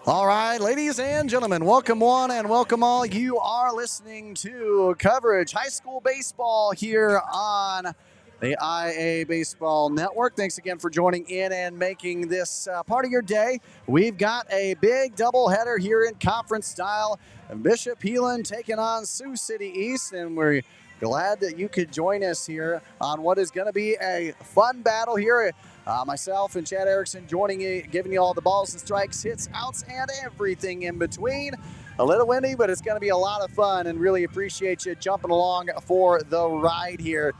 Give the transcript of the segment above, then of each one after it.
All right, ladies and gentlemen, welcome one and welcome all. You are listening to Coverage High School Baseball here on the IA Baseball Network. Thanks again for joining in and making this part of your day. We've got a big doubleheader here in conference style. Bishop Heelan taking on Sioux City East, and we're glad that you could join us here on what is going to be a fun battle here. Myself and Chad Erickson joining you, giving you all the balls and strikes, hits, outs, and everything in between. A little windy, but it's going to be a lot of fun, and really appreciate you jumping along for the ride here.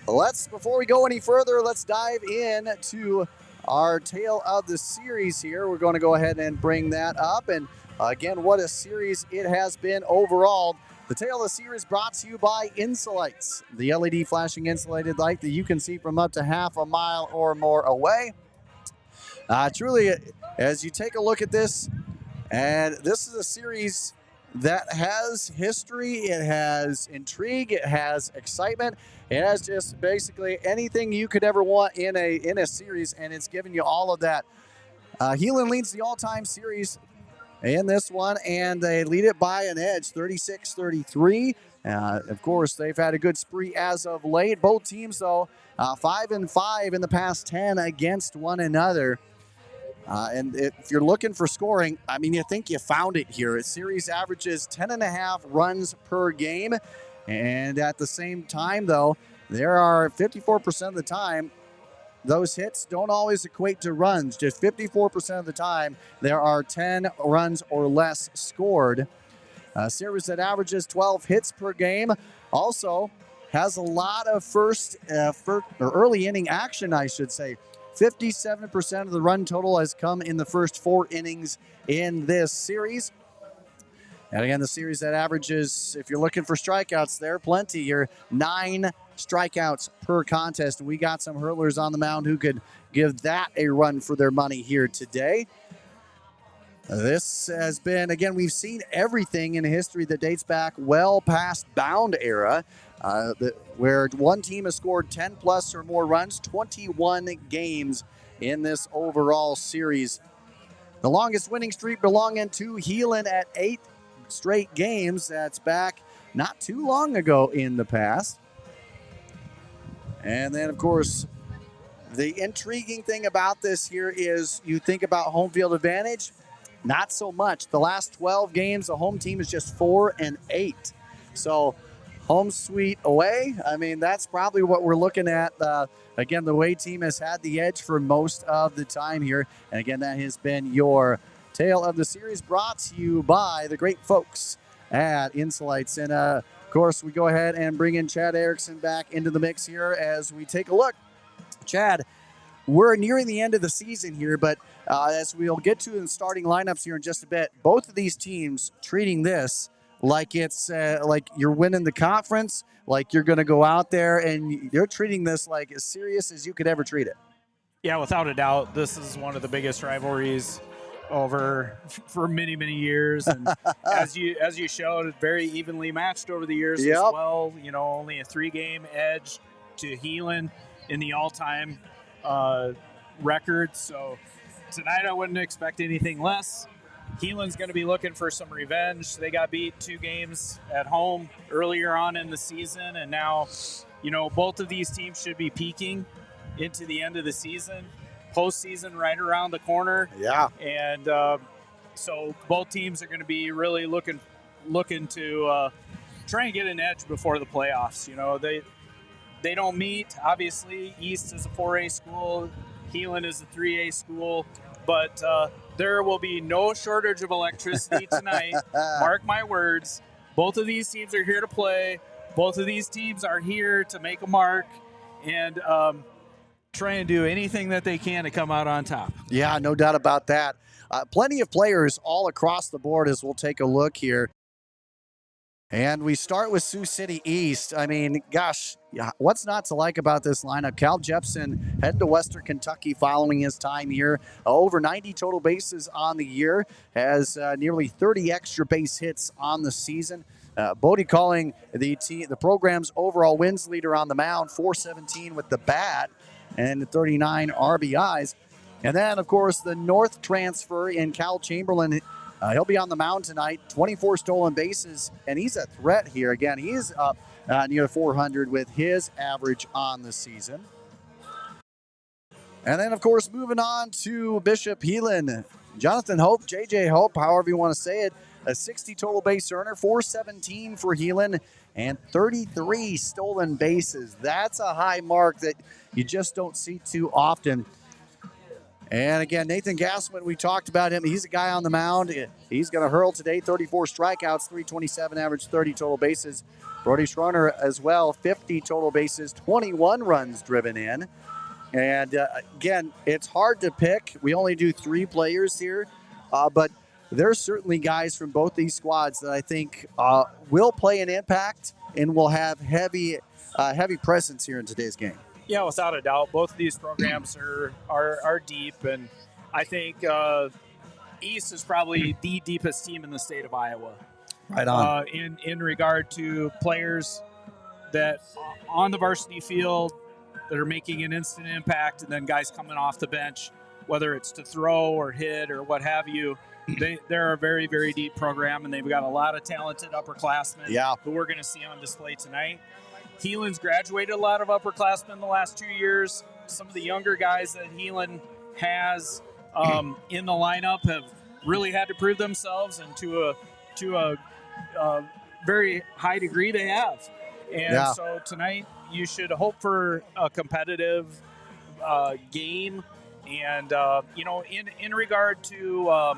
Before we go any further, let's dive in to our tale of the series here. We're going to go ahead and bring that up, and again, what a series it has been overall. The tale of the series brought to you by Insolites, the LED flashing insulated light that you can see from up to half a mile or more away. Truly, as you take a look at this, and this is a series that has history, it has intrigue, it has excitement, it has just basically anything you could ever want in a series, and it's giving you all of that. Heelan leads the all-time series in this one, and they lead it by an edge, 36-33. Of course, they've had a good spree as of late. Both teams, though, 5-5 in the past 10 against one another. And if you're looking for scoring, I mean, you think you found it here. A series averages 10.5 runs per game. And at the same time, though, there are 54% of the time, those hits don't always equate to runs. Just 54% of the time, there are 10 runs or less scored. A series that averages 12 hits per game also has a lot of early inning action, I should say. 57% of the run total has come in the first 4 innings in this series. And again, the series that averages, if you're looking for strikeouts, there plenty. You're 9 strikeouts per contest. We got some hurlers on the mound who could give that a run for their money here today. This has been, again, we've seen everything in history that dates back well past Bound era, where one team has scored 10 plus or more runs, 21 games in this overall series. The longest winning streak belonging to Heelan at 8 straight games. That's back not too long ago in the past. And then, of course, the intriguing thing about this here is you think about home field advantage. Not so much. The last 12 games, the home team is just 4-8. So home sweet away, I mean, that's probably what we're looking at. Again, the away team has had the edge for most of the time here. And again, that has been your tale of the series, brought to you by the great folks at Insolites. And of course, we go ahead and bring in Chad Erickson back into the mix here as we take a look. Chad, we're nearing the end of the season here, but as we'll get to in starting lineups here in just a bit, both of these teams treating this like it's like you're winning the conference, like you're going to go out there and you're treating this like as serious as you could ever treat it. Yeah, without a doubt, this is one of the biggest rivalries for many, many years. And as you showed, very evenly matched over the years as well. You know, only a 3-game edge to Heelan in the all-time record. So tonight I wouldn't expect anything less. Heelan's going to be looking for some revenge. They got beat 2 games at home earlier on in the season, and now, you know, both of these teams should be peaking into the end of the season. Postseason right around the corner. Yeah. And so both teams are going to be really looking to try and get an edge before the playoffs. You know, they don't meet. Obviously, East is a 4A school, Heelan is a 3A school, but there will be no shortage of electricity tonight. Mark my words. Both of these teams are here to play. Both of these teams are here to make a mark and try and do anything that they can to come out on top. Yeah, no doubt about that. Plenty of players all across the board as we'll take a look here. And we start with Sioux City East. I mean, gosh, what's not to like about this lineup? Cal Jepson heading to Western Kentucky following his time here. Over 90 total bases on the year. Has nearly 30 extra base hits on the season. Bodie calling the program's overall wins leader on the mound, 417 with the bat and 39 RBIs. And then, of course, the North transfer in Cal Chamberlain. He'll be on the mound tonight, 24 stolen bases, and he's a threat here. Again, he is up near 400 with his average on the season. And then, of course, moving on to Bishop Heelan. Jonathan Hope, J.J. Hope, however you want to say it, a 60 total base earner, 417 for Heelan, and 33 stolen bases. That's a high mark that you just don't see too often. And again, Nathan Gassman, we talked about him. He's a guy on the mound. He's going to hurl today, 34 strikeouts, 327 average, 30 total bases. Brody Schroner as well, 50 total bases, 21 runs driven in. And again, it's hard to pick. We only do 3 players here, but there's certainly guys from both these squads that I think will play an impact and will have heavy presence here in today's game. Yeah, without a doubt. Both of these programs are deep, and I think East is probably the deepest team in the state of Iowa. Right on. In regard to players that on the varsity field that are making an instant impact, and then guys coming off the bench, whether it's to throw or hit or what have you, they're a very, very deep program, and they've got a lot of talented upperclassmen who we're going to see on display tonight. Heelan's graduated a lot of upperclassmen in the last 2 years. Some of the younger guys that Heelan has in the lineup have really had to prove themselves, and to a very high degree they have. And so tonight you should hope for a competitive game. And in regard to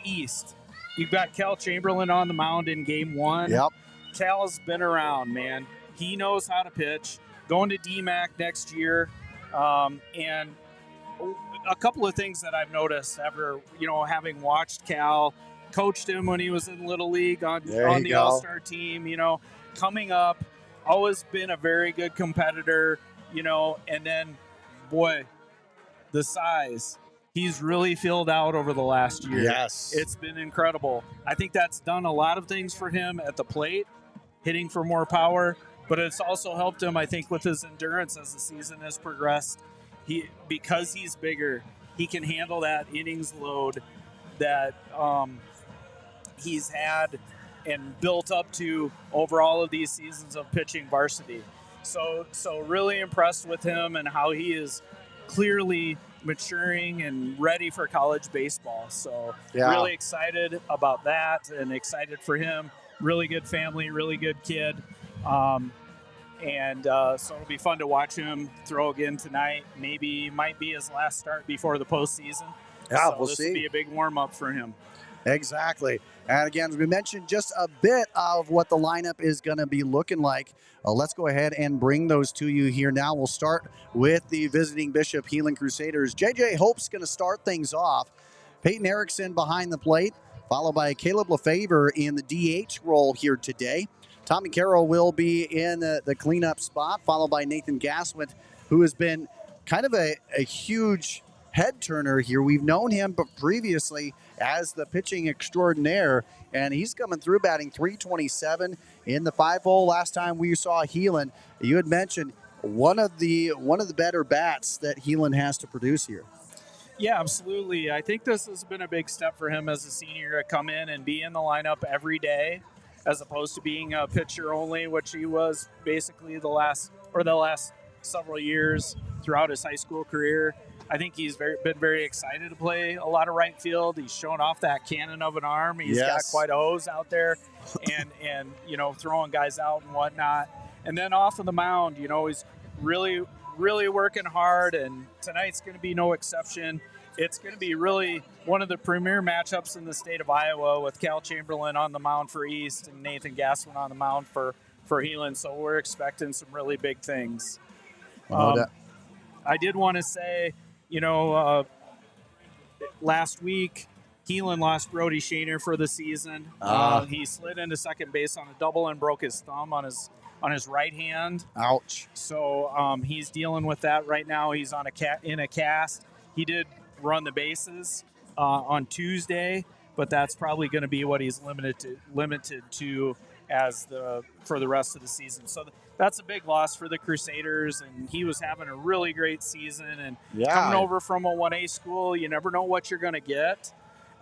East, you've got Cal Chamberlain on the mound in game 1. Yep. Cal's been around, man. He knows how to pitch. Going to DMAC next year, and a couple of things that I've noticed after having watched Cal, coached him when he was in Little League on the All-Star team. Coming up, always been a very good competitor. And then, boy, the size. He's really filled out over the last year. Yes, it's been incredible. I think that's done a lot of things for him at the plate, hitting for more power. But it's also helped him, I think, with his endurance as the season has progressed. Because he's bigger, he can handle that innings load that he's had and built up to over all of these seasons of pitching varsity. So really impressed with him and how he is clearly maturing and ready for college baseball. So really excited about that and excited for him. Really good family, really good kid. So it'll be fun to watch him throw again tonight. Might be his last start before the postseason. Yeah, so we'll this see. will be a big warm-up for him. Exactly. And again, we mentioned just a bit of what the lineup is going to be looking like. Let's go ahead and bring those to you here now. We'll start with the visiting Bishop Heelan Crusaders. J.J. Hope's going to start things off. Peyton Erickson behind the plate, followed by Caleb Lefevre in the DH role here today. Tommy Carroll will be in the cleanup spot, followed by Nathan Gassman, who has been kind of a huge head turner here. We've known him previously as the pitching extraordinaire, and he's coming through batting .327 in the 5-hole. Last time we saw Heelan, you had mentioned one of the better bats that Heelan has to produce here. Yeah, absolutely. I think this has been a big step for him as a senior to come in and be in the lineup every day, as opposed to being a pitcher only, which he was basically the last several years throughout his high school career. I think he's been very excited to play a lot of right field. He's shown off that cannon of an arm. He's got quite a hose out there and throwing guys out and whatnot. And then off of the mound, he's really, really working hard, and tonight's going to be no exception. It's going to be really one of the premier matchups in the state of Iowa, with Cal Chamberlain on the mound for East and Nathan Gassman on the mound for Heelan. So we're expecting some really big things. I did want to say, last week, Heelan lost Brody Shaner for the season. He slid into second base on a double and broke his thumb on his right hand. Ouch. So he's dealing with that right now. He's in a cast. He did run the bases on Tuesday, but that's probably going to be what he's limited to for the rest of the season. So that's a big loss for the Crusaders, and he was having a really great season. And coming over from a 1A school, you never know what you're going to get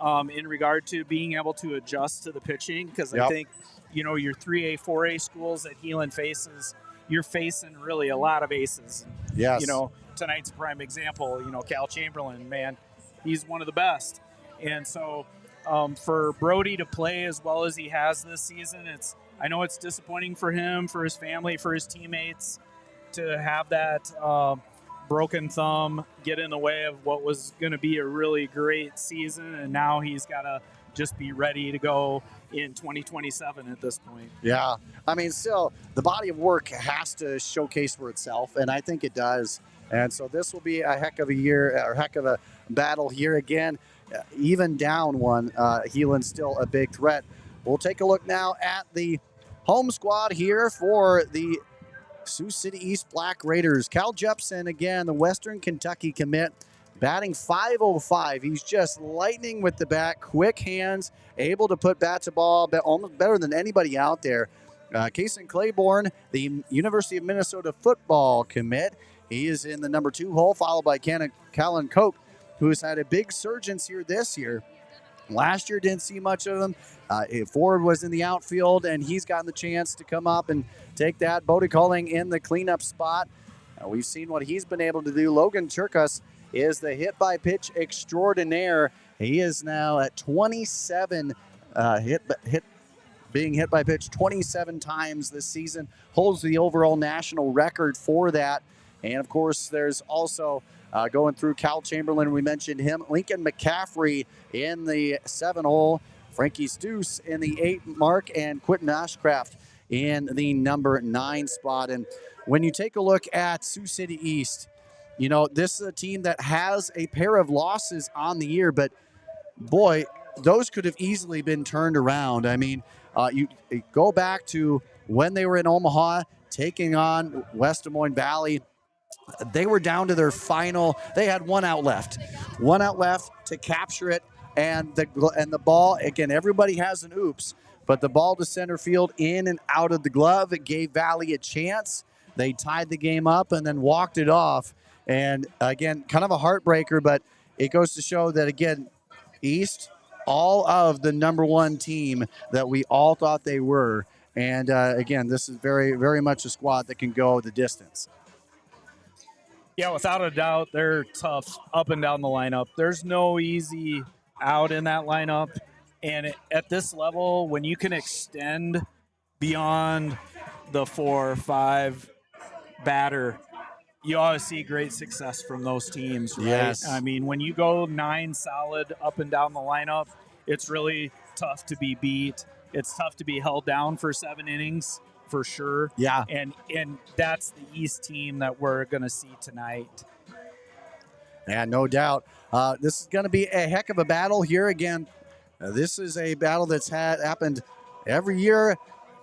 in regard to being able to adjust to the pitching, because I think, your 3A, 4A schools that Heelan faces, you're facing really a lot of aces. Yes. Tonight's a prime example. Cal Chamberlain, man, he's one of the best. And so for Brody to play as well as he has this season, I know it's disappointing for him, for his family, for his teammates, to have that broken thumb get in the way of what was going to be a really great season. And now he's got to just be ready to go in 2027 at this point. Yeah. I mean, still, the body of work has to showcase for itself, and I think it does. And so this will be a heck of a year, or heck of a battle here again. Even down one, Heelan's still a big threat. We'll take a look now at the home squad here for the Sioux City East Black Raiders. Cal Jepson, again, the Western Kentucky commit, batting .505. He's just lightning with the bat, quick hands, able to put bat to ball almost better than anybody out there. Kason Claiborne, the University of Minnesota football commit. He is in the number 2 hole, followed by Callan Koch, who has had a big surgence here this year. Last year didn't see much of him. Ford was in the outfield, and he's gotten the chance to come up and take that. Bodie Culling in the cleanup spot. We've seen what he's been able to do. Logan Cherkus is the hit-by-pitch extraordinaire. He is now at 27 being hit by pitch 27 times this season. Holds the overall national record for that. And, of course, there's also going through Cal Chamberlain, we mentioned him. Lincoln McCaffrey in the 7 hole. Frankie Stoos in the 8 mark. And Quentin Ashcraft in the number 9 spot. And when you take a look at Sioux City East, this is a team that has a pair of losses on the year. But, boy, those could have easily been turned around. I mean, you go back to when they were in Omaha taking on West Des Moines Valley. They were down to their final. They had one out left to capture it, and the ball again. Everybody has an oops, but the ball to center field in and out of the glove. It gave Valley a chance. They tied the game up and then walked it off. And again, kind of a heartbreaker, but it goes to show that again, East, all of the number 1 team that we all thought they were. And again, this is very, very much a squad that can go the distance. Yeah, without a doubt, they're tough up and down the lineup. There's no easy out in that lineup. And at this level, when you can extend beyond the 4 or 5 batter, you always see great success from those teams, right? Yes. I mean, when you go 9 solid up and down the lineup, it's really tough to be beat. It's tough to be held down for 7 innings. For sure. Yeah. And that's the East team that we're going to see tonight. Yeah, no doubt. This is going to be a heck of a battle here again. This is a battle that's happened every year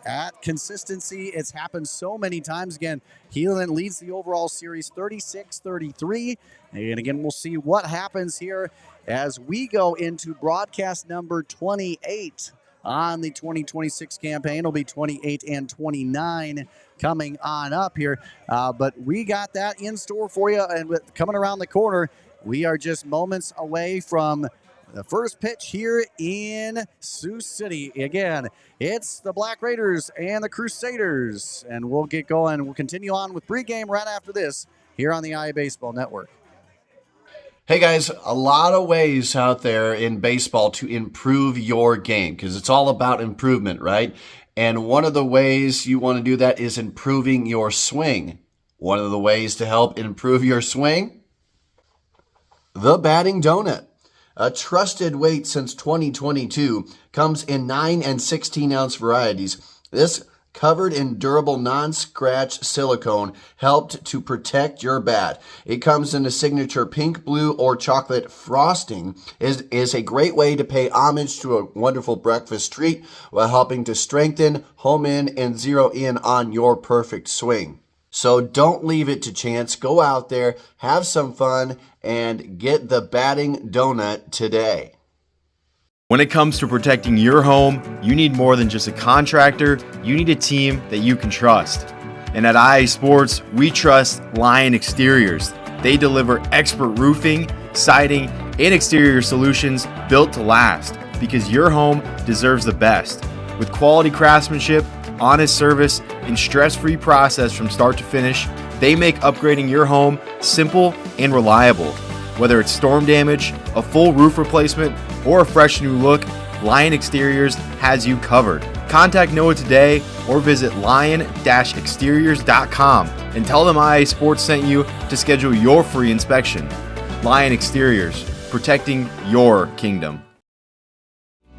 at consistency. It's happened so many times. Again, Heelan leads the overall series 36-33. And again, we'll see what happens here as we go into broadcast number 28. On the 2026 campaign. It'll be 28 and 29 coming on up here. But we got that in store for you. And coming around the corner, we are just moments away from the first pitch here in Sioux City. Again, it's the Black Raiders and the Crusaders. And we'll get going. We'll continue on with pregame right after this here on the iBaseball Network. Hey guys, a lot of ways out there in baseball to improve your game because it's all about improvement, right? And one of the ways you want to do that is improving your swing. One of the ways to help improve your swing, the batting donut. A trusted weight since 2022, comes in 9 and 16 ounce varieties. This covered in durable non-scratch silicone helped to protect your bat. It comes in a signature pink, blue, or chocolate frosting. Is a great way to pay homage to a wonderful breakfast treat while helping to strengthen, home in, and zero in on your perfect swing. So don't leave it to chance. Go out there, have some fun, and get the batting donut today. When it comes to protecting your home, you need more than just a contractor. You need a team that you can trust. And at IA Sports, we trust Lion Exteriors. They deliver expert roofing, siding, and exterior solutions built to last, because your home deserves the best. With quality craftsmanship, honest service, and stress-free process from start to finish, they make upgrading your home simple and reliable. Whether it's storm damage, a full roof replacement, or a fresh new look, Lion Exteriors has you covered. Contact Noah today or visit lion-exteriors.com and tell them IA Sports sent you to schedule your free inspection. Lion Exteriors, protecting your kingdom.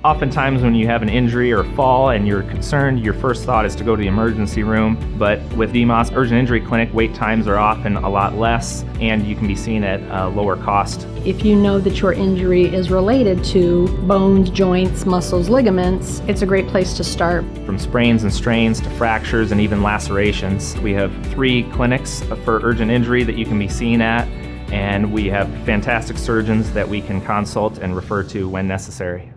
Oftentimes when you have an injury or fall and you're concerned, your first thought is to go to the emergency room. But with DMOS Urgent Injury Clinic, wait times are often a lot less and you can be seen at a lower cost. If you know that your injury is related to bones, joints, muscles, ligaments, it's a great place to start. From sprains and strains to fractures and even lacerations. We have 3 clinics for urgent injury that you can be seen at, and we have fantastic surgeons that we can consult and refer to when necessary.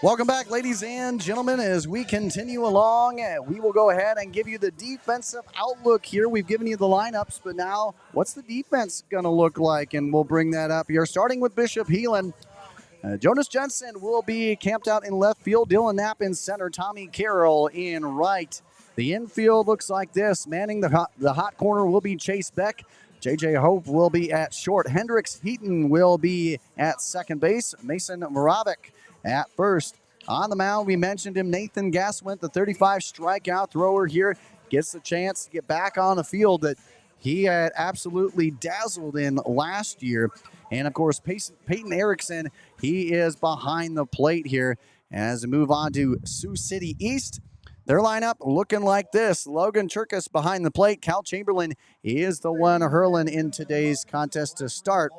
Welcome back, ladies and gentlemen. As we continue along, we will go ahead and give you the defensive outlook here. We've given you the lineups, but now what's the defense going to look like? And we'll bring that up here, starting with Bishop Heelan. Jonas Jensen will be camped out in left field. Dylan Knapp in center. Tommy Carroll in right. The infield looks like this. Manning the hot corner will be Chase Beck. J.J. Hope will be at short. Hendricks Heaton will be at second base. Mason Moravec at first. On the mound, we mentioned him, Nathan Gaswint, the 35 strikeout thrower here, gets a chance to get back on the field that he had absolutely dazzled in last year. And, of course, Peyton Erickson, he is behind the plate here. As we move on to Sioux City East, their lineup looking like this. Logan Cherkis behind the plate. Cal Chamberlain is the one hurling in today's contest to start.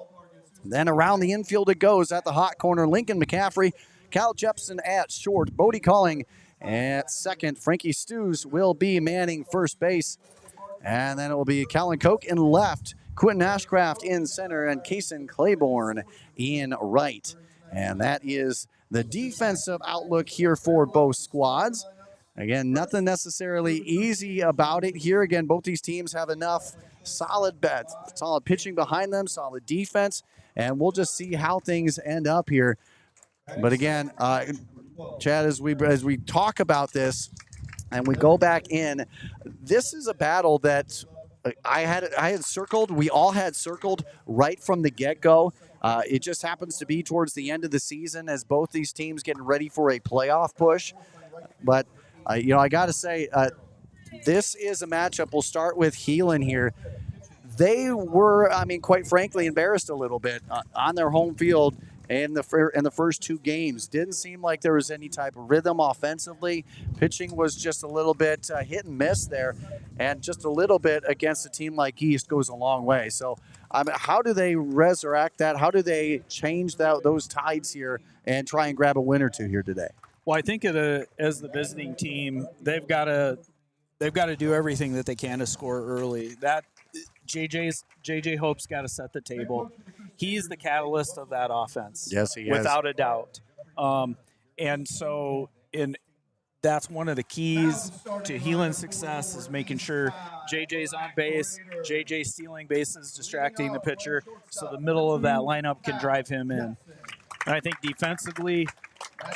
Then around the infield it goes at the hot corner. Lincoln McCaffrey, Cal Jepson at short, Bodie Calling at second. Frankie Stews will be manning first base. And then it will be Callan Koch in left, Quentin Ashcraft in center, and Kason Claiborne in right. And that is the defensive outlook here for both squads. Again, nothing necessarily easy about it here. Again, both these teams have enough solid pitching behind them, solid defense, and we'll just see how things end up here. But again, Chad, as we talk about this and we go back in, this is a battle that I had circled. We all had circled right from the get-go. It just happens to be towards the end of the season as both these teams getting ready for a playoff push. But I got to say, this is a matchup. We'll start with Heelan here. They were, quite frankly, embarrassed a little bit on their home field in the first 2 games. Didn't seem like there was any type of rhythm offensively. Pitching was just a little bit hit and miss there, and just a little bit against a team like East goes a long way. So, how do they resurrect that? How do they change those tides here and try and grab a win or two here today? Well, I think as the visiting team, they've got to do everything that they can to score early. That JJ Hope's got to set the table. He's the catalyst of that offense. Yes, he is. Without a doubt. And so that's one of the keys to Heelan's success is making sure JJ's on base, JJ stealing bases, distracting the pitcher, so the middle of that lineup can drive him in. And I think defensively,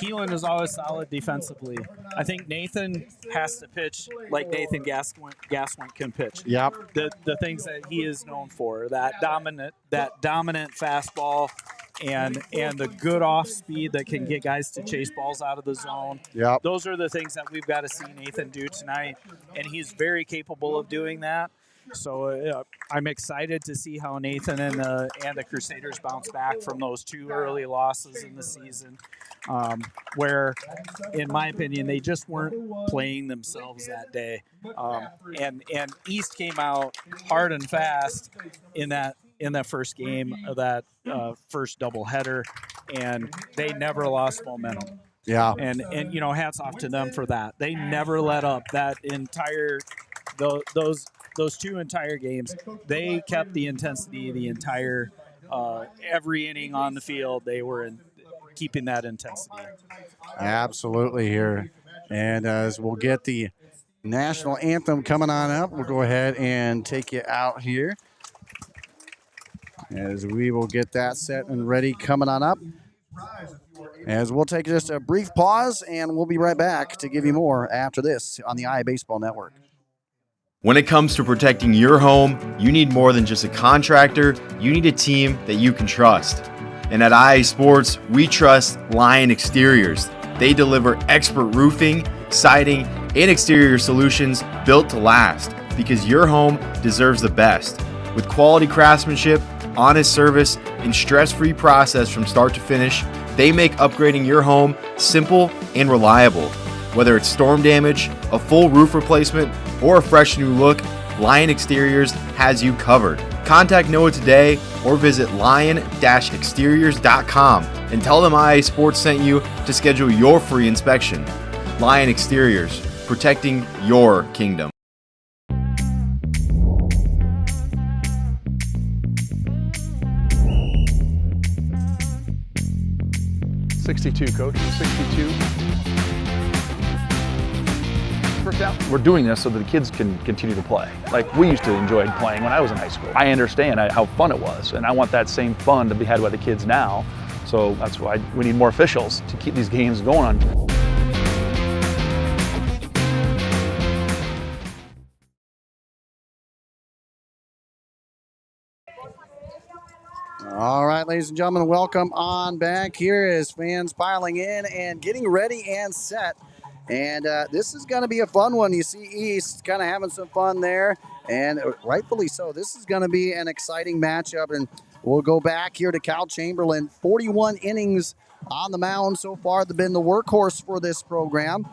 Heelan is always solid defensively. I think Nathan has to pitch like Nathan Gaswint can pitch. Yep. The things that he is known for, that dominant fastball, and the good off speed that can get guys to chase balls out of the zone. Yep. Those are the things that we've got to see Nathan do tonight, and he's very capable of doing that. So I'm excited to see how Nathan and the Crusaders bounce back from those 2 early losses in the season, where, in my opinion, they just weren't playing themselves that day. And East came out hard and fast in that first game of that first doubleheader, and they never lost momentum. Yeah. And hats off to them for that. They never let up that entire those 2 entire games. They kept the intensity the entire every inning on the field. They were keeping that intensity. Absolutely here. And as we'll get the national anthem coming on up, we'll go ahead and take you out here as we will get that set and ready coming on up. As we'll take just a brief pause, and we'll be right back to give you more after this on the iBaseball Network. When it comes to protecting your home, you need more than just a contractor. You need a team that you can trust. And at IA Sports, we trust Lion Exteriors. They deliver expert roofing, siding, and exterior solutions built to last, because your home deserves the best. With quality craftsmanship, honest service, and stress-free process from start to finish, they make upgrading your home simple and reliable. Whether it's storm damage, a full roof replacement, or a fresh new look, Lion Exteriors has you covered. Contact Noah today or visit lion-exteriors.com and tell them IA Sports sent you to schedule your free inspection. Lion Exteriors, protecting your kingdom. .62, Coach. 62. First down. We're doing this so that the kids can continue to play. Like we used to enjoy playing when I was in high school. I understand how fun it was, and I want that same fun to be had by the kids now. So that's why we need more officials to keep these games going on. All right, ladies and gentlemen, welcome on back here as fans piling in and getting ready and set. And this is going to be a fun one. You see East kind of having some fun there, and rightfully so. This is going to be an exciting matchup, and we'll go back here to Cal Chamberlain. 41 innings on the mound so far. They've been the workhorse for this program.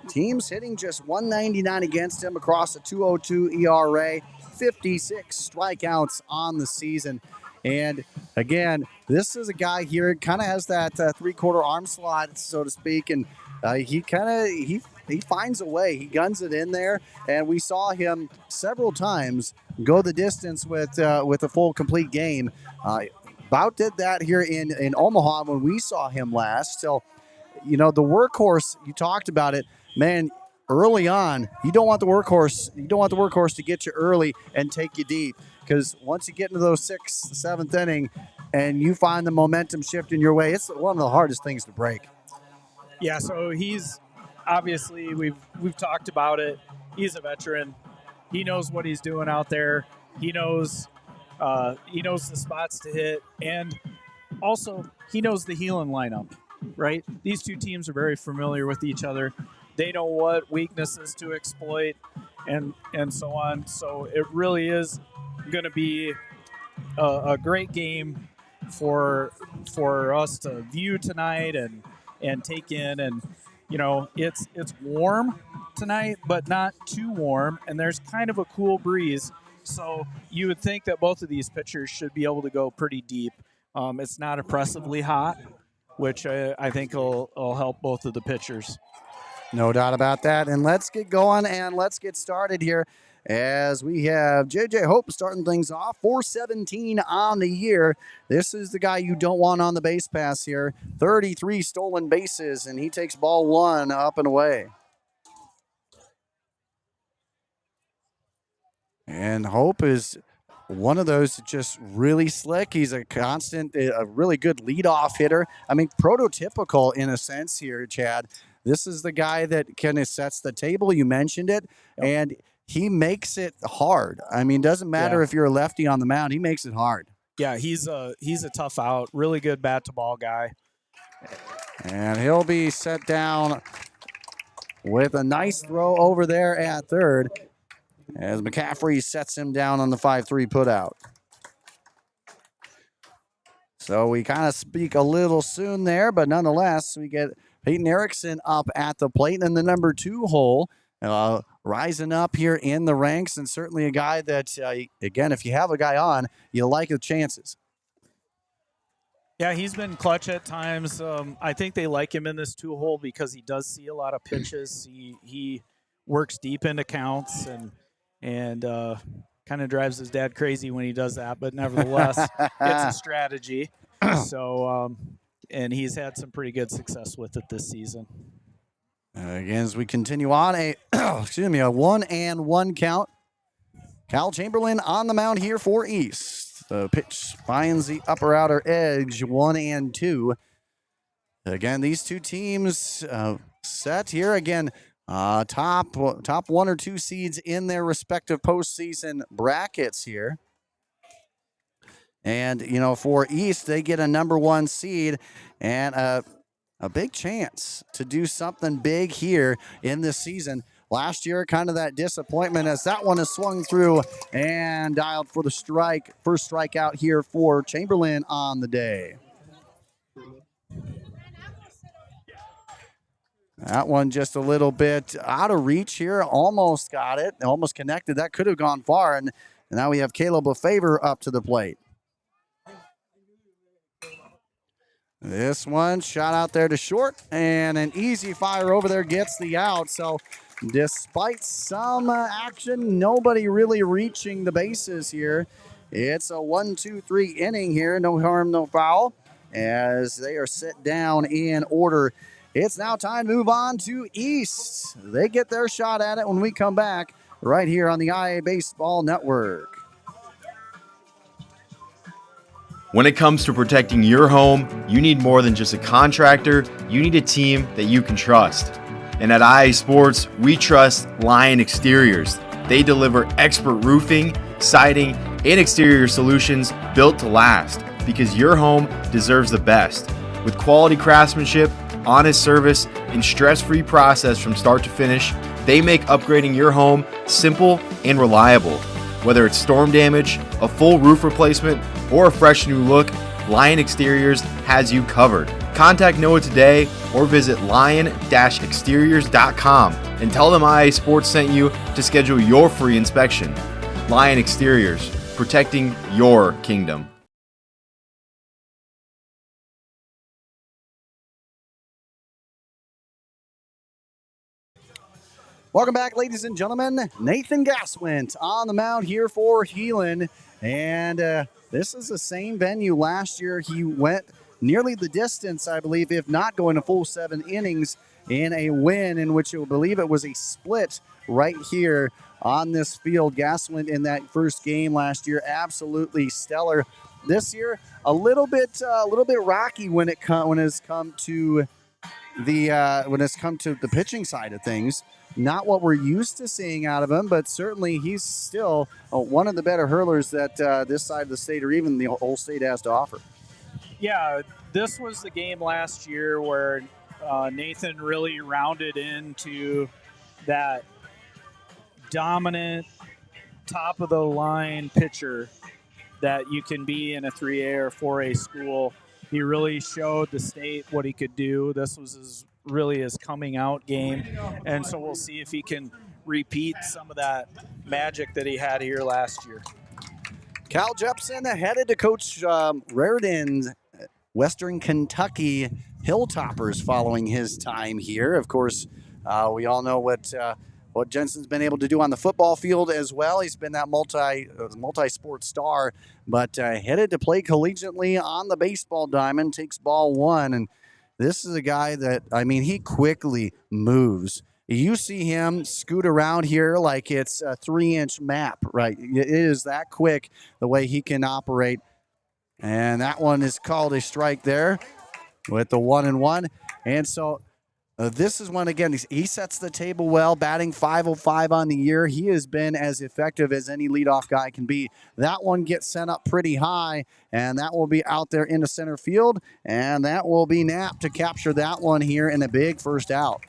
Teams hitting just 199 against him across a 2.02 ERA, 56 strikeouts on the season. And again, this is a guy here, kind of has that 3/4 arm slot, so to speak, and he finds a way. He guns it in there, and we saw him several times go the distance with a full complete game. Bout did that here in Omaha when we saw him last. So, the workhorse, you talked about it, man. Early on, you don't want the workhorse. You don't want the workhorse to get you early and take you deep, because once you get into those 6th, 7th inning, and you find the momentum shifting your way, it's one of the hardest things to break. Yeah, so he's obviously we've talked about it. He's a veteran. He knows what he's doing out there. He knows the spots to hit, and also he knows the Heelan lineup. Right? These two teams are very familiar with each other. They know what weaknesses to exploit, and so on. So it really is going to be a great game for us to view tonight and take in. And it's warm tonight, but not too warm, and there's kind of a cool breeze. So you would think that both of these pitchers should be able to go pretty deep. It's not oppressively hot, which I think will help both of the pitchers. No doubt about that. And let's get going and let's get started here as we have J.J. Hope starting things off. 417 on the year. This is the guy you don't want on the base pass here. 33 stolen bases, and he takes ball 1 up and away. And Hope is one of those just really slick. He's a really good leadoff hitter. I mean, prototypical in a sense here, Chad. This is the guy that kind of sets the table. You mentioned it, and he makes it hard. I mean, doesn't matter if you're a lefty on the mound. He makes it hard. Yeah, he's a tough out. Really good bat to ball guy. And he'll be set down with a nice throw over there at third as McCaffrey sets him down on the 5-3 putout. So we kind of speak a little soon there, but nonetheless, we get Peyton Erickson up at the plate in the number 2 hole, rising up here in the ranks, and certainly a guy that, again, if you have a guy on, you like the chances. Yeah, he's been clutch at times. I think they like him in this 2 hole because he does see a lot of pitches. He works deep into counts and kind of drives his dad crazy when he does that. But nevertheless, it's a strategy. So, and he's had some pretty good success with it this season. Again, as we continue on, a 1-1 count. Cal Chamberlain on the mound here for East. The pitch finds the upper outer edge, 1-2. Again, these two teams set here. Again, top 1 or 2 seeds in their respective postseason brackets here. And, for East, they get a number 1 seed and a big chance to do something big here in this season. Last year, kind of that disappointment as that one is swung through and dialed for the strike. First strikeout here for Chamberlain on the day. That one just a little bit out of reach here. Almost got it. Almost connected. That could have gone far. And now we have Caleb Lefevre up to the plate. This one shot out there to short, and an easy fire over there gets the out. So despite some action, nobody really reaching the bases here. It's a 1-2-3 inning here. No harm, no foul, as they are set down in order. It's now time to move on to East. They get their shot at it when we come back right here on the IA Baseball Network. When it comes to protecting your home, you need more than just a contractor. You need a team that you can trust. And at IA Sports, we trust Lion Exteriors. They deliver expert roofing, siding, and exterior solutions built to last, because your home deserves the best. With quality craftsmanship, honest service, and stress-free process from start to finish, they make upgrading your home simple and reliable. Whether it's storm damage, a full roof replacement, or a fresh new look, Lion Exteriors has you covered. Contact Noah today or visit lion-exteriors.com and tell them IA Sports sent you to schedule your free inspection. Lion Exteriors, protecting your kingdom. Welcome back, ladies and gentlemen. Nathan Gaswint on the mound here for Heelan. And this is the same venue last year. He went nearly the distance, I believe, if not going a full 7 innings in a win in which I believe it was a split right here on this field. Gaswint in that first game last year, absolutely stellar. This year, a little bit rocky when it's come to the pitching side of things. Not what we're used to seeing out of him, but certainly he's still one of the better hurlers that this side of the state or even the whole state has to offer. Yeah, this was the game last year where Nathan really rounded into that dominant, top-of-the-line pitcher that you can be in a 3A or 4A school. He really showed the state what he could do. This was really his coming out game, and so we'll see if he can repeat some of that magic that he had here last year. Cal Jepson headed to Coach Raridan's Western Kentucky Hilltoppers following his time here. Of course, we all know what Jensen's been able to do on the football field as well. He's been that multi-sport star, but headed to play collegiately on the baseball diamond, takes ball 1. And this is a guy that, he quickly moves. You see him scoot around here like it's a 3-inch map, right? It is that quick the way he can operate. And that one is called a strike there with the 1-1. And so This is one, again, he sets the table well, batting .505 on the year. He has been as effective as any leadoff guy can be. That one gets sent up pretty high, and that will be out there into center field, and that will be Knapp to capture that one here in a big first out.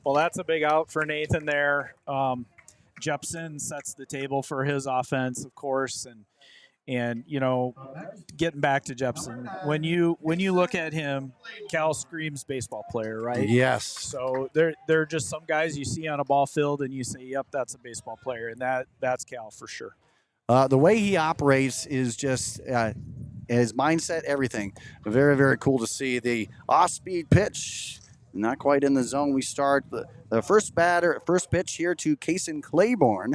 Well, that's a big out for Nathan there. Jepson sets the table for his offense, of course, and you know, getting back to Jepson, when you look at him, Cal screams baseball player, right? Yes. So there are just some guys you see on a ball field and you say, yep, that's a baseball player, and that's Cal for sure. The way he operates is just his mindset, everything. Very, very cool to see. The off-speed pitch, not quite in the zone. We start the first pitch here to Kason Claiborne.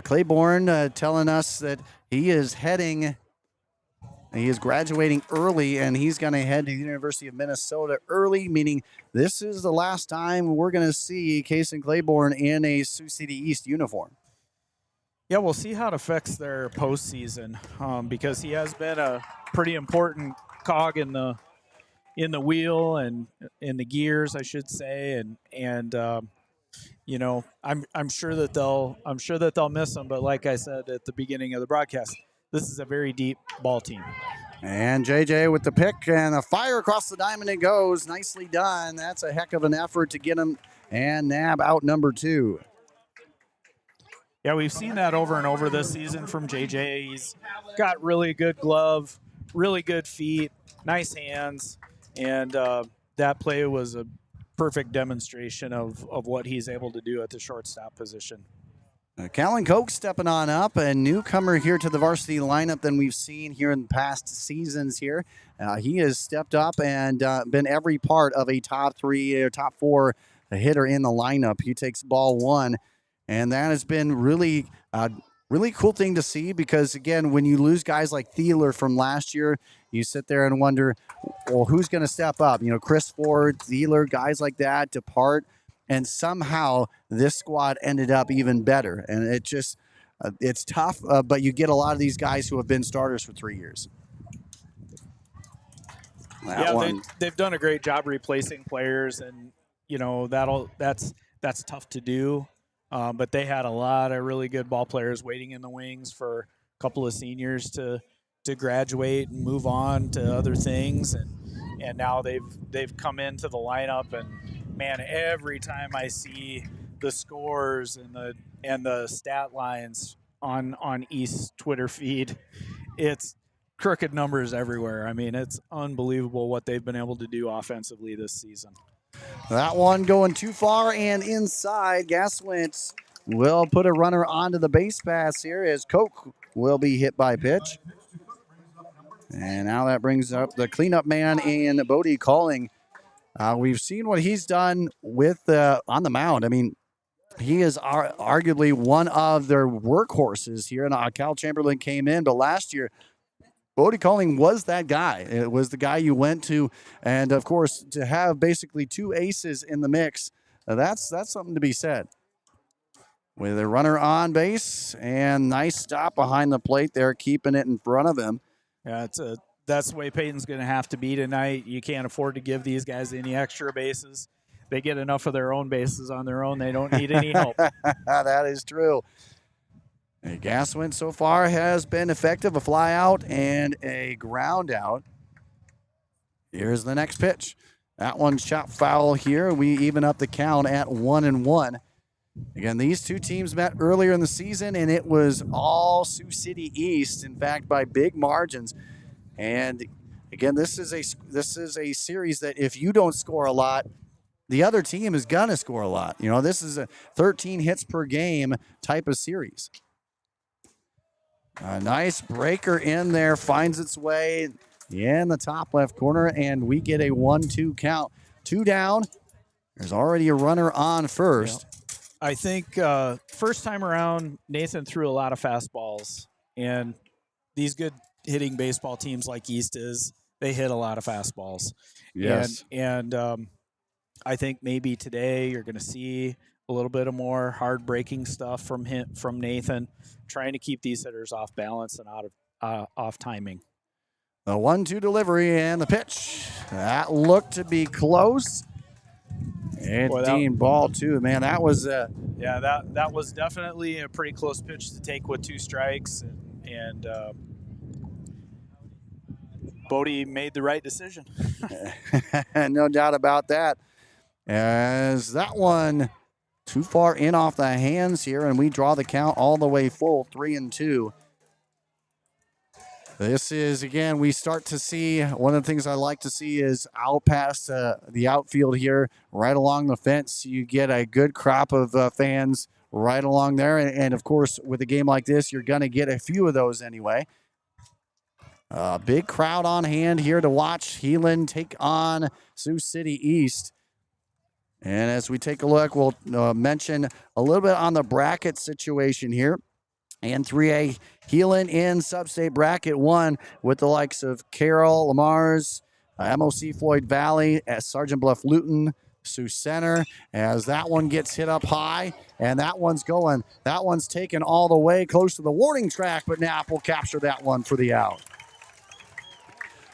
Claiborne telling us that he is graduating early, and he's going to head to the University of Minnesota early, meaning this is the last time we're going to see Kason Claiborne in a Sioux City East uniform. Yeah, we'll see how it affects their postseason, because he has been a pretty important cog in the wheel and in the gears, I should say, and you know, I'm sure that they'll miss him. But like I said at the beginning of the broadcast, this is a very deep ball team. And JJ with the pick and a fire across the diamond. It goes. Nicely done. That's a heck of an effort to get him and nab out number 2. Yeah, we've seen that over and over this season from JJ. He's got really good glove, really good feet, nice hands, and that play was a perfect demonstration of what he's able to do at the shortstop position. Callan Koch stepping on up, a newcomer here to the varsity lineup than we've seen here in past seasons here. He has stepped up and been every part of a top 3 or top 4 hitter in the lineup. He takes ball 1, and that has been really cool thing to see, because, again, when you lose guys like Heelan from last year, you sit there and wonder, well, who's going to step up? You know, Chris Ford, Heelan, guys like that depart, and somehow this squad ended up even better. And it just, it's tough, but you get a lot of these guys who have been starters for 3 years. They've done a great job replacing players, and you know that's tough to do. But they had a lot of really good ball players waiting in the wings for a couple of seniors to graduate and move on to other things, and now they've come into the lineup, and man, every time I see the scores and the stat lines on East's Twitter feed, it's crooked numbers everywhere. I mean, it's unbelievable what they've been able to do offensively this season. That one going too far and inside. Gaswitz will put a runner onto the base pass here as Koch will be hit by pitch. And now that brings up the cleanup man in Bodie Calling. We've seen what he's done with on the mound. I mean, he is arguably one of their workhorses here. And Cal Chamberlain came in, but last year, Bodie Calling was that guy. It was the guy you went to. And, of course, to have basically 2 aces in the mix, that's something to be said. With a runner on base and nice stop behind the plate there, keeping it in front of him. Yeah, that's the way Peyton's going to have to be tonight. You can't afford to give these guys any extra bases. They get enough of their own bases on their own. They don't need any help. That is true. A Gaswin so far has been effective, a fly out and a ground out. Here's the next pitch. That one's shot foul here. We even up the count at 1-1. Again, these two teams met earlier in the season, and it was all Sioux City East, in fact, by big margins. And again, this is a series that if you don't score a lot, the other team is going to score a lot. You know, this is a 13 hits per game type of series. A nice breaker in there, finds its way in the top left corner, and we get a 1-2 count. 2 down. There's already a runner on first. Yeah. I think first time around, Nathan threw a lot of fastballs, and these good hitting baseball teams like East they hit a lot of fastballs. Yes. And I think maybe today you're going to see a little bit of more hard breaking stuff from Nathan, trying to keep these hitters off balance and out of off timing. The 1-2 delivery and the pitch. That looked to be close. And Boy, Dean Ball too, man. That was yeah, that was definitely a pretty close pitch to take with 2 strikes, and Bodie made the right decision. no doubt about that. As that one too far in off the hands here, and we draw the count all the way full, 3-2. This is, again, we start to see, one of the things I like to see is out past the outfield here, right along the fence. You get a good crop of fans right along there. And, of course, with a game like this, you're going to get a few of those anyway. Big crowd on hand here to watch Heelan take on Sioux City East. And as we take a look, we'll mention a little bit on the bracket situation here. And 3A, Heelan in Substate Bracket 1 with the likes of Carroll, Lamar's, MOC Floyd Valley, at Sergeant Bluff Luton, Sioux Center, as that one gets hit up high, and that one's going. That one's taken all the way close to the warning track, but Knapp will capture that one for the out.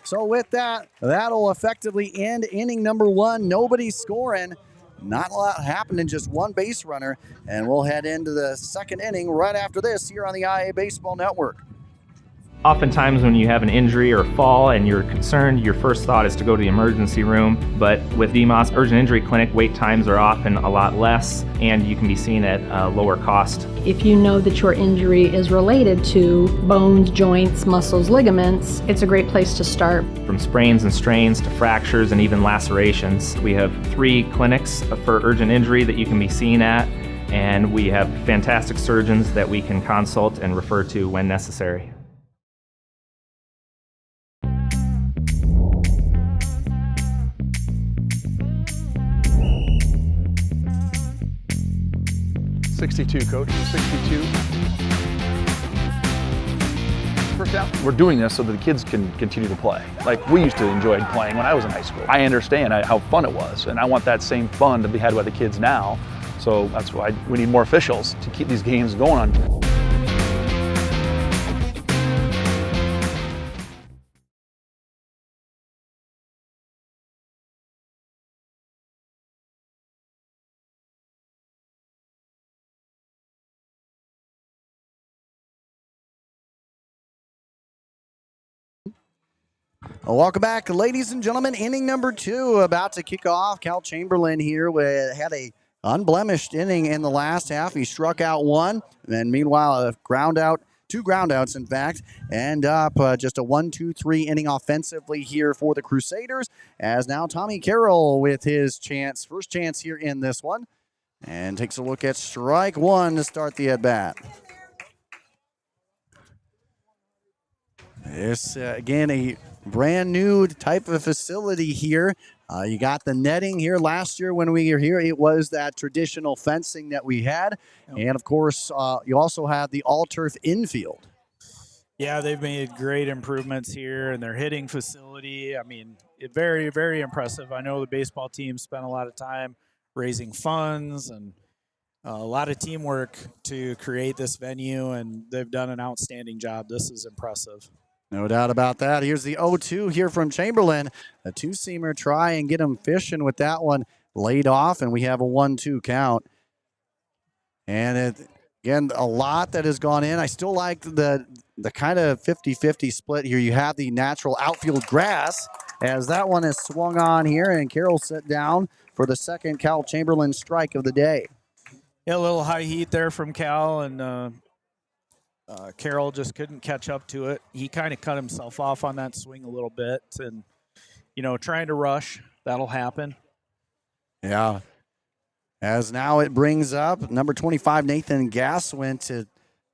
So with that, that'll effectively end inning number 1. Nobody scoring. Not a lot happening, just one base runner. And we'll head into the second inning right after this here on the IA Baseball Network. Oftentimes when you have an injury or fall and you're concerned, your first thought is to go to the emergency room. But with DMOS Urgent Injury Clinic, wait times are often a lot less and you can be seen at a lower cost. If you know that your injury is related to bones, joints, muscles, ligaments, it's a great place to start. From sprains and strains to fractures and even lacerations. We have 3 clinics for urgent injury that you can be seen at, and we have fantastic surgeons that we can consult and refer to when necessary. .62, Coach. 62. First down. We're doing this so that the kids can continue to play. Like we used to enjoy playing when I was in high school. I understand how fun it was, and I want that same fun to be had by the kids now. So that's why we need more officials to keep these games going on. Welcome back, ladies and gentlemen. Inning number 2 about to kick off. Cal Chamberlain here had a unblemished inning in the last half. He struck out 1, and meanwhile a ground out, 2 ground outs in fact, and up just a 1-2-3 inning offensively here for the Crusaders, as now Tommy Carroll with his first chance here in this one, and takes a look at strike 1 to start the at-bat. This, again, a brand new type of facility here. You got the netting here. Last year when we were here, it was that traditional fencing that we had. And, of course, you also have the all-turf infield. Yeah, they've made great improvements here in their hitting facility. I mean, very, very impressive. I know the baseball team spent a lot of time raising funds and a lot of teamwork to create this venue, and they've done an outstanding job. This is impressive. No doubt about that. Here's the 0-2 here from Chamberlain. A 2-seamer try and get him fishing with that one laid off, and we have a 1-2 count. And again, a lot that has gone in. I still like the kind of 50-50 split here. You have the natural outfield grass as that one is swung on here, and Carroll set down for the second Cal Chamberlain strike of the day. Yeah, a little high heat there from Cal, and Carroll just couldn't catch up to it. He kind of cut himself off on that swing a little bit, and, trying to rush, that'll happen. Yeah. As now it brings up number 25, Nathan Gasswin.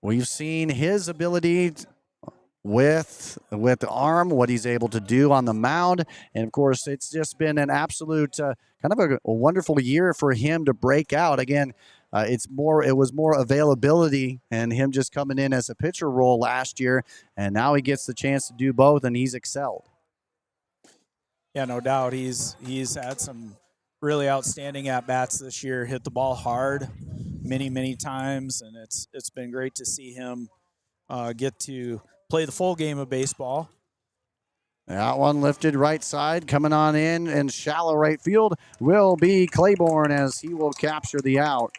We've seen his ability with the arm, what he's able to do on the mound. And, of course, it's just been an absolute kind of a wonderful year for him to break out. Again, it was more availability and him just coming in as a pitcher role last year, and now he gets the chance to do both, and he's excelled. Yeah, no doubt. He's had some really outstanding at-bats this year, hit the ball hard many times, and it's been great to see him get to play the full game of baseball. That one lifted right side, coming on in, and shallow right field will be Claiborne as he will capture the out.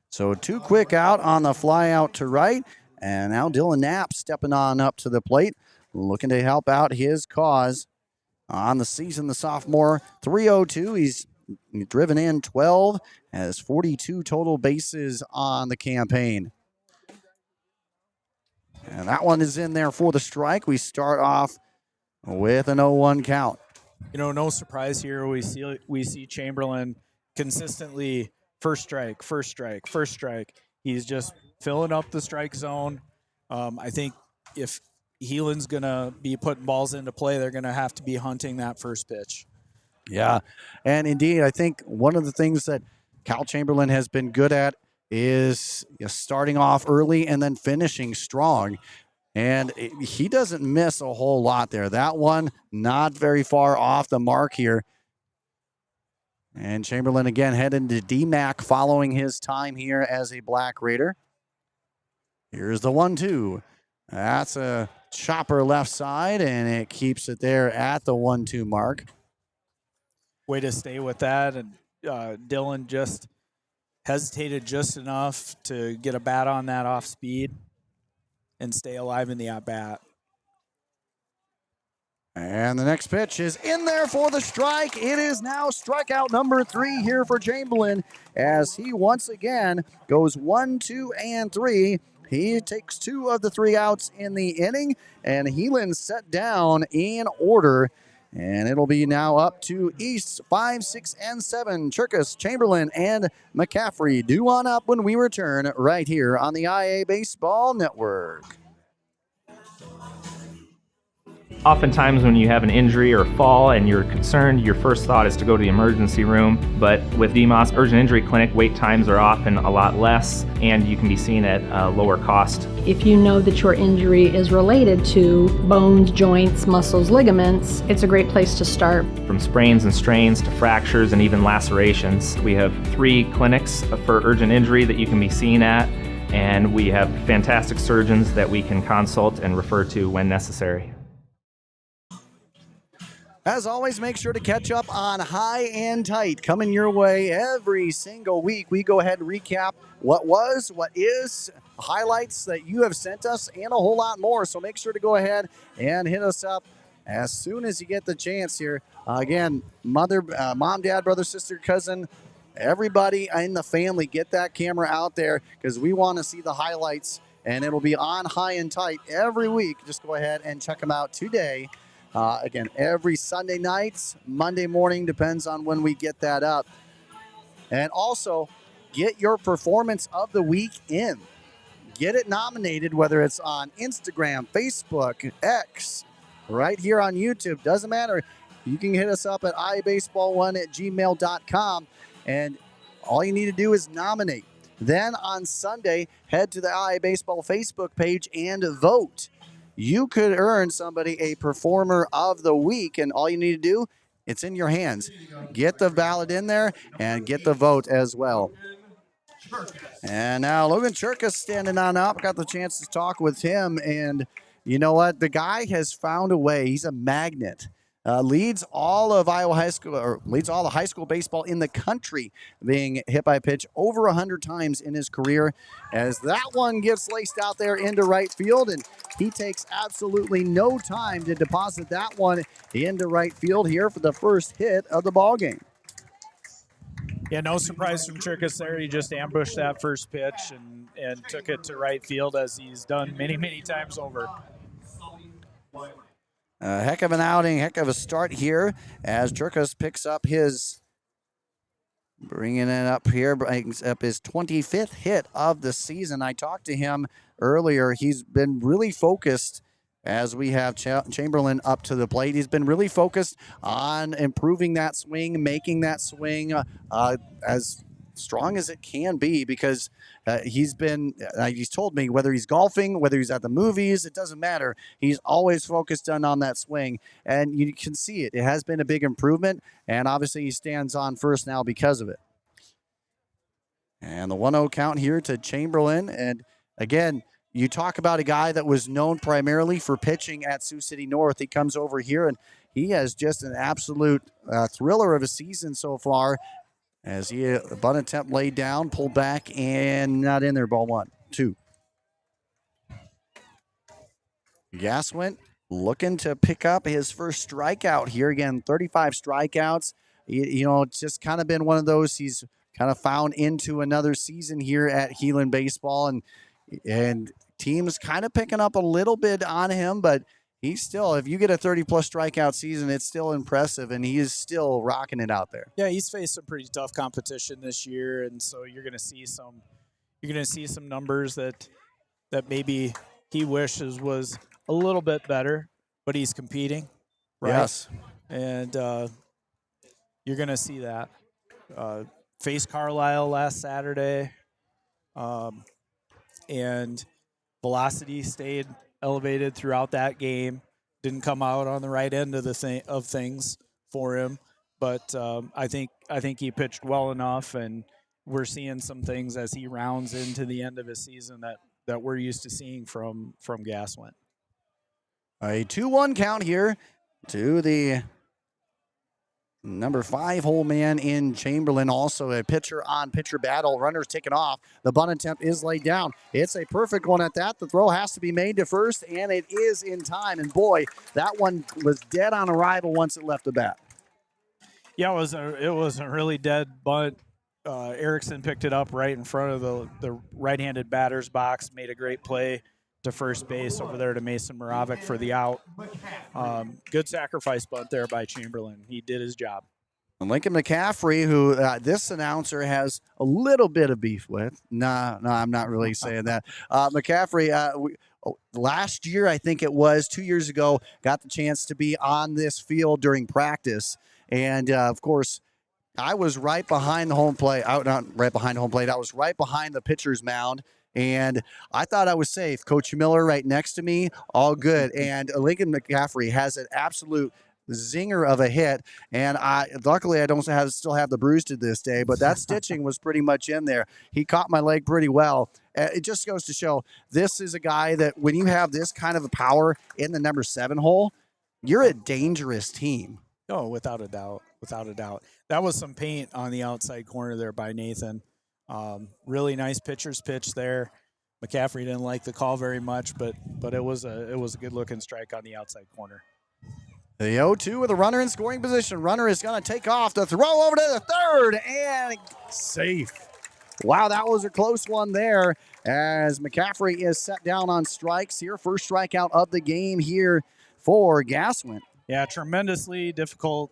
So 2 quick out on the fly out to right. And now Dylan Knapp stepping on up to the plate, looking to help out his cause. On the season, the sophomore, 302. He's driven in 12, has 42 total bases on the campaign. And that one is in there for the strike. We start off with an 0-1 count. You know, no surprise here. We see Chamberlain consistently first strike, first strike, first strike. He's just filling up the strike zone. I think if Heelan's going to be putting balls into play, they're going to have to be hunting that first pitch. Yeah, and indeed, I think one of the things that Cal Chamberlain has been good at is starting off early and then finishing strong. And he doesn't miss a whole lot there. That one not very far off the mark here. And Chamberlain again heading to DMAC following his time here as a Black Raider. Here's the 1-2. That's a chopper left side, and it keeps it there at the 1-2 mark. Way to stay with that. And Dylan just hesitated just enough to get a bat on that off speed and stay alive in the at-bat. And the next pitch is in there for the strike. It is now strikeout number 3 here for Chamberlain as he once again goes 1, 2, and 3. He takes 2 of the 3 outs in the inning, and Heelan set down in order. And it'll be now up to East 5, 6, and 7. Cherkis, Chamberlain, and McCaffrey due on up when we return right here on the IA Baseball Network. Oftentimes when you have an injury or fall and you're concerned, your first thought is to go to the emergency room. But with DMOS Urgent Injury Clinic, wait times are often a lot less and you can be seen at a lower cost. If you know that your injury is related to bones, joints, muscles, ligaments, it's a great place to start. From sprains and strains to fractures and even lacerations. We have 3 clinics for urgent injury that you can be seen at, and we have fantastic surgeons that we can consult and refer to when necessary. As always, make sure to catch up on High and Tight coming your way every single week. We go ahead and recap what was, what is, highlights that you have sent us, and a whole lot more. So make sure to go ahead and hit us up as soon as you get the chance here. Again, mom, dad, brother, sister, cousin, everybody in the family, get that camera out there because we want to see the highlights, and it'll be on High and Tight every week. Just go ahead and check them out today. Again, every Sunday nights, Monday morning, depends on when we get that up. And also, get your performance of the week in. Get it nominated, whether it's on Instagram, Facebook, X, right here on YouTube. Doesn't matter. You can hit us up at ibaseball1@gmail.com, and all you need to do is nominate. Then on Sunday, head to the IA Baseball Facebook page and vote. You could earn somebody a Performer of the Week, and all you need to do, it's in your hands. Get the ballot in there and get the vote as well. And now Logan Cherkis standing on up. Got the chance to talk with him, and you know what? The guy has found a way. He's a magnet. Leads all of Iowa high school, or leads all the high school baseball in the country, being hit by a pitch over 100 times in his career. As that one gets laced out there into right field, and he takes absolutely no time to deposit that one into right field here for the first hit of the ball game. Yeah, no surprise from Cherkis there. He just ambushed that first pitch and took it to right field as he's done many, many times over. A heck of an outing, heck of a start here as Cherkis picks up his, bringing it up here, brings up his 25th hit of the season. I talked to him earlier. He's been really focused as we have Chamberlain up to the plate. He's been really focused on improving that swing, making that swing as strong as it can be, because he's told me whether he's golfing, whether he's at the movies, it doesn't matter. He's always focused on that swing, and you can see it. It has been a big improvement, and obviously he stands on first now because of it. And the 1-0 count here to Chamberlain, and again, you talk about a guy that was known primarily for pitching at Sioux City North. He comes over here, and he has just an absolute thriller of a season so far. As he bunt attempt laid down, pulled back, and not in there. Ball 1-2. Gaswin looking to pick up his first strikeout here. Again, 35 strikeouts. You know, it's just kind of been one of those. He's kind of found into another season here at Heelan baseball, and teams kind of picking up a little bit on him, but he's still, if you get a 30-plus strikeout season, it's still impressive, and he is still rocking it out there. Yeah, he's faced some pretty tough competition this year, and so you're going to see some numbers that maybe he wishes was a little bit better, but he's competing, right? Yes. And you're going to see that. Faced Carlisle last Saturday, and velocity stayed elevated throughout that game. Didn't come out on the right end of things for him, but I think he pitched well enough, and we're seeing some things as he rounds into the end of his season that we're used to seeing from Gaswin. A 2-1 count here to the number 5 hole man in Chamberlain. Also a pitcher-on-pitcher battle. Runner's taken off. The bunt attempt is laid down. It's a perfect one at that. The throw has to be made to first, and it is in time. And boy, that one was dead on arrival once it left the bat. Yeah, it was a really dead bunt. Erickson picked it up right in front of the right-handed batter's box. Made a great play to first base over there to Mason Moravec for the out. Good sacrifice bunt there by Chamberlain. He did his job. And Lincoln McCaffrey, who this announcer has a little bit of beef with. No, I'm not really saying that. McCaffrey, last year, I think it was 2 years ago, got the chance to be on this field during practice. And, of course, I was right behind the home plate. Not right behind home plate. I was right behind the pitcher's mound. And I thought I was safe. Coach Miller right next to me, all good. And Lincoln McCaffrey has an absolute zinger of a hit. And luckily I don't still have the bruise to this day, but that stitching was pretty much in there. He caught my leg pretty well. It just goes to show this is a guy that when you have this kind of a power in the number 7 hole, you're a dangerous team. Oh, without a doubt. Without a doubt. That was some paint on the outside corner there by Nathan. Really nice pitcher's pitch there. McCaffrey didn't like the call very much, but it was a good looking strike on the outside corner. The 0-2 with a runner in scoring position. Runner is going to take off the throw over to the third and safe. Wow, that was a close one there as McCaffrey is set down on strikes here. First strikeout of the game here for Gaswin. Yeah, tremendously difficult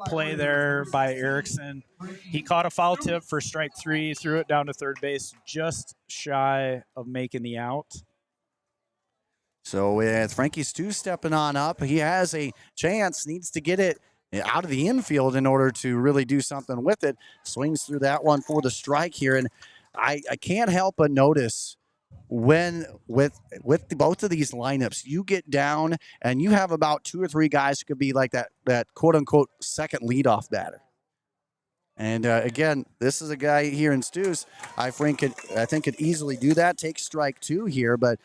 play there by Erickson. He caught a foul tip for strike 3, threw it down to third base, just shy of making the out. So with Frankie Stu stepping on up, he has a chance, needs to get it out of the infield in order to really do something with it. Swings through that one for the strike here. And I can't help but notice when with both of these lineups, you get down and you have about 2 or 3 guys who could be like that quote unquote second leadoff batter. And again, this is a guy here in Stu's. I think could easily do that. Take strike 2 here, but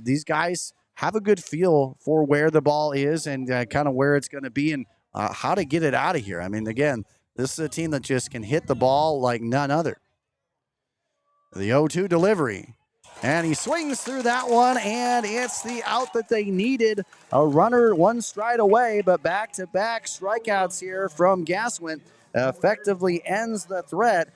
these guys have a good feel for where the ball is and kind of where it's going to be and how to get it out of here. I mean, again, this is a team that just can hit the ball like none other. The 0-2 delivery. And he swings through that one, and it's the out that they needed. A runner 1 stride away, but back-to-back strikeouts here from Gaswin effectively ends the threat.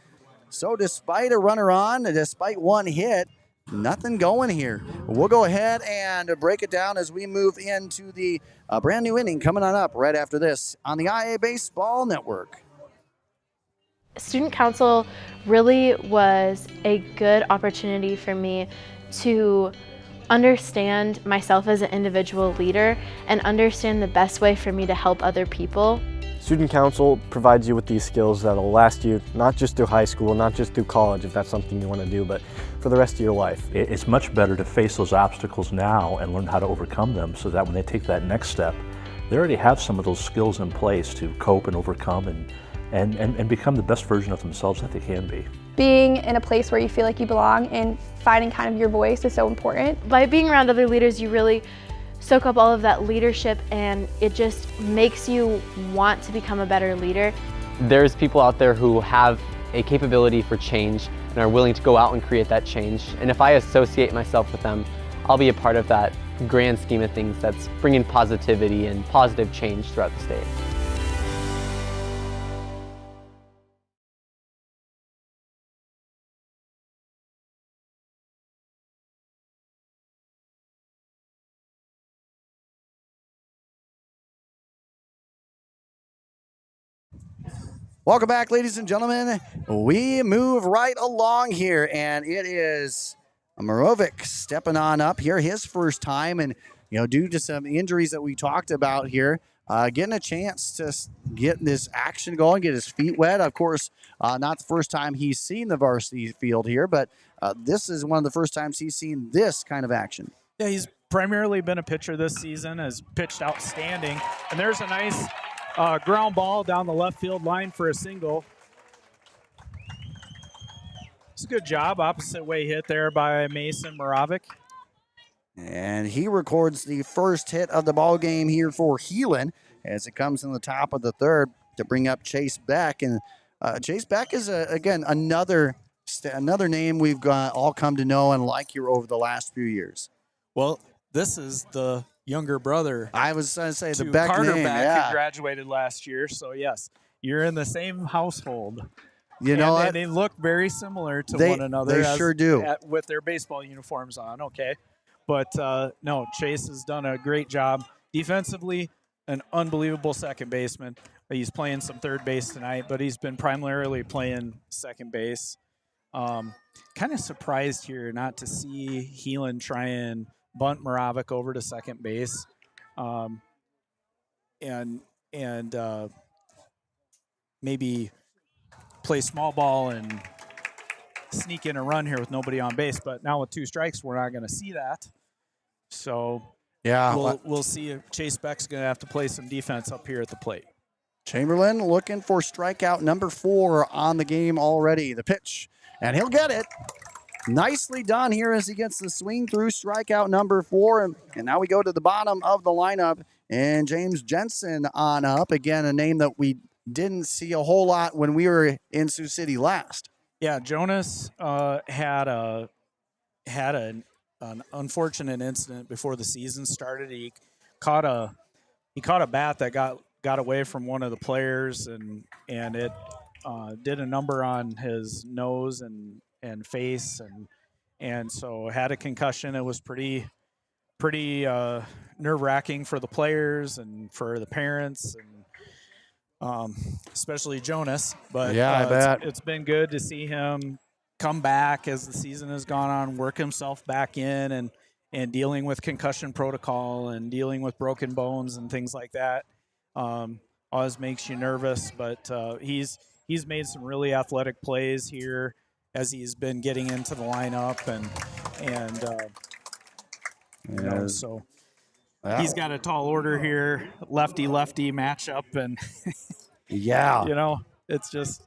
So despite a runner on, despite 1 hit, nothing going here. We'll go ahead and break it down as we move into the brand new inning coming on up right after this on the IA Baseball Network. Student council really was a good opportunity for me to understand myself as an individual leader and understand the best way for me to help other people. Student council provides you with these skills that will last you not just through high school, not just through college if that's something you want to do, but for the rest of your life. It's much better to face those obstacles now and learn how to overcome them so that when they take that next step, they already have some of those skills in place to cope and overcome and become the best version of themselves that they can be. Being in a place where you feel like you belong and finding kind of your voice is so important. By being around other leaders, you really soak up all of that leadership, and it just makes you want to become a better leader. There's people out there who have a capability for change and are willing to go out and create that change. And if I associate myself with them, I'll be a part of that grand scheme of things that's bringing positivity and positive change throughout the state. Welcome back, ladies and gentlemen. We move right along here, and it is Morovic stepping on up here, his first time, and due to some injuries that we talked about here, getting a chance to get this action going, get his feet wet. Of course, not the first time he's seen the varsity field here, but this is one of the first times he's seen this kind of action. Yeah, he's primarily been a pitcher this season, has pitched outstanding, and there's a nice ground ball down the left field line for a single. It's a good job, opposite way hit there by Mason Morovic. And he records the first hit of the ball game here for Heelan as it comes in the top of the third to bring up Chase Beck. And Chase Beck is, again, another name we've all come to know and like here over the last few years. Well, this is the younger brother. I was going to say the Beck Carter name, Beck, who graduated last year. So, yes, you're in the same household. And they look very similar to one another. They sure do. With their baseball uniforms on, okay. But, no, Chase has done a great job. Defensively, an unbelievable second baseman. He's playing some third base tonight, but he's been primarily playing second base. Kind of surprised here not to see Heelan try and bunt Morovic over to second base. And maybe play small ball and sneak in a run here with nobody on base. But now with 2 strikes, we're not going to see that. So yeah, we'll see if Chase Beck's going to have to play some defense up here at the plate. Chamberlain looking for strikeout number 4 on the game already. The pitch, and he'll get it. Nicely done here as he gets the swing through strikeout number 4. And now we go to the bottom of the lineup, and James Jensen on up. Again, a name that we didn't see a whole lot when we were in Sioux City last. Yeah, Jonas had an unfortunate incident before the season started. He caught a bat that got away from one of the players, and it did a number on his nose and face, and so had a concussion. It was pretty nerve-wracking for the players and for the parents, and especially Jonas. But yeah, I bet it's been good to see him come back as the season has gone on, work himself back in, and dealing with concussion protocol and dealing with broken bones and things like that. Always makes you nervous, but he's made some really athletic plays here as he's been getting into the lineup, and so he's got a tall order here, lefty-lefty matchup, and yeah, it's just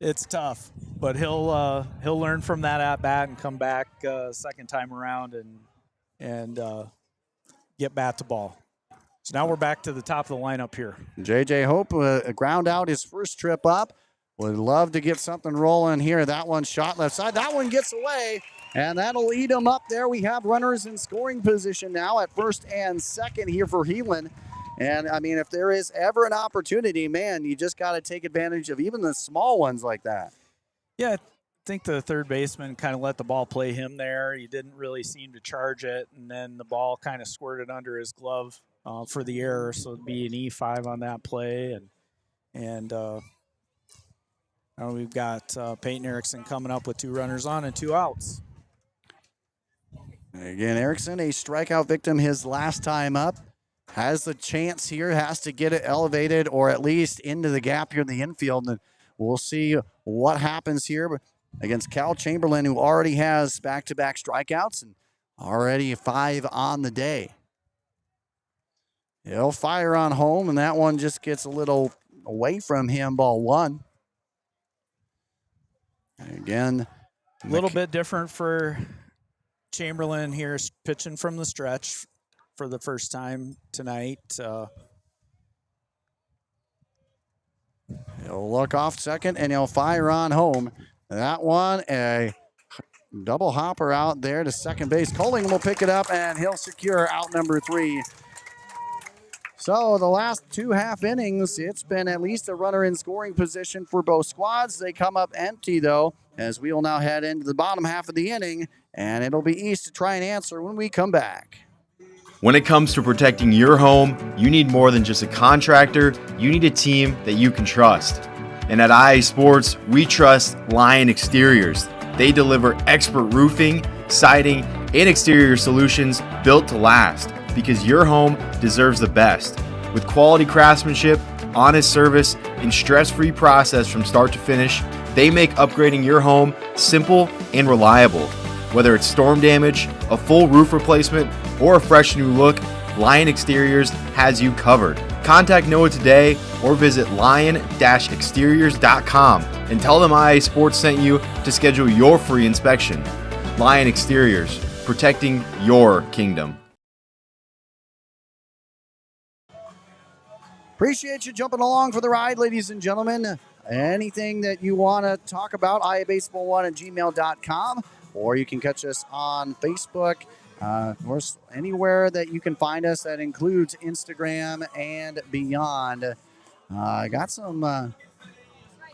it's tough, but he'll learn from that at bat and come back second time around and get bat to ball. So now we're back to the top of the lineup here. J.J. Hope ground out his first trip up. Would love to get something rolling here. That one shot left side. That one gets away, and that'll lead him up there. We have runners in scoring position now at first and second here for Heelan. And, I mean, if there is ever an opportunity, man, you just got to take advantage of even the small ones like that. Yeah, I think the third baseman kind of let the ball play him there. He didn't really seem to charge it, and then the ball kind of squirted under his glove for the error, so it'd be an E5 on that play. And now we've got Peyton Erickson coming up with 2 runners on and 2 outs. Again, Erickson, a strikeout victim his last time up. Has the chance here, has to get it elevated or at least into the gap here in the infield. And we'll see what happens here against Cal Chamberlain, who already has back-to-back strikeouts and already 5 on the day. He'll fire on home, and that one just gets a little away from him, ball 1. And again, A little bit different for Chamberlain here, pitching from the stretch for the first time tonight. He'll look off second, and he'll fire on home. That one, a double hopper out there to second base. Colling will pick it up, and he'll secure out number 3. So the last 2 half innings, it's been at least a runner in scoring position for both squads. They come up empty, though, as we will now head into the bottom half of the inning, and it'll be East to try and answer when we come back. When it comes to protecting your home, you need more than just a contractor, you need a team that you can trust. And at IA Sports, we trust Lion Exteriors. They deliver expert roofing, siding, and exterior solutions built to last, because your home deserves the best. With quality craftsmanship, honest service, and stress-free process from start to finish, they make upgrading your home simple and reliable. Whether it's storm damage, a full roof replacement, or a fresh new look, Lion Exteriors has you covered. Contact Noah today or visit lion-exteriors.com and tell them IA Sports sent you to schedule your free inspection. Lion Exteriors, protecting your kingdom. Appreciate you jumping along for the ride, ladies and gentlemen. Anything that you want to talk about, iabaseball1@gmail.com, or you can catch us on Facebook, or anywhere that you can find us. That includes Instagram and beyond. I got some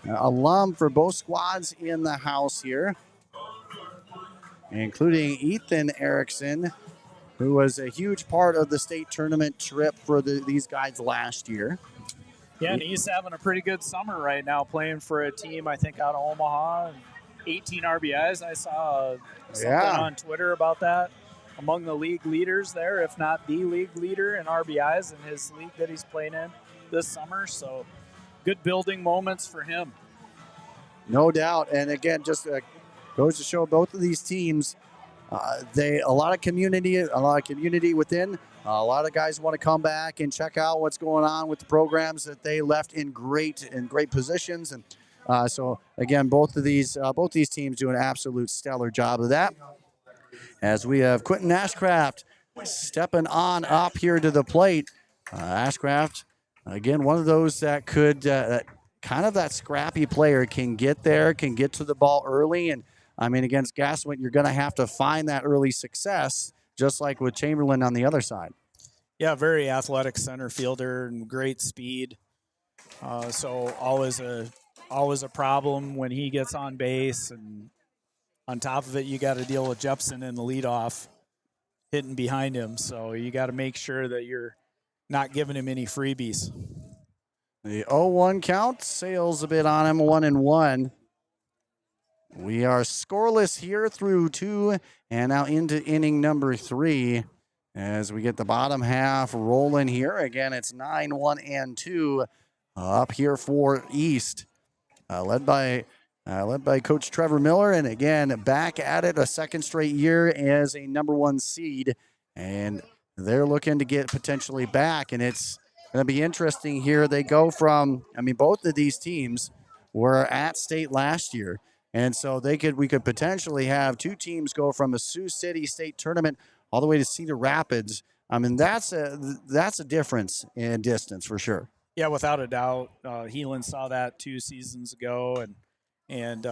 alum for both squads in the house here, including Ethan Erickson, who was a huge part of the state tournament trip for these guys last year. Yeah, and he's having a pretty good summer right now, playing for a team, I think, out of Omaha. 18 RBIs. I saw something on Twitter about that. Among the league leaders there, if not the league leader in RBIs in his league that he's playing in this summer. So good building moments for him. No doubt. And again, just goes to show both of these teams, a lot of community within. A lot of guys want to come back and check out what's going on with the programs that they left in great positions. And so again, both these teams do an absolute stellar job of that. As we have Quentin Ashcraft stepping on up here to the plate. Ashcraft, again, one of those that could kind of that scrappy player, can get there, can get to the ball early. And I mean, against Gaswin, you're going to have to find that early success, just like with Chamberlain on the other side. Yeah, very athletic center fielder and great speed. So always a problem when he gets on base. And on top of it, you got to deal with Jepson in the leadoff hitting behind him. So you got to make sure that you're not giving him any freebies. The 0-1 count sails a bit on him, 1-1. We are scoreless here through 2 and now into inning number 3 as we get the bottom half rolling here. Again, it's 9-1-2 up here for East, led by Coach Trevor Miller. And again, back at it a second straight year as a number 1 seed. And they're looking to get potentially back. And it's going to be interesting here. They go from, I mean, both of these teams were at state last year. And so we could potentially have 2 teams go from a Sioux City State tournament all the way to Cedar Rapids. I mean, that's a difference in distance for sure. Yeah, without a doubt. Heelan saw that 2 seasons ago, and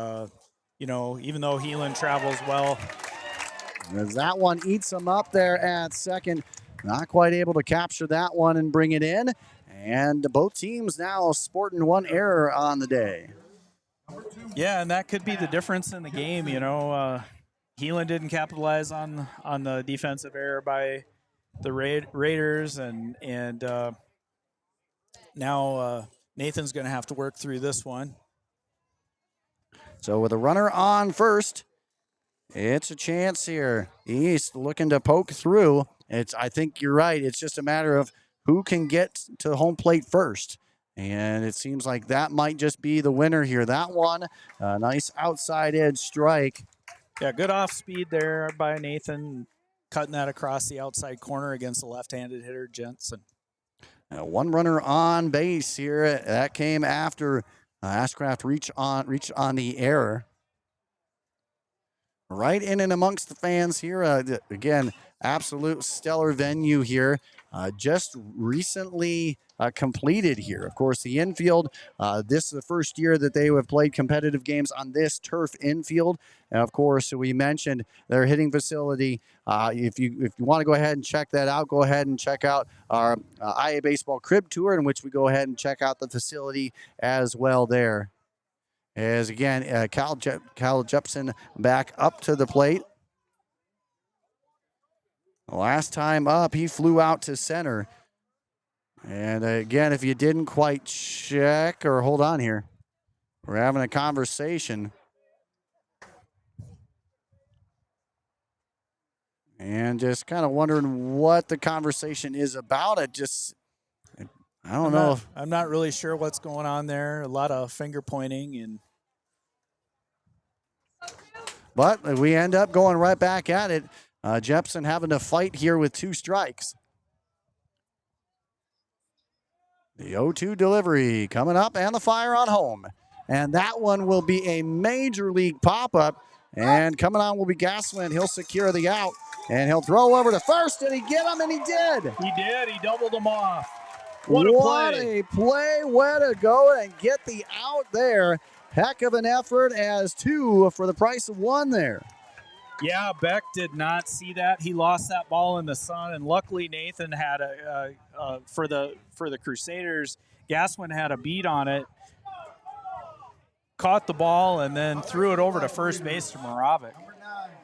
you know, even though Heelan travels well, as that one eats him up there at second, not quite able to capture that one and bring it in. And both teams now sporting 1 error on the day. Yeah, and that could be the difference in the game. You know, Heelan didn't capitalize on the defensive error by the Raiders, and now Nathan's going to have to work through this one. So with a runner on first, it's a chance here. East looking to poke through. I think you're right. It's just a matter of who can get to home plate first. And it seems like that might just be the winner here. That one, a nice outside edge strike. Yeah, good off speed there by Nathan, cutting that across the outside corner against a left-handed hitter, Jensen. 1 runner on base here. That came after Ashcraft reached on the error. right in and amongst the fans here. Again, absolute stellar venue here. Just recently completed here. Of course, the infield, this is the first year that they have played competitive games on this turf infield. And of course, we mentioned their hitting facility. If you want to go ahead and check that out, go ahead and check out our IA Baseball Crib Tour, in which we go ahead and check out the facility as well there. As again, Cal Jepson back up to the plate. Last time up, he flew out to center. And again, if you didn't quite check, or hold on here, we're having a conversation. And just kind of wondering what the conversation is about. I don't know. I'm not really sure what's going on there. A lot of finger pointing But we end up going right back at it. Jepson having to fight here with 2 strikes. The 0-2 delivery coming up and the fire on home. And that one will be a major league pop-up. And coming on will be Gaslin. He'll secure the out. And he'll throw over to first. Did he get him? And he did. He did. He doubled him off. What a play. Way to go and get the out there. Heck of an effort as 2 for the price of 1 there. Yeah, Beck did not see that. He lost that ball in the sun, and luckily Nathan had for the Crusaders, Gaswin had a beat on it, caught the ball, and then threw it over to first base to Moravec.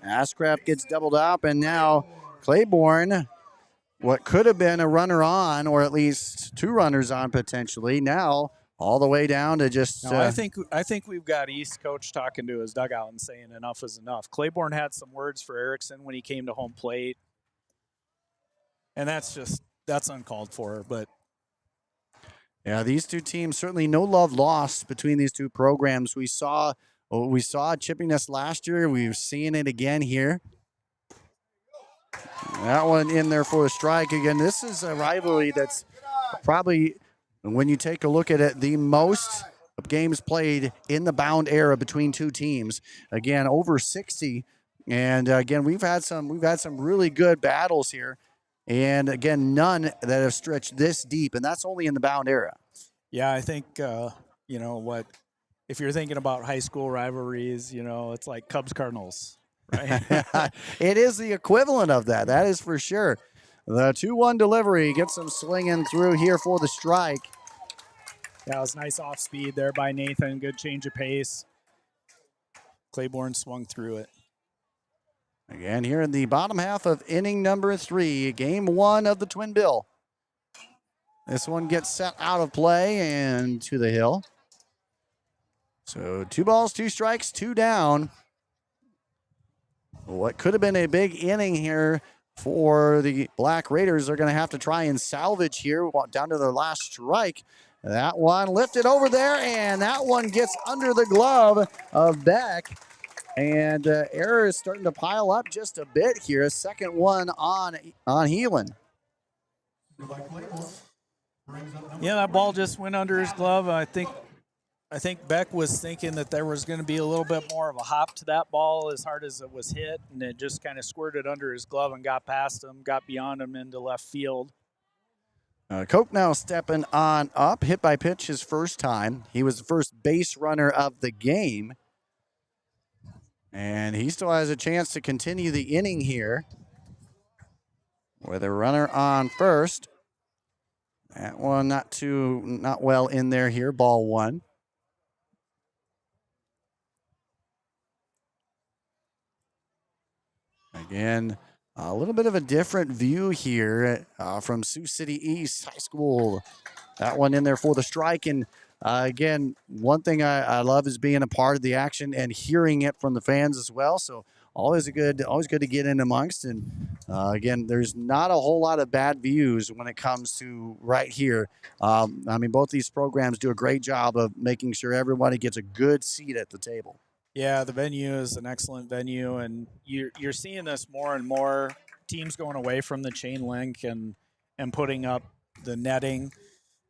Ashcraft gets doubled up, and now Claiborne, what could have been a runner on, or at least 2 runners on potentially, now all the way down to just. No, I think we've got East coach talking to his dugout and saying enough is enough. Claiborne had some words for Erickson when he came to home plate, and that's uncalled for. But yeah, these 2 teams, certainly no love lost between these 2 programs. We saw chippiness last year. We've seen it again here. That one in there for a strike again. This is a rivalry that's probably, when you take a look at it, the most games played in the bound era between 2 teams. Again, over 60. And again, we've had some really good battles here. And again, none that have stretched this deep, and that's only in the bound era. Yeah, I think if you're thinking about high school rivalries, it's like Cubs Cardinals, right? It is the equivalent of that. That is for sure. The 2-1 delivery gets them swinging through here for the strike. That was nice off speed there by Nathan. Good change of pace. Claiborne swung through it. Again, here in the bottom half of inning number 3, game 1 of the Twin Bill. This one gets set out of play and to the hill. So 2 balls, 2 strikes, 2 down. What could have been a big inning here for the Black Raiders. They're going to have to try and salvage here down to their last strike. That one lifted over there, and that one gets under the glove of Beck. And error is starting to pile up just a bit here. A second one on Heelan. Yeah, that ball just went under his glove. I think Beck was thinking that there was going to be a little bit more of a hop to that ball as hard as it was hit, and it just kind of squirted under his glove and got past him, got beyond him into left field. Cope now stepping on up, hit by pitch his first time. He was the first base runner of the game. And he still has a chance to continue the inning here with a runner on first. That one not well in there here, ball 1. Again, a little bit of a different view here from Sioux City East High School. That one in there for the strike. And again, one thing I love is being a part of the action and hearing it from the fans as well. So always good to get in amongst. And again, there's not a whole lot of bad views when it comes to right here. Both these programs do a great job of making sure everybody gets a good seat at the table. Yeah, the venue is an excellent venue, and you're seeing this more and more. Teams going away from the chain link and putting up the netting,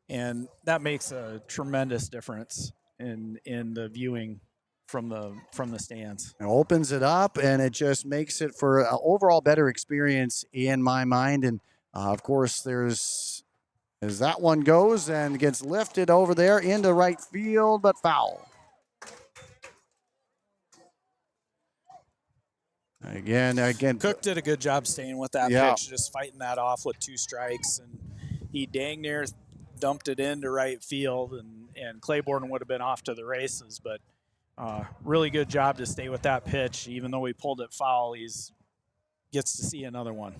and that makes a tremendous difference in the viewing from the stands. It opens it up, and it just makes it for an overall better experience in my mind. And of course, there's as that one goes and gets lifted over there into right field, but foul. Again, Cook did a good job staying with that pitch, just fighting that off with 2 strikes, and he dang near dumped it into right field, and Claiborne would have been off to the races, but really good job to stay with that pitch. Even though he pulled it foul, gets to see another one.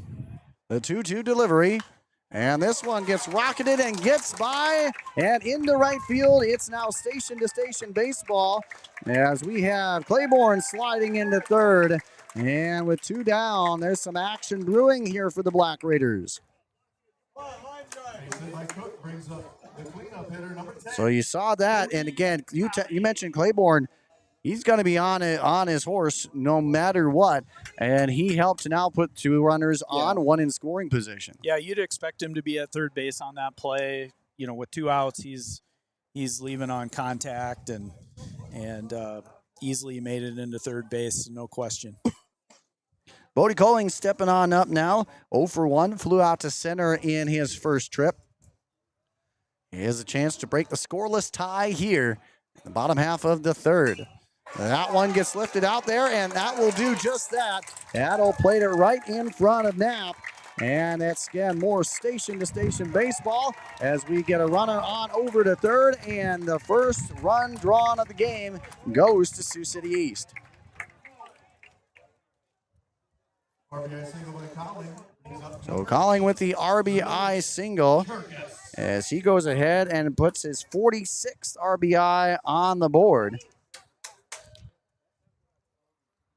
The 2-2 delivery, and this one gets rocketed and gets by and into right field. It's now station-to-station baseball as we have Claiborne sliding into third. And with 2 down, there's some action brewing here for the Black Raiders. So you saw that, and again, you mentioned Claiborne. He's going to be on his horse no matter what, and he helped to now put 2 runners on, 1 in scoring position. Yeah, you'd expect him to be at third base on that play. With 2 outs, he's leaving on contact and easily made it into third base, no question. Bodie Colling stepping on up now. 0 for 1, flew out to center in his first trip. He has a chance to break the scoreless tie here in the bottom half of the third. That one gets lifted out there, and that will do just that. That'll plate it right in front of Knapp. And it's, again, more station-to-station baseball as we get a runner on over to third, and the first run drawn of the game goes to Sioux City East. So Colling with the RBI single as he goes ahead and puts his 46th RBI on the board.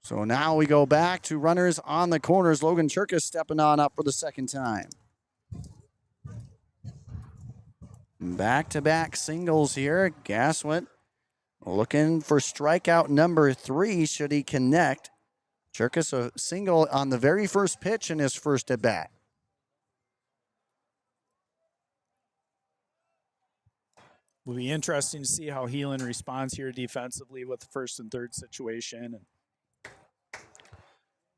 So now we go back to runners on the corners. Logan Cherkis stepping on up for the second time. Back-to-back singles here. Gaswit looking for strikeout number 3 should he connect. Cherkis a single on the very first pitch in his first at bat. Will be interesting to see how Heelan responds here defensively with the first and third situation.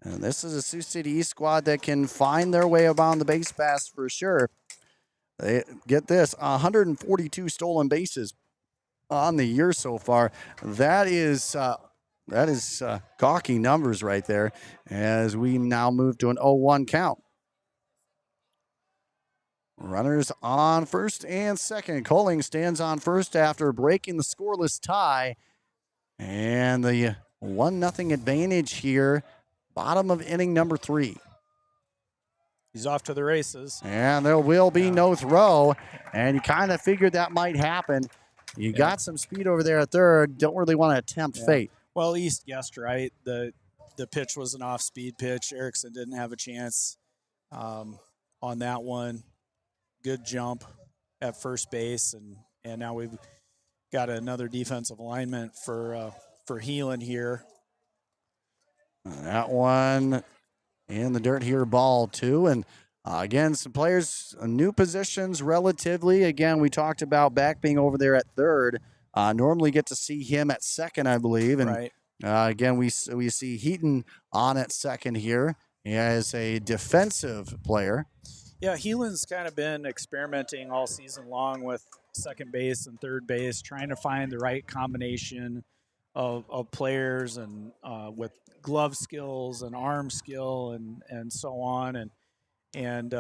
And this is a Sioux City East squad that can find their way around the base pass for sure. They get this, 142 stolen bases on the year so far. That is gawky numbers right there as we now move to an 0-1 count. Runners on first and second. Colling stands on first after breaking the scoreless tie. And the 1-0 advantage here, bottom of inning number 3. He's off to the races. And there will be no throw. And you kind of figured that might happen. You got some speed over there at third. Don't really want to attempt fate. Well, East guessed right. The pitch was an off-speed pitch. Erickson didn't have a chance on that one. Good jump at first base, and now we've got another defensive alignment for Heelan here. That one in the dirt here, ball 2. And again, some players, new positions relatively. Again, we talked about Beck being over there at third. Normally get to see him at second, I believe. And right. Again, we see Heaton on at second here as a defensive player. Yeah, Heelan's kind of been experimenting all season long with second base and third base, trying to find the right combination of players and with glove skills and arm skill and so on. And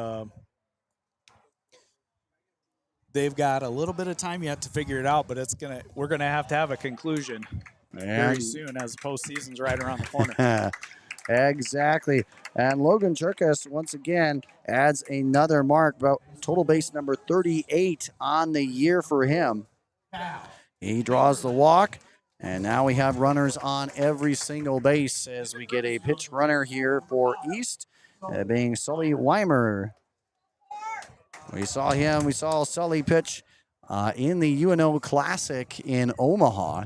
they've got a little bit of time yet to figure it out, but we're gonna have a conclusion very soon as the postseason's right around the corner. Exactly. And Logan Cherkis, once again, adds another mark, about total base number 38 on the year for him. He draws the walk, and now we have runners on every single base as we get a pitch runner here for East, being Sully Weimer. We saw Sully pitch in the UNO Classic in Omaha.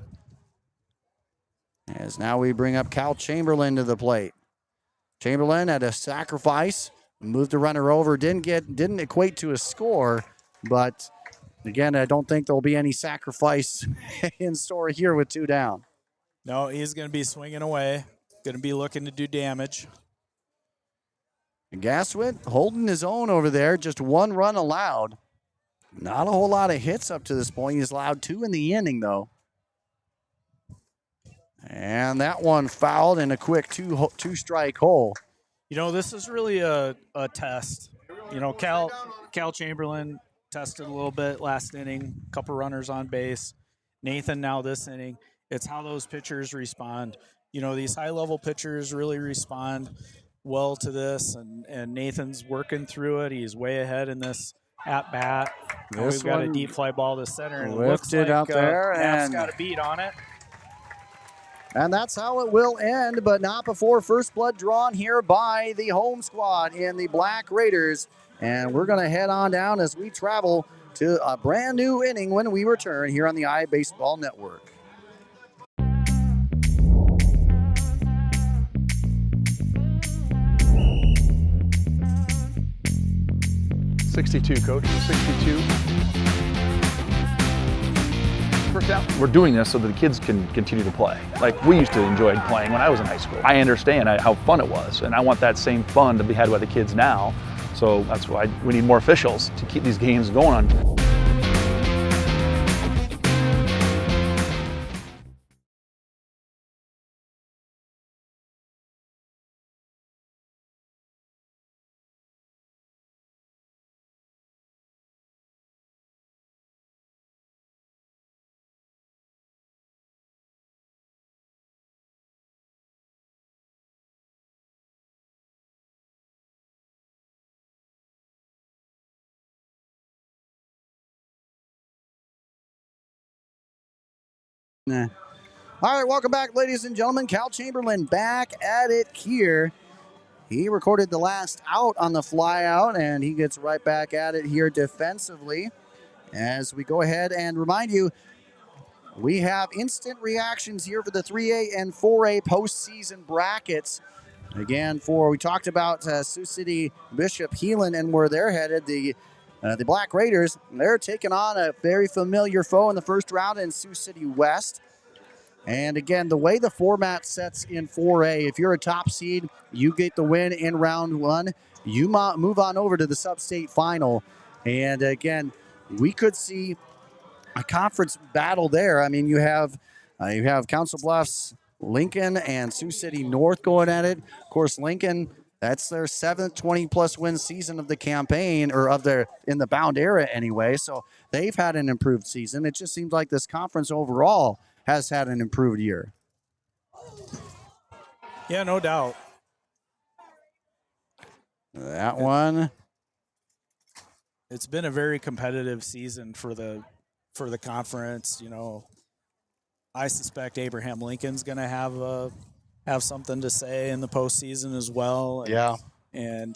As now we bring up Cal Chamberlain to the plate. Chamberlain had a sacrifice, moved the runner over, didn't equate to a score, but again, I don't think there'll be any sacrifice in store here with 2 down. No, he's going to be swinging away, going to be looking to do damage. Gaswit holding his own over there, just one run allowed. Not a whole lot of hits up to this point. He's allowed 2 in the inning, though. And that one fouled in a quick two-strike hole. You know, this is really a test. You know, Cal Chamberlain tested a little bit last inning, a couple runners on base. Nathan now this inning. It's how those pitchers respond. You know, these high-level pitchers really respond well to this, and Nathan's working through it. He's way ahead in this at-bat. We've got a deep fly ball to center, and it looks like out there, Knapp's got a beat on it. And that's how it will end, but not before first blood drawn here by the home squad in the Black Raiders. And we're going to head on down as we travel to a brand new inning when we return here on the iBaseball Network. .62, Coach. 62. First down. We're doing this so that the kids can continue to play. Like we used to enjoy playing when I was in high school. I understand how fun it was, and I want that same fun to be had by the kids now. So that's why we need more officials to keep these games going on. All right, welcome back, ladies and gentlemen. Cal Chamberlain back at it here. He recorded the last out on the fly out, and he gets right back at it here defensively. As we go ahead and remind you, we have instant reactions here for the 3A and 4A postseason brackets. Again, we talked about Sioux City Bishop Heelan and where they're headed. The Black Raiders, they're taking on a very familiar foe in the first round in Sioux City West. And again, the way the format sets in 4A, if you're a top seed, you get the win in round 1. You move on over to the sub-state final. And again, we could see a conference battle there. I mean, you have Council Bluffs, Lincoln, and Sioux City North going at it. Of course, Lincoln, that's their 7th 20-plus win season of the campaign, or in the Bound era anyway. So they've had an improved season. It just seems like this conference overall has had an improved year. Yeah, no doubt. That one. It's been a very competitive season for the conference. You know, I suspect Abraham Lincoln's going to have something to say in the postseason as well. And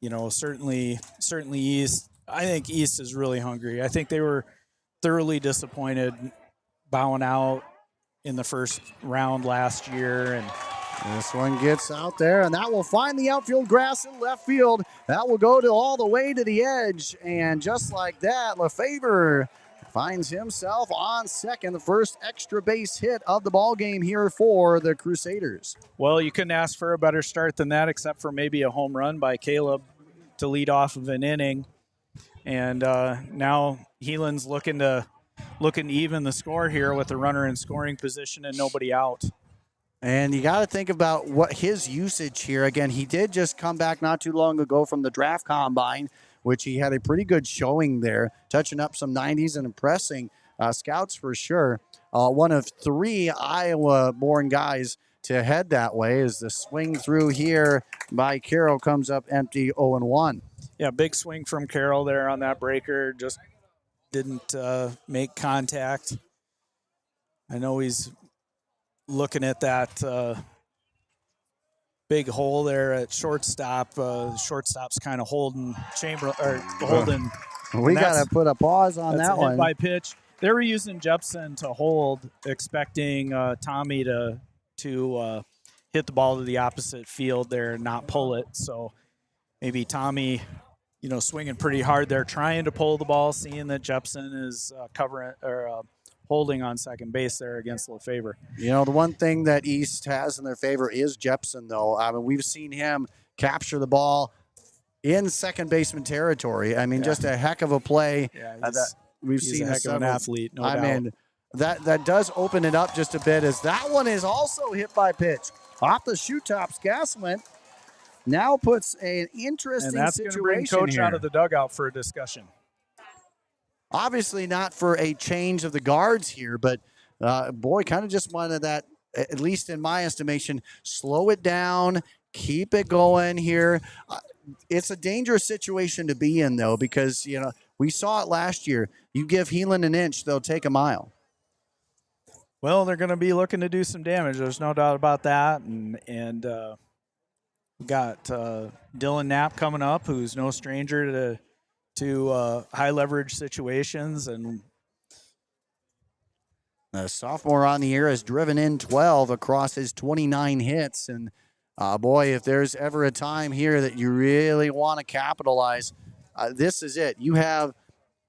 you know, certainly East. I think East is really hungry. I think they were thoroughly disappointed bowing out in the first round last year, and this one gets out there, and that will find the outfield grass in left field. That will go all the way to the edge, and just like that, Lefevre finds himself on second, the first extra base hit of the ball game here for the Crusaders. Well, you couldn't ask for a better start than that, except for maybe a home run by Caleb to lead off of an inning. And now Heelan's looking to even the score here with a runner in scoring position and nobody out. And you got to think about what his usage here. Again, he did just come back not too long ago from the draft combine, which he had a pretty good showing there, touching up some 90s and impressing scouts for sure. One of 3 Iowa-born guys to head that way as the swing through here by Carroll comes up empty 0-1. Yeah, big swing from Carroll there on that breaker. Just didn't make contact. I know he's looking at that big hole there at shortstop. Shortstop's kind of holding holding. We got to put a pause on that one. Hit by pitch. They were using Jepson to hold, expecting Tommy to hit the ball to the opposite field there and not pull it. So maybe Tommy, swinging pretty hard there, trying to pull the ball, seeing that Jepson is holding on second base there against Lefebvre. You know, the one thing that East has in their favor is Jepson, though. I mean, we've seen him capture the ball in second baseman territory. I mean, just a heck of a play. Yeah, that we've he's seen a heck of an athlete, no doubt. mean, that does open it up just a bit, as that one is also hit by pitch. Off the shoe tops, Gaswin now puts an interesting and that's going to bring situation Coach here. out of the dugout for a discussion. Obviously not for a change of the guards here, but boy, kind of just wanted that, at least in my estimation, slow it down, keep it going here. It's a dangerous situation to be in, though, because, you know, we saw it last year. You give Heelan an inch, they'll take a mile. Well, they're going to be looking to do some damage. There's no doubt about that. And we got Dylan Knapp coming up, who's no stranger to high leverage situations. And the sophomore on the year has driven in 12 across his 29 hits. And boy, if there's ever a time here that you really want to capitalize, this is it. You have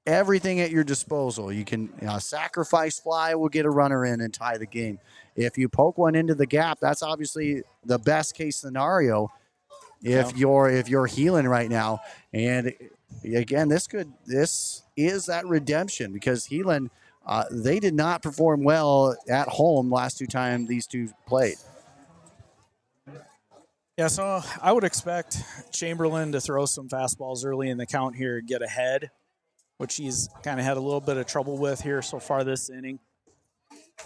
everything at your disposal. You can sacrifice fly, will get a runner in and tie the game. If you poke one into the gap, that's obviously the best case scenario if you're Heelan right now. And again, this is that redemption, because Heelan, they did not perform well at home last two times these two played. yeah, so I would expect Chamberlain to throw some fastballs early in the count here and get ahead, which he's kind of had a little bit of trouble with here so far this inning.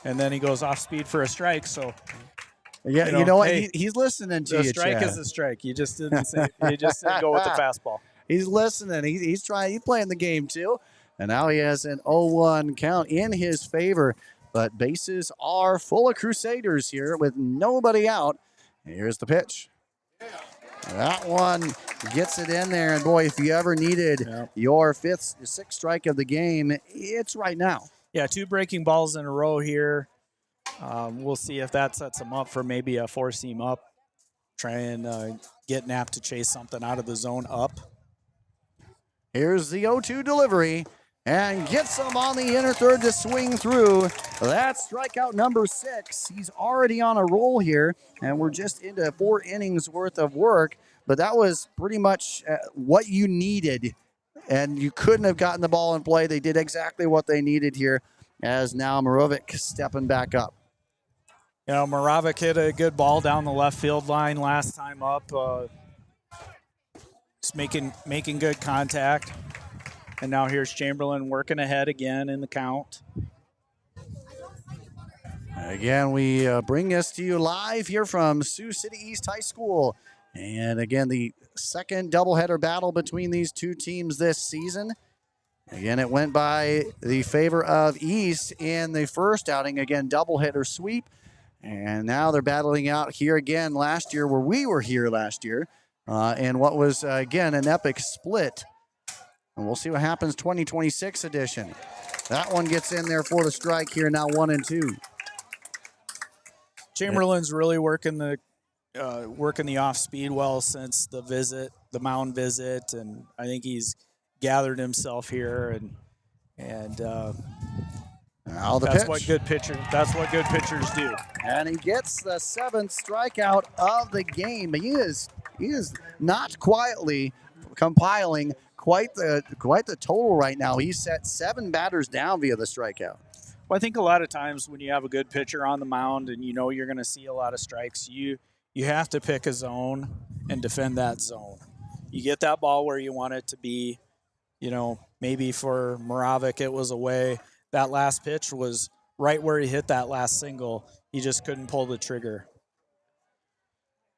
And then he goes off speed for a strike. So, yeah, you know what? Hey, He's listening to the you. strike Chad. is a strike. You just didn't say. You just didn't go with the fastball. He's listening. He's trying. He's playing the game too. And now he has an 0-1 count in his favor. But bases are full of Crusaders here with nobody out. Here's the pitch. That one gets it in there. And boy, if you ever needed your sixth strike of the game, it's right now. Yeah, 2 breaking balls in a row here. We'll see if that sets him up for maybe a 4-seam up. Try and get Knapp to chase something out of the zone up. Here's the 0-2 delivery, and gets him on the inner third to swing through. That's strikeout number 6. He's already on a roll here, and we're just into 4 innings worth of work, but that was pretty much what you needed, and you couldn't have gotten the ball in play. They did exactly what they needed here, as now Morovic stepping back up. You know, Morovic hit a good ball down the left field line last time up. Just making good contact. And now here's Chamberlain working ahead again in the count. Again, we bring this to you live here from Sioux City East High School. And again, the second doubleheader battle between these two teams this season. Again, it went by the favor of East in the first outing. Again, doubleheader sweep. And now they're battling out here again last year, where we were here last year. And what was, again, an epic split. And we'll see what happens 2026 edition. That one gets in there for the strike here, now 1-2. Chamberlain's really working the off speed well since the mound visit, and I think he's gathered himself here, and now the that's pitch. what good pitchers do. And he gets the 7th strikeout of the game. He is not quietly compiling quite the total right now. He's set 7 batters down via the strikeout. Well, I think a lot of times when you have a good pitcher on the mound and you know you're going to see a lot of strikes, you have to pick a zone and defend that zone. You get that ball where you want it to be. You know, maybe for Morovic it was away. That last pitch was right where he hit that last single. He just couldn't pull the trigger.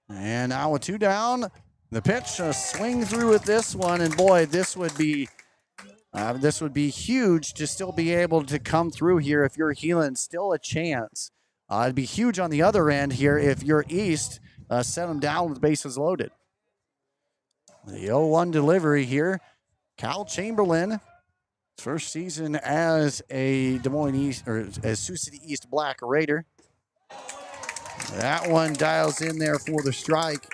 And now with 2 down, the pitch, a swing through with this one, and boy, this would be huge to still be able to come through here if you're Heelan. Still a chance. It'd be huge on the other end here if you're East. Set them down with bases loaded. The 0-1 delivery here. Cal Chamberlain, first season as a Des Moines East, or as Sioux City East Black Raider. That one dials in there for the strike.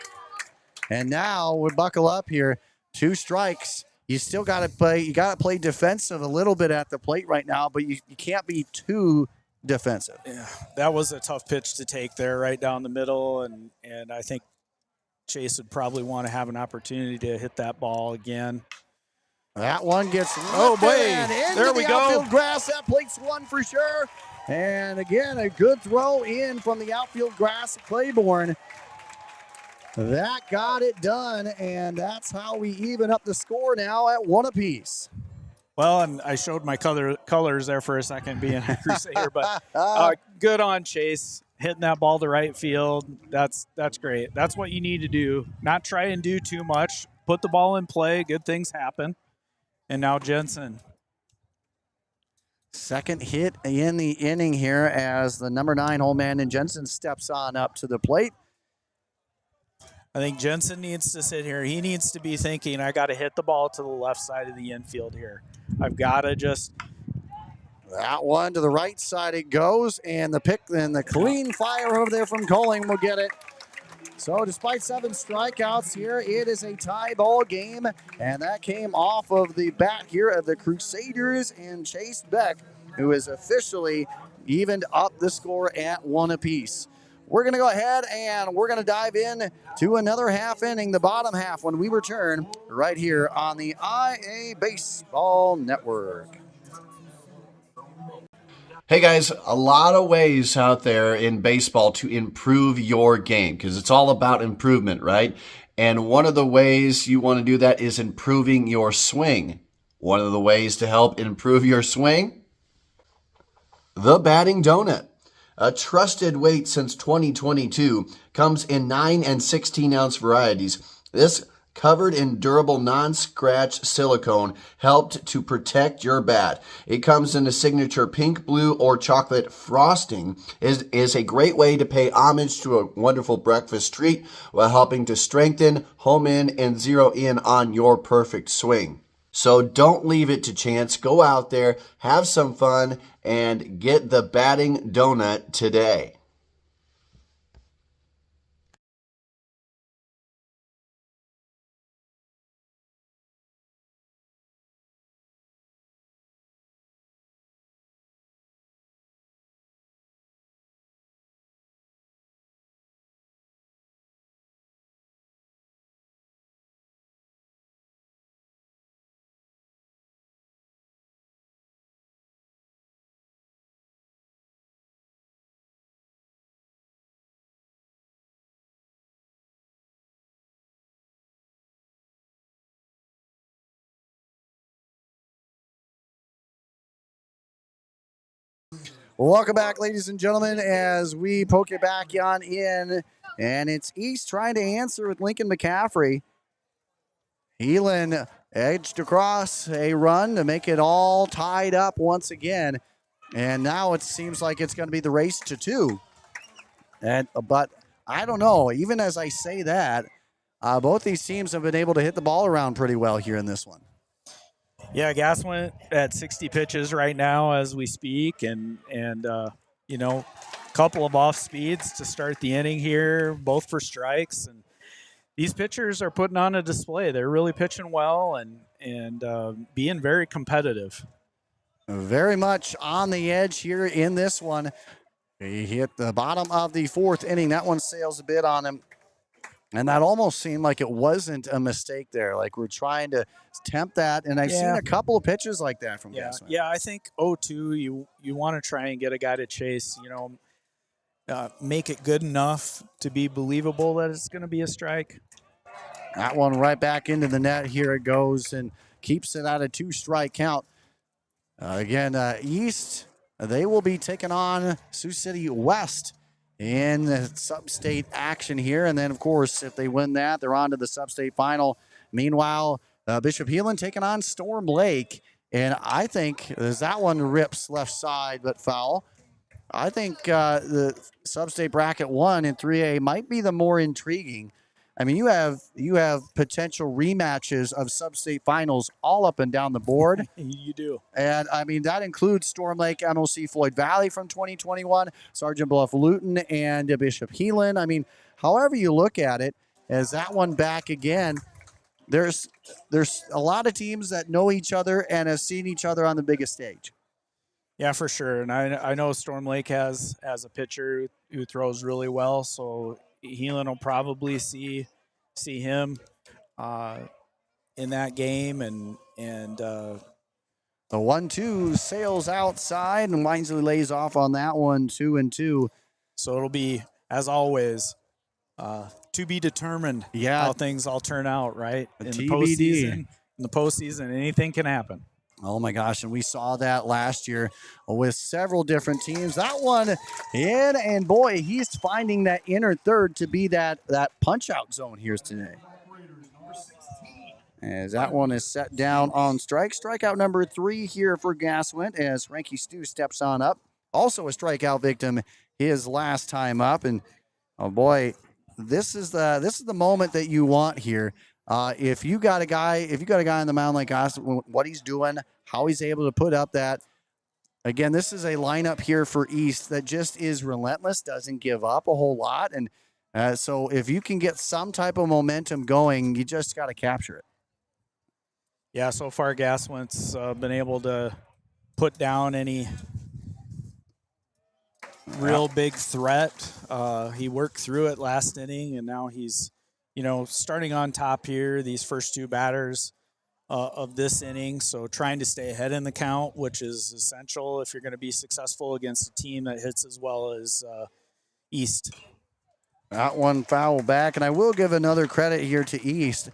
And now we buckle up here. 2 strikes. you still got to play. You got to play defensive a little bit at the plate right now, but you can't be too defensive. Yeah, that was a tough pitch to take there, right down the middle, and I think Chase would probably want to have an opportunity to hit that ball again. That one gets oh boy, there we go. Outfield grass. That plates one for sure. And again, a good throw in from the outfield grass at Claiborne. That got it done, and that's how we even up the score now at 1 apiece. Well, and I showed my colors there for a second, being a Crusader, but good on Chase hitting that ball to right field. That's great. That's what you need to do. Not try and do too much. Put the ball in play. Good things happen. And now Jensen. Second hit in the inning here as the number 9 Holman Jensen steps on up to the plate. I think Jensen needs to sit here. He needs to be thinking, I got to hit the ball to the left side of the infield here. I've got to just... That one to the right side it goes, and the pick and the clean fire over there from Colling will get it. So despite 7 strikeouts here, it is a tie ball game, and that came off of the bat here of the Crusaders and Chase Beck, who has officially evened up the score at 1 apiece. We're going to go ahead and we're going to dive in to another half inning, the bottom half, when we return right here on the IA Baseball Network. Hey guys, a lot of ways out there in baseball to improve your game because it's all about improvement, right? And one of the ways you want to do that is improving your swing. One of the ways to help improve your swing, the batting donut. A trusted weight since 2022, comes in 9 and 16 ounce varieties. This covered in durable non-scratch silicone helped to protect your bat. It comes in a signature pink, blue, or chocolate frosting. Is a great way to pay homage to a wonderful breakfast treat while helping to strengthen, home in, and zero in on your perfect swing. So don't leave it to chance. Go out there, have some fun, and get the batting donut today. Welcome back, ladies and gentlemen, as we poke it back on in, and it's East trying to answer with Lincoln McCaffrey. Heelan edged across a run to make it all tied up once again, and now it seems like it's going to be the race to 2. But I don't know, even as I say that, both these teams have been able to hit the ball around pretty well here in this one. Yeah, Gas went at 60 pitches right now as we speak, and you know, a couple of off speeds to start the inning here, both for strikes. And these pitchers are putting on a display. They're really pitching well and being very competitive. Very much on the edge here in this one. He hit the bottom of the 4th inning. That one sails a bit on him. And that almost seemed like it wasn't a mistake there. Like we're trying to tempt that. And I've seen a couple of pitches like that from Gassman. Yeah, I think 0-2, you want to try and get a guy to chase, make it good enough to be believable that it's going to be a strike. That one right back into the net. Here it goes and keeps it at a 2-strike count. Again, East, they will be taking on Sioux City West in the sub-state action here. And then, of course, if they win that, they're on to the sub-state final. Meanwhile, Bishop Heelan taking on Storm Lake. And I think as that one rips left side but foul, I think the sub-state bracket 1 and 3A might be the more intriguing. I mean, you have potential rematches of sub-state finals all up and down the board. You do. And, I mean, that includes Storm Lake, MOC Floyd Valley from 2021, Sergeant Bluff Luton, and Bishop Heelan. I mean, however you look at it, as that one back again, there's a lot of teams that know each other and have seen each other on the biggest stage. Yeah, for sure. And I know Storm Lake has a pitcher who throws really well, so Heelan will probably see him in that game, and the 1-2 sails outside, and Winesley lays off on that one, 2-2. So it'll be, as always, to be determined how things all turn out, right? In TBD. The postseason, anything can happen. Oh my gosh, and we saw that last year with several different teams. That one in, and boy, he's finding that inner third to be that punch-out zone here today. As that one is set down on strike. Strikeout number 3 here for Gaswint as Frankie Stu steps on up. Also a strikeout victim his last time up. And oh boy, this is the moment that you want here. If you got a guy on the mound like us, what he's doing, how he's able to put up that. Again, this is a lineup here for East that just is relentless, doesn't give up a whole lot. And so if you can get some type of momentum going, you just got to capture it. Yeah, so far Gaswint's been able to put down any real big threat. He worked through it last inning, and now he's, starting on top here, these first 2 batters of this inning. So trying to stay ahead in the count, which is essential if you're going to be successful against a team that hits as well as East. That one foul back, and I will give another credit here to East.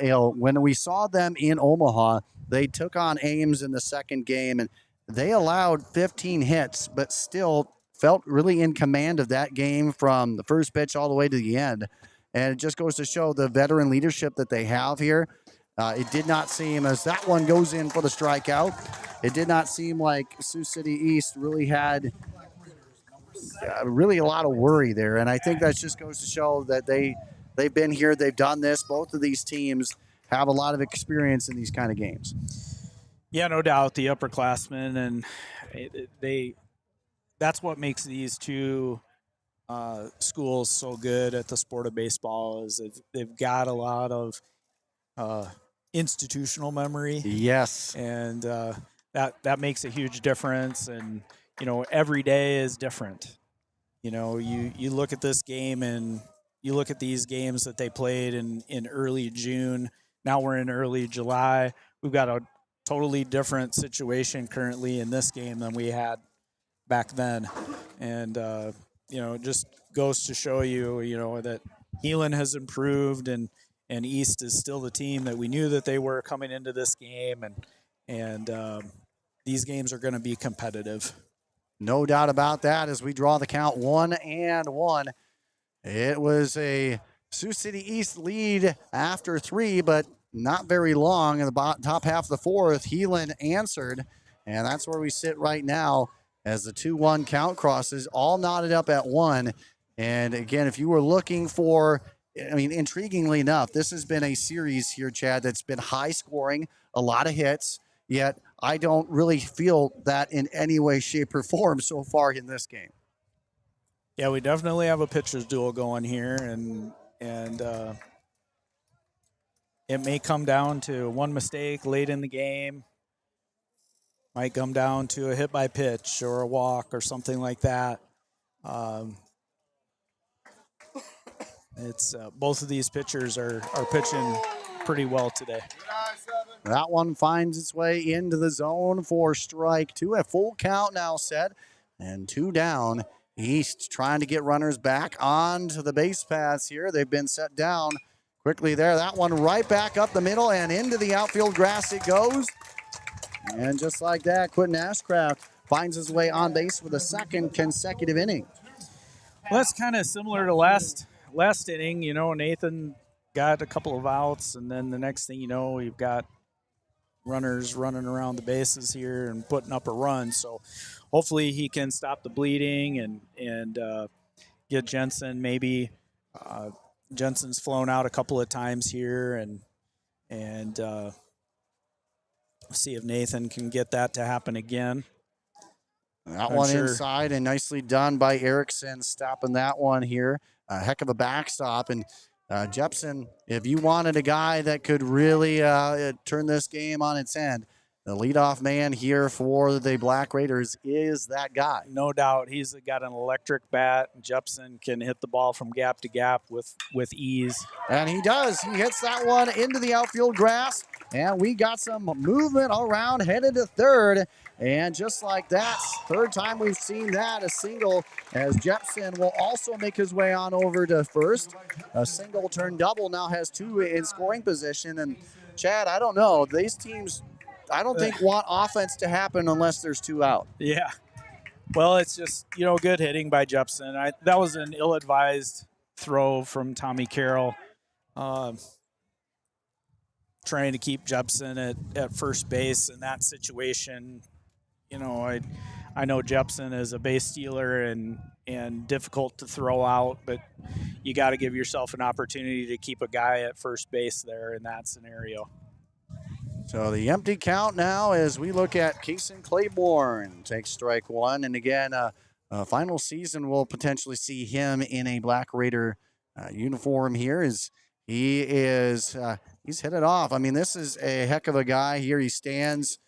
When we saw them in Omaha, they took on Ames in the second game, and they allowed 15 hits, but still felt really in command of that game from the first pitch all the way to the end. And it just goes to show the veteran leadership that they have here. It did not seem, as that one goes in for the strikeout, it did not seem like Sioux City East really had really a lot of worry there. And I think that just goes to show that they've been here, they've done this. Both of these teams have a lot of experience in these kind of games. Yeah, no doubt, the upperclassmen, and that's what makes these 2 schools so good at the sport of baseball, is they've got a lot of institutional memory. Yes. And that makes a huge difference. And, every day is different. You look at this game, and you look at these games that they played in early June. Now we're in early July. We've got a totally different situation currently in this game than we had back then. And, it just goes to show you, that Heelan has improved, and East is still the team that we knew that they were coming into this game. And these games are going to be competitive. No doubt about that as we draw the count 1-1. It was a Sioux City East lead after 3, but not very long. In the top half of the 4th, Heelan answered, and that's where we sit right now as the 2-1 count crosses, all knotted up at 1. And again, if you were looking for, intriguingly enough, this has been a series here, Chad, that's been high scoring, a lot of hits, yet I don't really feel that in any way, shape, or form so far in this game. Yeah, we definitely have a pitcher's duel going here, and it may come down to one mistake late in the game. Might come down to a hit by pitch or a walk or something like that. It's both of these pitchers are pitching pretty well today. That one finds its way into the zone for strike 2. A full count now set, and 2 down. East trying to get runners back onto the base paths here. They've been set down quickly there. That one right back up the middle and into the outfield grass it goes. And just like that, Quentin Ashcraft finds his way on base for the 2nd consecutive inning. Well, that's kind of similar to last inning. Nathan got a couple of outs, and then the next thing you know, you've got runners running around the bases here and putting up a run. So hopefully he can stop the bleeding and get Jensen. Maybe Jensen's flown out a couple of times here, and see if Nathan can get that to happen again. That one inside, and nicely done by Erickson stopping that one here. A heck of a backstop, and Jepson, if you wanted a guy that could really turn this game on its end, the leadoff man here for the Black Raiders is that guy. No doubt. He's got an electric bat. Jepson can hit the ball from gap to gap with ease. And he does. He hits that one into the outfield grass. And we got some movement around, headed to third. And just like that, third time we've seen that, a single, as Jepson will also make his way on over to first. A single turn double now has two in scoring position. And Chad, I don't know. These teams, I don't think want offense to happen unless there's two out. Yeah. Well, it's just, good hitting by Jepson. That was an ill-advised throw from Tommy Carroll. Trying to keep Jepson at first base in that situation. I know Jepson is a base stealer and difficult to throw out, but you got to give yourself an opportunity to keep a guy at first base there in that scenario. So the empty count now as we look at Kason Claiborne takes strike one. And again, final season will potentially see him in a Black Raider uniform here as he is he's hit it off. I mean, this is a heck of a guy here. He stands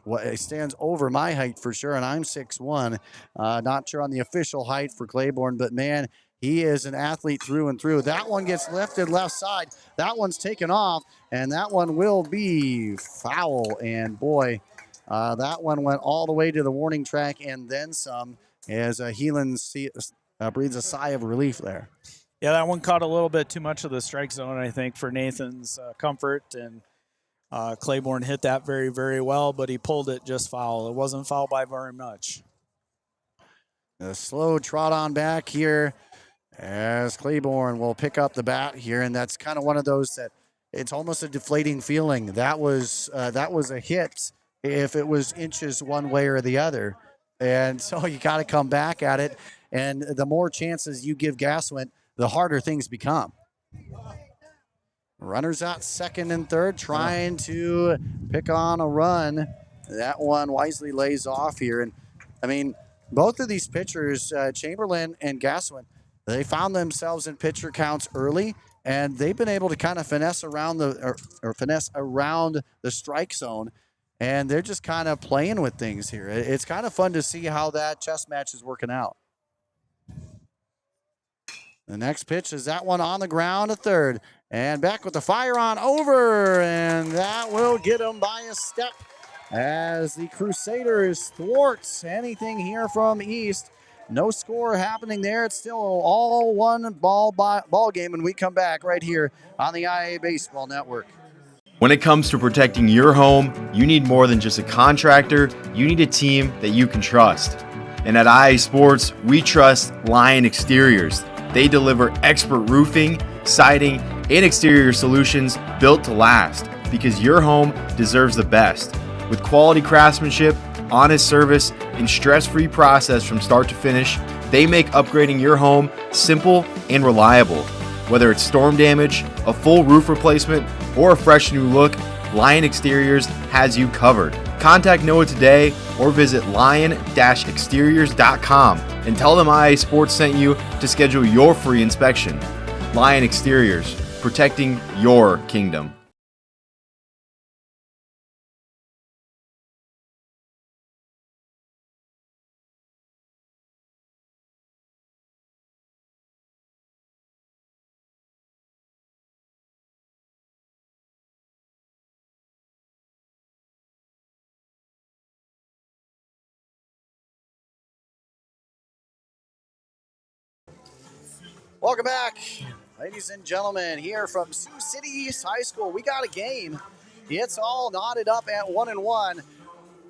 he stands over my height for sure, and I'm 6'1". Not sure on the official height for Claiborne, but man, he is an athlete through and through. That one gets lifted left side. That one's taken off, and that one will be foul. And boy, that one went all the way to the warning track and then some as Heelan breathes a sigh of relief there. Yeah, that one caught a little bit too much of the strike zone, I think, for Nathan's comfort. And Claiborne hit that very, very well, but he pulled it just foul. It wasn't foul by very much. A slow trot on back here as Claiborne will pick up the bat here, and that's kind of one of those that it's almost a deflating feeling. That was a hit if it was inches one way or the other, and so you got to come back at it. And the more chances you give Gaswin, the harder things become. Runners out second and third, trying to pick on a run. That one wisely lays off here. And I mean, both of these pitchers, Chamberlain and Gaswin, they found themselves in pitcher counts early, and they've been able to kind of finesse around the strike zone. And they're just kind of playing with things here. It's kind of fun to see how that chess match is working out. The next pitch is that one on the ground at third. And back with the fire on over. And that will get him by a step as the Crusaders thwarts anything here from East. No score happening there. It's still all one ball game. And we come back right here on the IA Baseball Network. When it comes to protecting your home, you need more than just a contractor. You need a team that you can trust. And at IA Sports, we trust Lion Exteriors. They deliver expert roofing, siding, and exterior solutions built to last because your home deserves the best. With quality craftsmanship, honest service, and stress-free process from start to finish, they make upgrading your home simple and reliable. Whether it's storm damage, a full roof replacement, or a fresh new look, Lion Exteriors has you covered. Contact Noah today or visit lion-exteriors.com and tell them IA Sports sent you to schedule your free inspection. Lion Exteriors, protecting your kingdom. Welcome back, ladies and gentlemen, here from Sioux City East High School. We got a game. It's all knotted up at 1-1.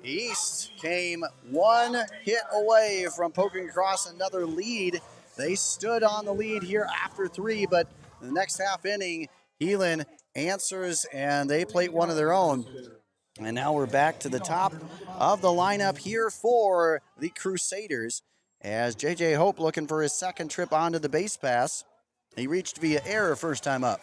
East came one hit away from poking across another lead. They stood on the lead here after three, but the next half inning, Heelan answers and they plate one of their own. And now we're back to the top of the lineup here for the Crusaders. As J.J. Hope looking for his second trip onto the base pass. He reached via error first time up.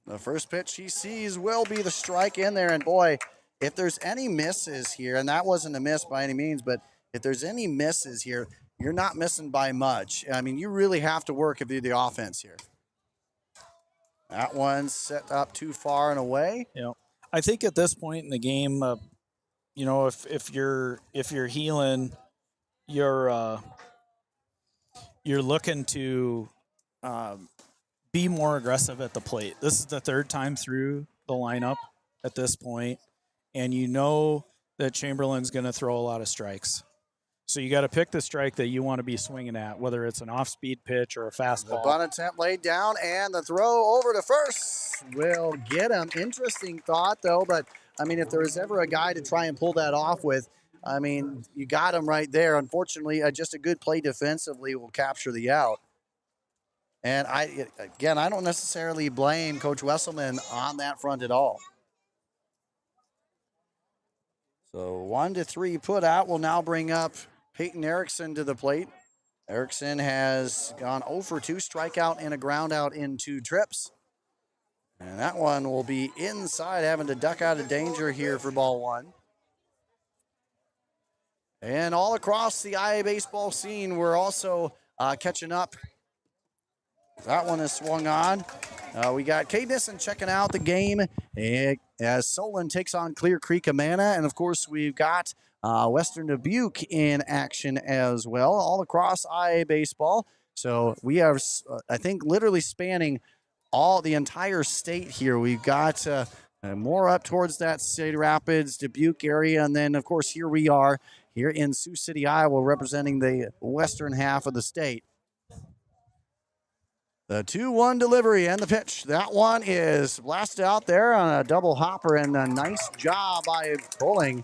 The first pitch he sees will be the strike in there. And boy, if there's any misses here, and that wasn't a miss by any means, but if there's any misses here, you're not missing by much. I mean, you really have to work if you're the offense here. That one's set up too far and away. I think at this point in the game, if you're Heelan, you're looking to be more aggressive at the plate. This is the third time through the lineup at this point, and you know that Chamberlain's going to throw a lot of strikes. So you got to pick the strike that you want to be swinging at, whether it's an off-speed pitch or a fastball. The bunt attempt laid down, and the throw over to first will get him. Interesting thought, though, but, I mean, if there was ever a guy to try and pull that off with, I mean, you got him right there. Unfortunately, just a good play defensively will capture the out. And, I don't necessarily blame Coach Wesselman on that front at all. So 1-3 put out will now bring up Peyton Erickson to the plate. Erickson has gone 0 for 2, strikeout and a ground out in 2 trips. And that one will be inside, having to duck out of danger here for ball 1. And all across the IA baseball scene, we're also catching up. That one is swung on. We got Cade Nissen checking out the game as Solon takes on Clear Creek Amana. And, of course, we've got Western Dubuque in action as well, all across IA baseball. So we are, I think, literally spanning the entire state here. We've got more up towards that Cedar Rapids, Dubuque area. And then, of course, here we are here in Sioux City, Iowa, representing the western half of the state. The 2-1 delivery and the pitch. That one is blasted out there on a double hopper, and a nice job by Bowling.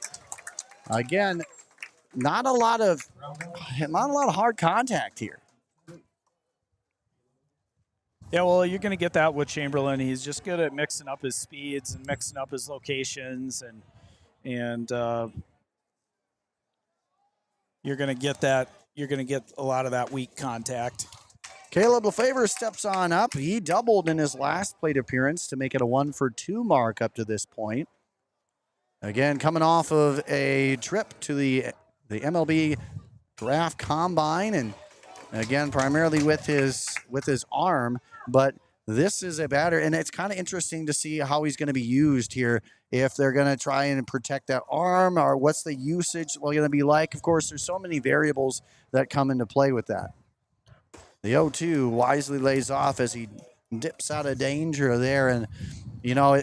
Again, not a lot of hard contact here. Yeah, well, you're going to get that with Chamberlain. He's just good at mixing up his speeds and mixing up his locations, and you're going to get that. You're going to get a lot of that weak contact. Caleb Lefevre steps on up. He doubled in his last plate appearance to make it a 1 for 2 mark up to this point. Again, coming off of a trip to the MLB draft combine, and again, primarily with his arm, but this is a batter, and it's kind of interesting to see how he's going to be used here. If they're going to try and protect that arm, or what's the usage going to be like. Of course, there's so many variables that come into play with that. The 0-2 wisely lays off as he dips out of danger there. And, you know,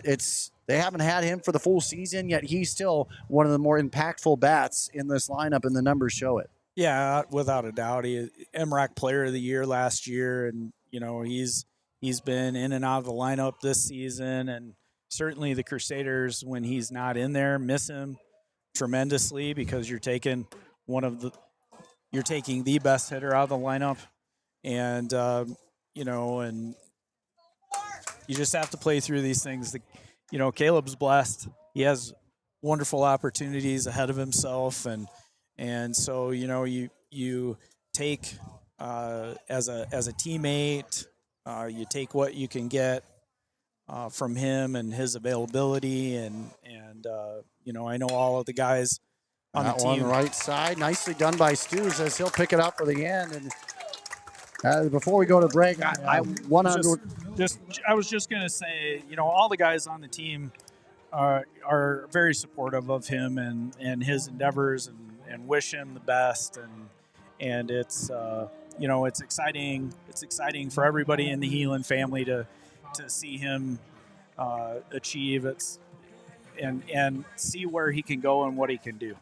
they haven't had him for the full season, yet he's still one of the more impactful bats in this lineup, and the numbers show it. Yeah, without a doubt. He MRAC Player of the Year last year, and, you know, he's been in and out of the lineup this season. And certainly the Crusaders, when he's not in there, miss him tremendously, because you're taking the best hitter out of the lineup. And, you know, and you just have to play through these things. You know, Caleb's blessed. He has wonderful opportunities ahead of himself. And so, you know, you take, as a teammate, you take what you can get from him and his availability. And you know, I know all of the guys on the team. One right side, nicely done by Stews as he'll pick it up for the end. And before we go to break, I was just going to say, you know, all the guys on the team are very supportive of him and his endeavors, and wish him the best. And it's, you know, it's exciting. It's exciting for everybody in the Heelan family to see him achieve it and see where he can go and what he can do.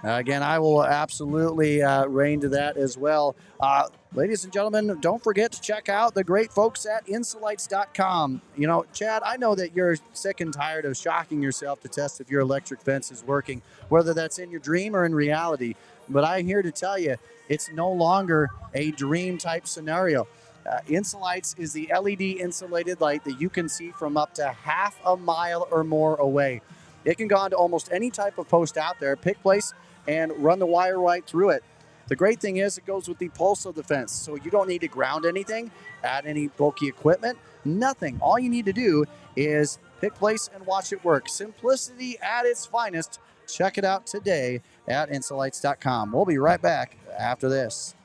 Again, I will absolutely rein to that as well. Ladies and gentlemen, don't forget to check out the great folks at Insolites.com. You know, Chad, I know that you're sick and tired of shocking yourself to test if your electric fence is working, whether that's in your dream or in reality. But I'm here to tell you, it's no longer a dream type scenario. Insolites is the LED insulated light that you can see from up to half a mile or more away. It can go onto almost any type of post out there, pick, place, and run the wire right through it. The great thing is it goes with the pulse of the fence, so you don't need to ground anything, add any bulky equipment, nothing. All you need to do is pick, place, and watch it work. Simplicity at its finest. Check it out today at Insolites.com. We'll be right back after this.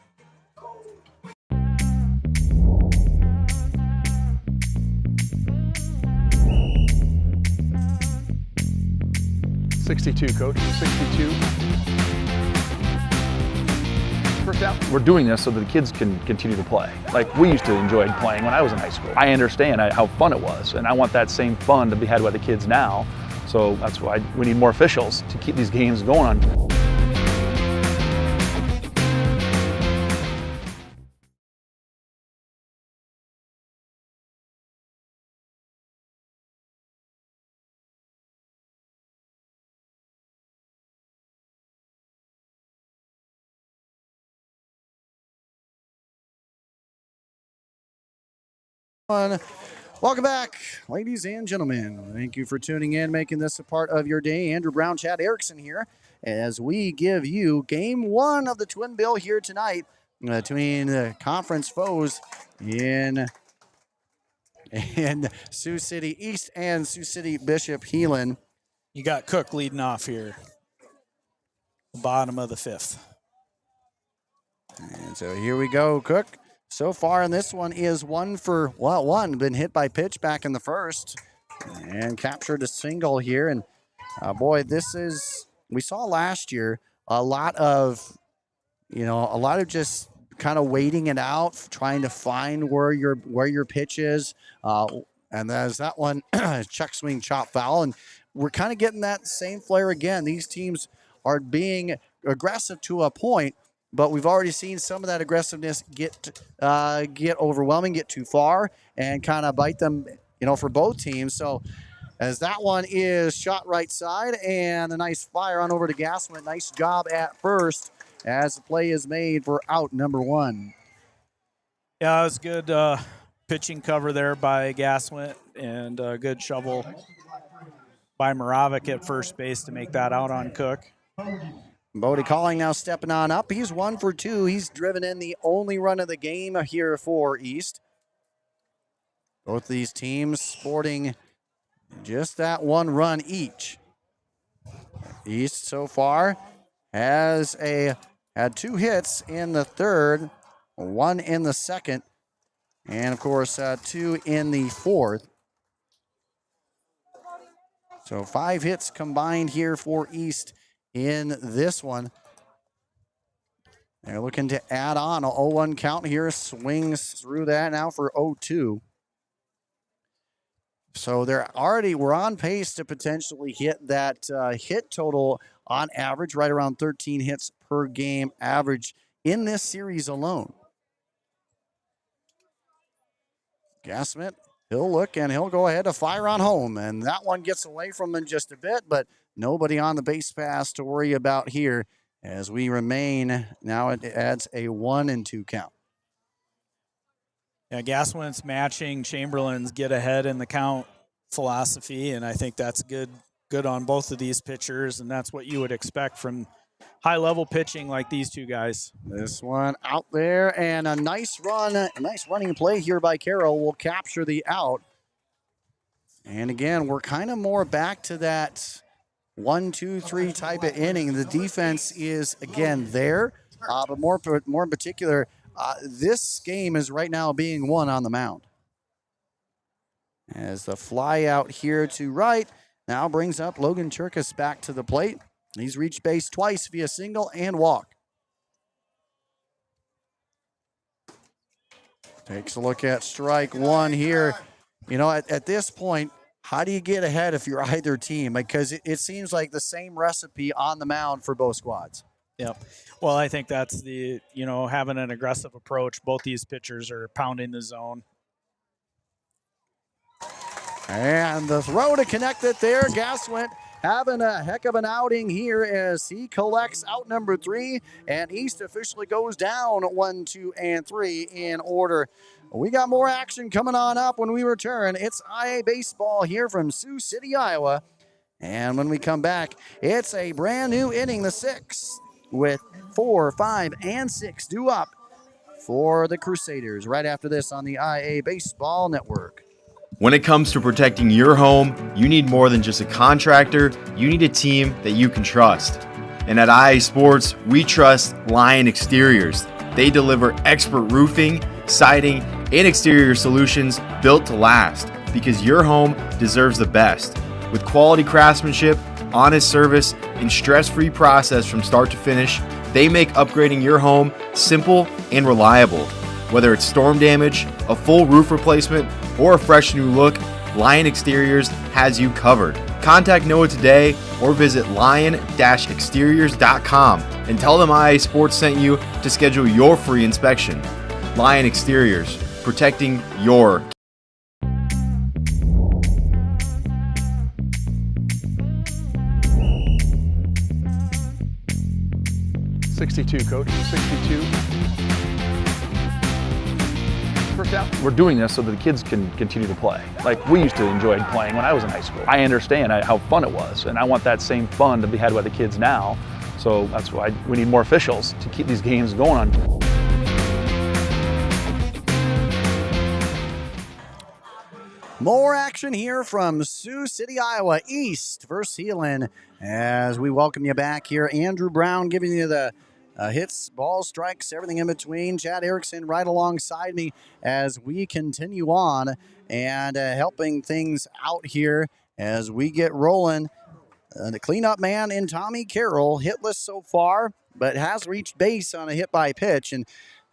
62, Coach. 62. First down. We're doing this so that the kids can continue to play. Like we used to enjoy playing when I was in high school. I understand how fun it was, and I want that same fun to be had by the kids now. So that's why we need more officials to keep these games going on. Welcome back, ladies and gentlemen. Thank you for tuning in, making this a part of your day. Andrew Brown, Chad Erickson here, as we give you game one of the Twin Bill here tonight between the conference foes in Sioux City East and Sioux City Bishop Heelan. You got Cook leading off here, bottom of the fifth. And so here we go, Cook. So far in this one is 1 for, well, 1. Been hit by pitch back in the first and captured a single here. And boy, this is, we saw last year a lot of just kind of waiting it out, trying to find where your pitch is. And there's that one, check swing, chop foul. And we're kind of getting that same flair again. These teams are being aggressive to a point, but we've already seen some of that aggressiveness get overwhelming, get too far, and kind of bite them, for both teams. So as that one is shot right side, and a nice fire on over to Gassman. Nice job at first as the play is made for out number 1. Yeah, it was good pitching cover there by Gassman, and a good shovel by Moravik at first base to make that out on Cook. Bodie Calling now stepping on up. He's 1 for 2. He's driven in the only run of the game here for East. Both these teams sporting just that 1 run each. East so far has had 2 hits in the third, 1 in the second, and of course 2 in the fourth. So 5 hits combined here for East in this one. They're looking to add on a 0-1 count here. Swings through that now for 0-2. So we're on pace to potentially hit that hit total on average, right around 13 hits per game average in this series alone. Gassman, he'll look and he'll go ahead to fire on home. And that one gets away from him just a bit, but nobody on the base pass to worry about here as we remain. Now it adds a 1-2 count. Yeah, Gassman's matching Chamberlain's get ahead in the count philosophy, and I think that's good on both of these pitchers, and that's what you would expect from high-level pitching like these two guys. This one out there, and a nice run, a nice running play here by Carroll will capture the out. And again, we're kind of more back to that 1-2-3 type of inning. The defense is, again, there, but more in particular, this game is right now being won on the mound. As the fly out here to right now brings up Logan Cherkas back to the plate. He's reached base twice via single and walk. Takes a look at strike 1 here. At this point, how do you get ahead if you're either team? Because it seems like the same recipe on the mound for both squads. Yep. Well, I think that's having an aggressive approach. Both these pitchers are pounding the zone. And the throw to connect it there. Gassman having a heck of an outing here as he collects out number 3. And East officially goes down 1, 2, and 3 in order. We got more action coming on up when we return. It's IA baseball here from Sioux City, Iowa. And when we come back, it's a brand new inning, the 6th, with 4, 5, and 6 due up for the Crusaders right after this on the IA Baseball Network. When it comes to protecting your home, you need more than just a contractor. You need a team that you can trust. And at IA Sports, we trust Lion Exteriors. They deliver expert roofing, siding, and exterior solutions built to last, because your home deserves the best. With quality craftsmanship, honest service, and stress-free process from start to finish, they make upgrading your home simple and reliable. Whether it's storm damage, a full roof replacement, or a fresh new look, Lion Exteriors has you covered. Contact Noah today or visit lion-exteriors.com and tell them IA Sports sent you to schedule your free inspection. Lion Exteriors, protecting your 62, coach, 62. First down. We're doing this so that the kids can continue to play. Like we used to enjoy playing when I was in high school. I understand how fun it was, and I want that same fun to be had by the kids now. So that's why we need more officials to keep these games going on. More action here from Sioux City, Iowa, East versus Heelan. As we welcome you back here, Andrew Brown giving you the hits, balls, strikes, everything in between. Chad Erickson right alongside me as we continue on and helping things out here as we get rolling. The cleanup man in Tommy Carroll, hitless so far, but has reached base on a hit by pitch. And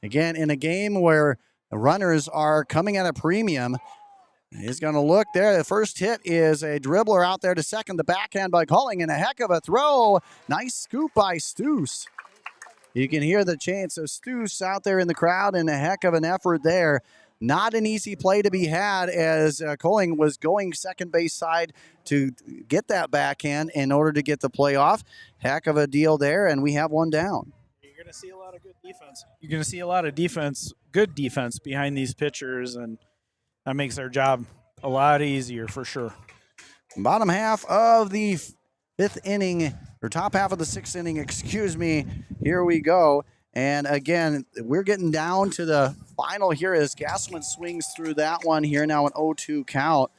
again, in a game where the runners are coming at a premium, he's going to look there. The first hit is a dribbler out there to second. The backhand by Calling, and a heck of a throw. Nice scoop by Stoos. You can hear the chants of Stoos out there in the crowd, and a heck of an effort there. Not an easy play to be had as Calling was going second base side to get that backhand in order to get the play off. Heck of a deal there, and we have one down. You're going to see a lot of good defense. You're going to see a lot of defense, good defense behind these pitchers, and that makes our job a lot easier for sure. Bottom half of the fifth inning, or top half of the sixth inning, excuse me. Here we go. And again, we're getting down to the final here as Gassman swings through that one here now, an 0-2 count.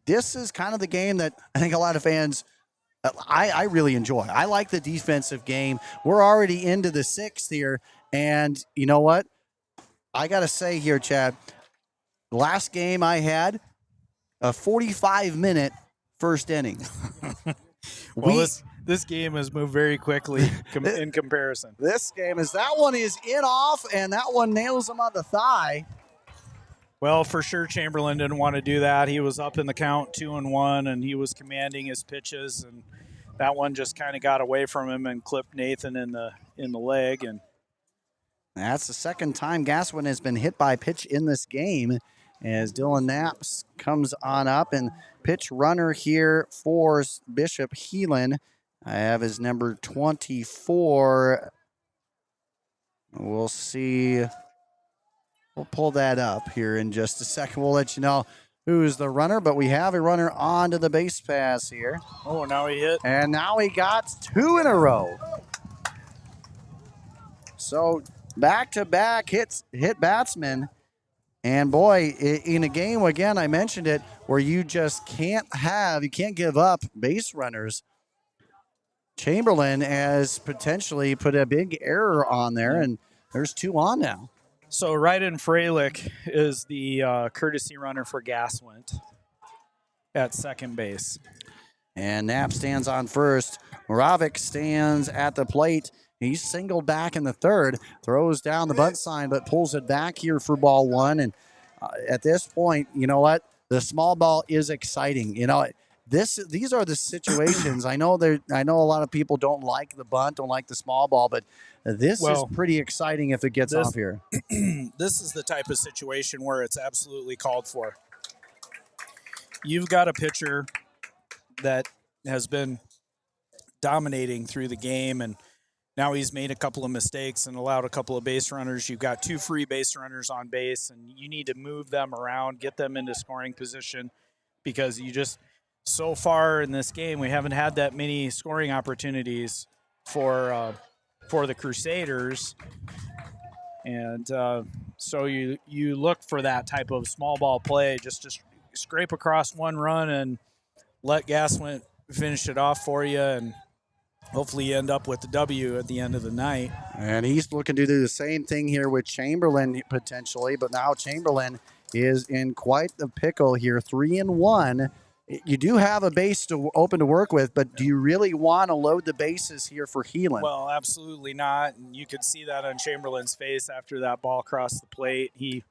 This is kind of the game that I think a lot of fans, I really enjoy. I like the defensive game. We're already into the sixth here. And you know what? I got to say here, Chad, last game I had a 45-minute first inning. Well, this game has moved very quickly in comparison. This game that one is in off, and that one nails him on the thigh. Well, for sure, Chamberlain didn't want to do that. He was up in the count 2-1, and he was commanding his pitches, and that one just kind of got away from him and clipped Nathan in the leg. And that's the second time Gassman has been hit by pitch in this game, as Dylan Knaps comes on up, and pitch runner here for Bishop Heelan. I have his number 24. We'll see. We'll pull that up here in just a second. We'll let you know who's the runner, but we have a runner onto the base pass here. Oh, now he hit. And now he got two in a row. So back-to-back hit batsmen. And boy, in a game, again, I mentioned it, where you just can't give up base runners. Chamberlain has potentially put a big error on there, and there's two on now. So Ryden Freilich is the courtesy runner for Gasswint at second base. And Knapp stands on first. Moravik stands at the plate. He's singled back in the third, throws down the bunt sign, but pulls it back here for ball one. And at this point, you know what? The small ball is exciting. You know, these are the situations. I know a lot of people don't like the bunt, don't like the small ball, but this is pretty exciting if it gets off here. This is the type of situation where it's absolutely called for. You've got a pitcher that has been dominating through the game, and now he's made a couple of mistakes and allowed a couple of base runners. You've got two free base runners on base, and you need to move them around, get them into scoring position, because you just, so far in this game, we haven't had that many scoring opportunities for the Crusaders. And so you look for that type of small ball play, just scrape across one run and let Gasswint finish it off for you, and hopefully you end up with the W at the end of the night. And he's looking to do the same thing here with Chamberlain potentially, but now Chamberlain is in quite the pickle here, 3-1. you do have a base open to work with, but do you really want to load the bases here for Heelan? Well, absolutely not. And you could see that on Chamberlain's face after that ball crossed the plate. He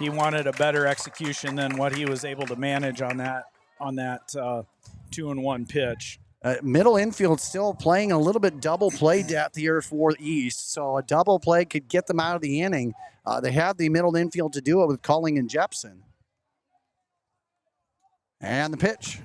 wanted a better execution than what he was able to manage on that 2-1 pitch. Middle infield still playing a little bit double play depth here for East, so a double play could get them out of the inning. They have the middle infield to do it with Culling and Jepson. And the pitch.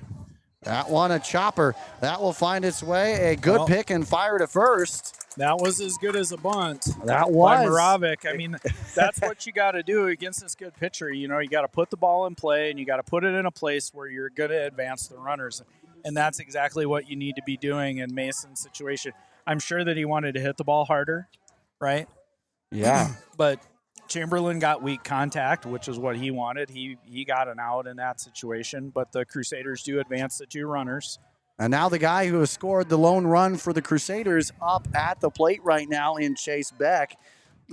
That one, a chopper. That will find its way. A good pick and fire to first. That was as good as a bunt. That was. By Moravec. I mean, that's what you got to do against this good pitcher. You know, you got to put the ball in play, and you got to put it in a place where you're going to advance the runners. And that's exactly what you need to be doing in Mason's situation. I'm sure that he wanted to hit the ball harder, right? Yeah. But Chamberlain got weak contact, which is what he wanted. He got an out in that situation, but the Crusaders do advance the 2 runners. And now the guy who has scored the lone run for the Crusaders up at the plate right now in Chase Beck.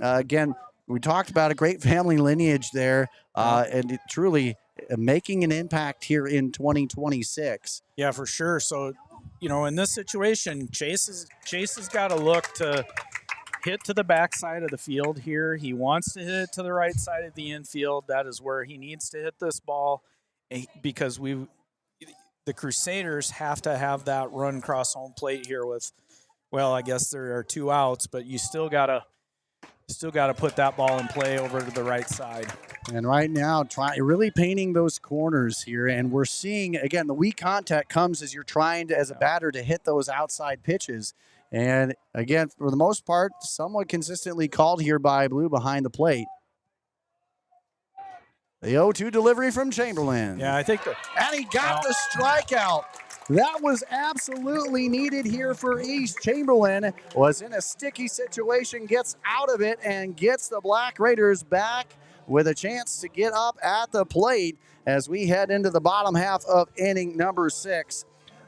Again, we talked about a great family lineage there, and it truly making an impact here in 2026. Yeah, for sure. So, you know, in this situation, Chase has got to look to hit to the backside of the field here. He wants to hit to the right side of the infield. That is where he needs to hit this ball, because the Crusaders have to have that run cross home plate here with, well, I guess there are 2 outs, but you still gotta put that ball in play over to the right side. And right now, really painting those corners here, and we're seeing again the weak contact comes as you're trying to, as a batter, to hit those outside pitches. And again, for the most part, somewhat consistently called here by Blue behind the plate. The 0-2 delivery from Chamberlain. Yeah, I think and he got the strikeout. That was absolutely needed here for East. Chamberlain was in a sticky situation, gets out of it, and gets the Black Raiders back with a chance to get up at the plate as we head into the bottom half of inning number 6.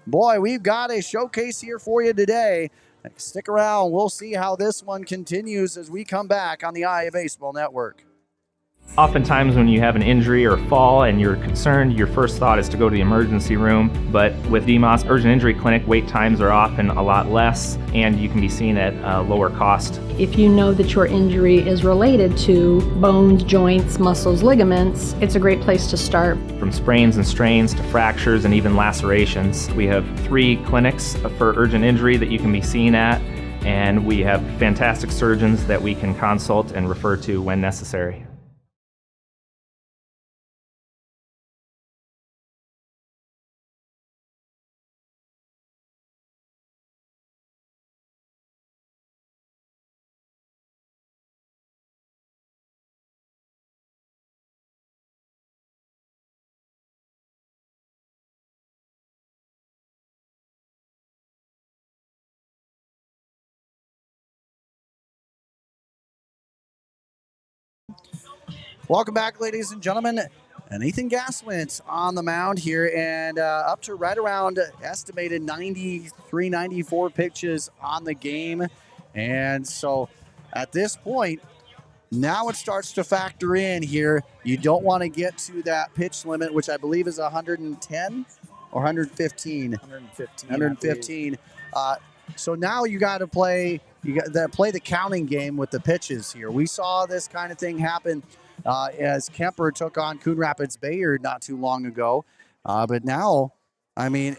Boy, we've got a showcase here for you today. Stick around. We'll see how this one continues as we come back on the IA Baseball Network. Oftentimes when you have an injury or fall and you're concerned, your first thought is to go to the emergency room. But with DMOS Urgent Injury Clinic, wait times are often a lot less, and you can be seen at a lower cost. If you know that your injury is related to bones, joints, muscles, ligaments, it's a great place to start. From sprains and strains to fractures and even lacerations. We have 3 clinics for urgent injury that you can be seen at, and we have fantastic surgeons that we can consult and refer to when necessary. Welcome back, ladies and gentlemen. And Ethan Gaswint on the mound here, and up to right around estimated 93, 94 pitches on the game. And so at this point, now it starts to factor in here. You don't want to get to that pitch limit, which I believe is 110 or 115. 115. So now you got to play. You got to play the counting game with the pitches here. We saw this kind of thing happen as Kemper took on Coon Rapids Bayard not too long ago. But now, I mean,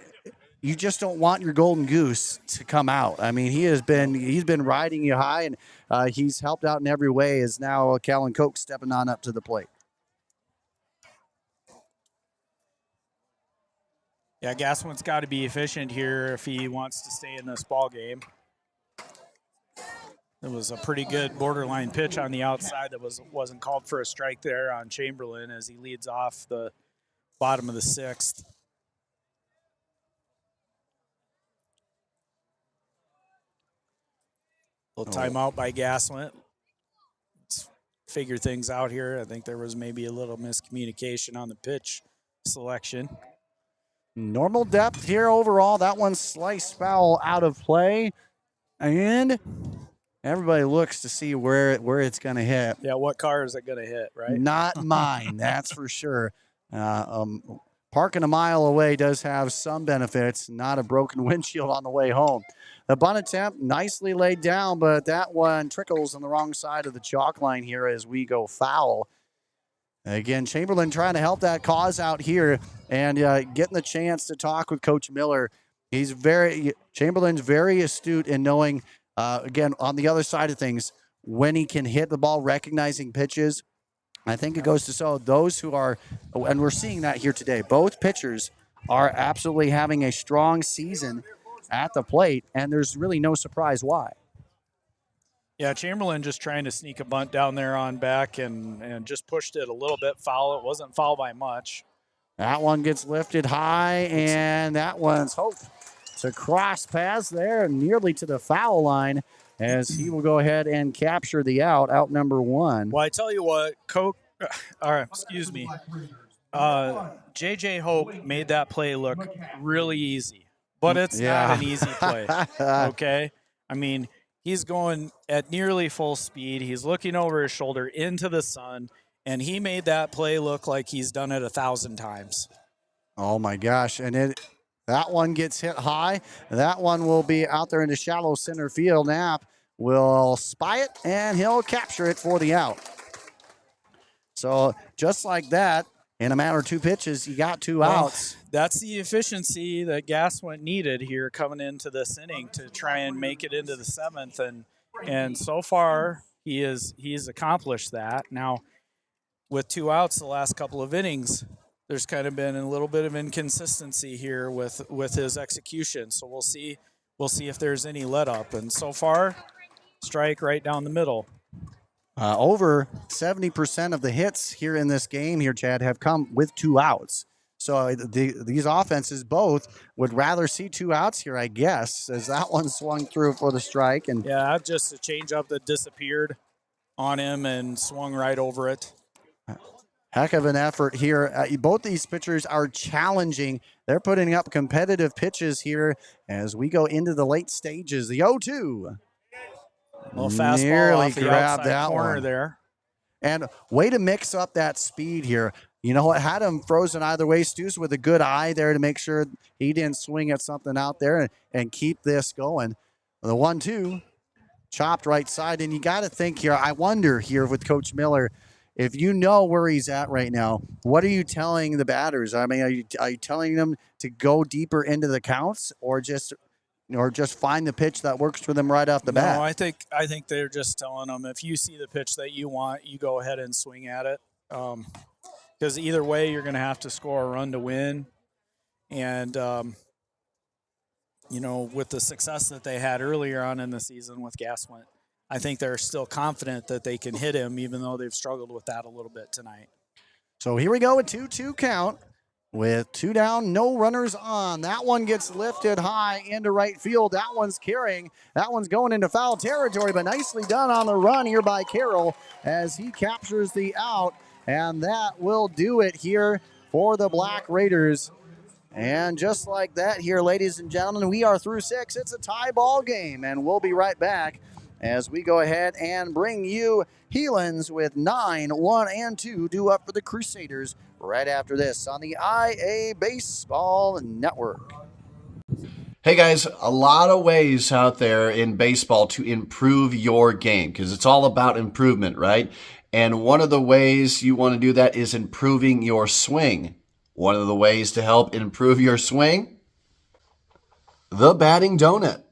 you just don't want your golden goose to come out. I mean, he's been riding you high, and he's helped out in every way. Is now Callan Koch stepping on up to the plate. Yeah, Gaswin's got to be efficient here if he wants to stay in this ball game. It was a pretty good borderline pitch on the outside that wasn't called for a strike there on Chamberlain as he leads off the bottom of the 6th. Little timeout by Gaswin. Let's figure things out here. I think there was maybe a little miscommunication on the pitch selection. Normal depth here overall. That one sliced foul out of play. And everybody looks to see where it's going to hit. Yeah, what car is it going to hit, right? Not mine, that's for sure. parking a mile away does have some benefits, not a broken windshield on the way home. The bunt attempt nicely laid down, but that one trickles on the wrong side of the chalk line here as we go foul. Again, Chamberlain trying to help that cause out here and getting the chance to talk with Coach Miller. Chamberlain's very astute in knowing, again, on the other side of things, when he can hit the ball, recognizing pitches. I think it goes to show those who are, and we're seeing that here today, both pitchers are absolutely having a strong season at the plate, and there's really no surprise why. Yeah, Chamberlain just trying to sneak a bunt down there on back and just pushed it a little bit foul. It wasn't foul by much. That one gets lifted high, and that one's hoped to cross paths there nearly to the foul line as he will go ahead and capture the out number one. Well, I tell you what, J.J. Hope made that play look really easy, but it's not an easy play, okay? I mean, he's going at nearly full speed. He's looking over his shoulder into the sun, and he made that play look like he's done it 1,000 times. Oh, my gosh. And that one gets hit high. That one will be out there in the shallow center field. Knapp will spy it, and he'll capture it for the out. So just like that, in a matter of 2 pitches, you got 2 outs. That's the efficiency that Gaswant needed here coming into this inning to try and make it into the 7th. And so far, he's accomplished that. Now, with 2 outs the last couple of innings, there's kind of been a little bit of inconsistency here with his execution. So we'll see if there's any let up. And so far, strike right down the middle. Over 70% of the hits here in this game here, Chad, have come with 2 outs. So these offenses both would rather see 2 outs here, I guess, as that one swung through for the strike. And yeah, just a changeup that disappeared on him and swung right over it. Heck of an effort here. Both these pitchers are challenging. They're putting up competitive pitches here as we go into the late stages. The 0-2. Little fastball nearly off the grabbed outside that corner one there. And way to mix up that speed here. You know what? Had him frozen either way. Stu's with a good eye there to make sure he didn't swing at something out there and keep this going. The 1-2 chopped right side. And you got to think here, I wonder here with Coach Miller, if you know where he's at right now, what are you telling the batters? I mean, are you telling them to go deeper into the counts or just find the pitch that works for them right off the bat? No, I think they're just telling them, if you see the pitch that you want, you go ahead and swing at it. Because either way, you're going to have to score a run to win. And, with the success that they had earlier on in the season with Gaswant, I think they're still confident that they can hit him, even though they've struggled with that a little bit tonight. So here we go, a 2-2 count. With 2 down, no runners on. That one gets lifted high into right field. That one's carrying. That one's going into foul territory, but nicely done on the run here by Carroll as he captures the out. And that will do it here for the Black Raiders. And just like that here, ladies and gentlemen, we are through 6. It's a tie ball game, and we'll be right back as we go ahead and bring you Heelan's with 9, 1, and 2 due up for the Crusaders right after this on the IA Baseball Network. Hey guys, a lot of ways out there in baseball to improve your game because it's all about improvement, right? And one of the ways you want to do that is improving your swing. One of the ways to help improve your swing, the batting donut.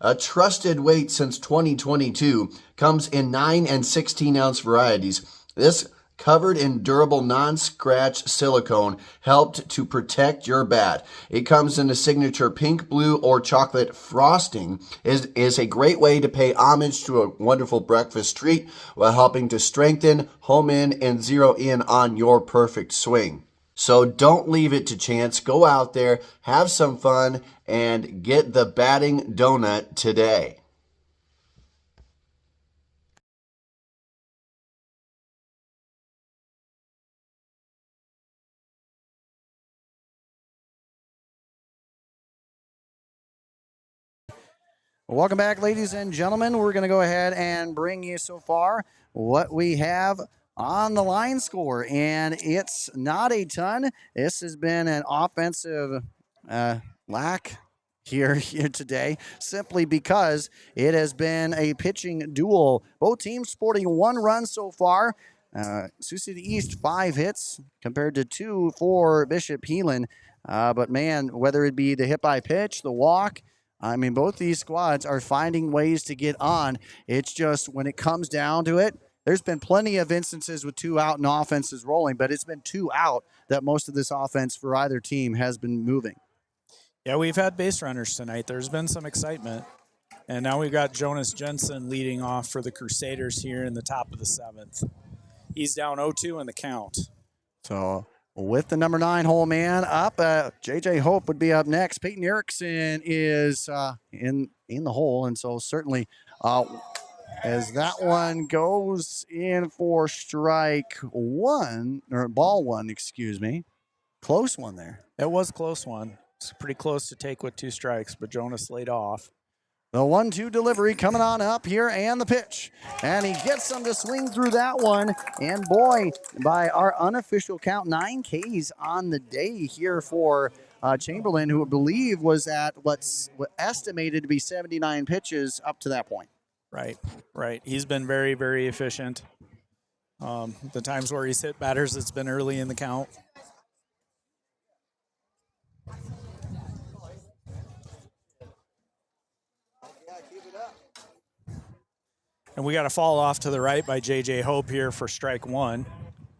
A trusted weight since 2022, comes in 9 and 16 ounce varieties. This covered in durable non-scratch silicone helped to protect your bat. It comes in a signature pink, blue, or chocolate frosting. Is a great way to pay homage to a wonderful breakfast treat while helping to strengthen, home in, and zero in on your perfect swing. So don't leave it to chance. Go out there, have some fun, and get the batting donut today. Welcome back, ladies and gentlemen. We're going to go ahead and bring you so far what we have on the line score, and it's not a ton. This has been an offensive lack here today, simply because it has been a pitching duel. Both teams sporting 1 run so far. Sioux City East 5 hits compared to 2 for Bishop Heelan. But man, whether it be the hit by pitch, the walk, I mean, both these squads are finding ways to get on. It's just when it comes down to it, there's been plenty of instances with 2 out and offenses rolling, but it's been 2 out that most of this offense for either team has been moving. Yeah, we've had base runners tonight. There's been some excitement. And now we've got Jonas Jensen leading off for the Crusaders here in the top of the 7th. He's down 0-2 in the count. So with the number 9 hole man up, JJ Hope would be up next. Peyton Erickson is in the hole, and so certainly as that one goes in for strike 1, or ball 1, excuse me. Close one there. It was a close one. It's pretty close to take with 2 strikes, but Jonas laid off. The 1-2 delivery coming on up here, and the pitch. And he gets them to swing through that one. And boy, by our unofficial count, 9 Ks on the day here for Chamberlain, who I believe was at what's estimated to be 79 pitches up to that point. Right. He's been very, very efficient. The times where he's hit batters, it's been early in the count. And we got a fall off to the right by J.J. Hope here for strike 1.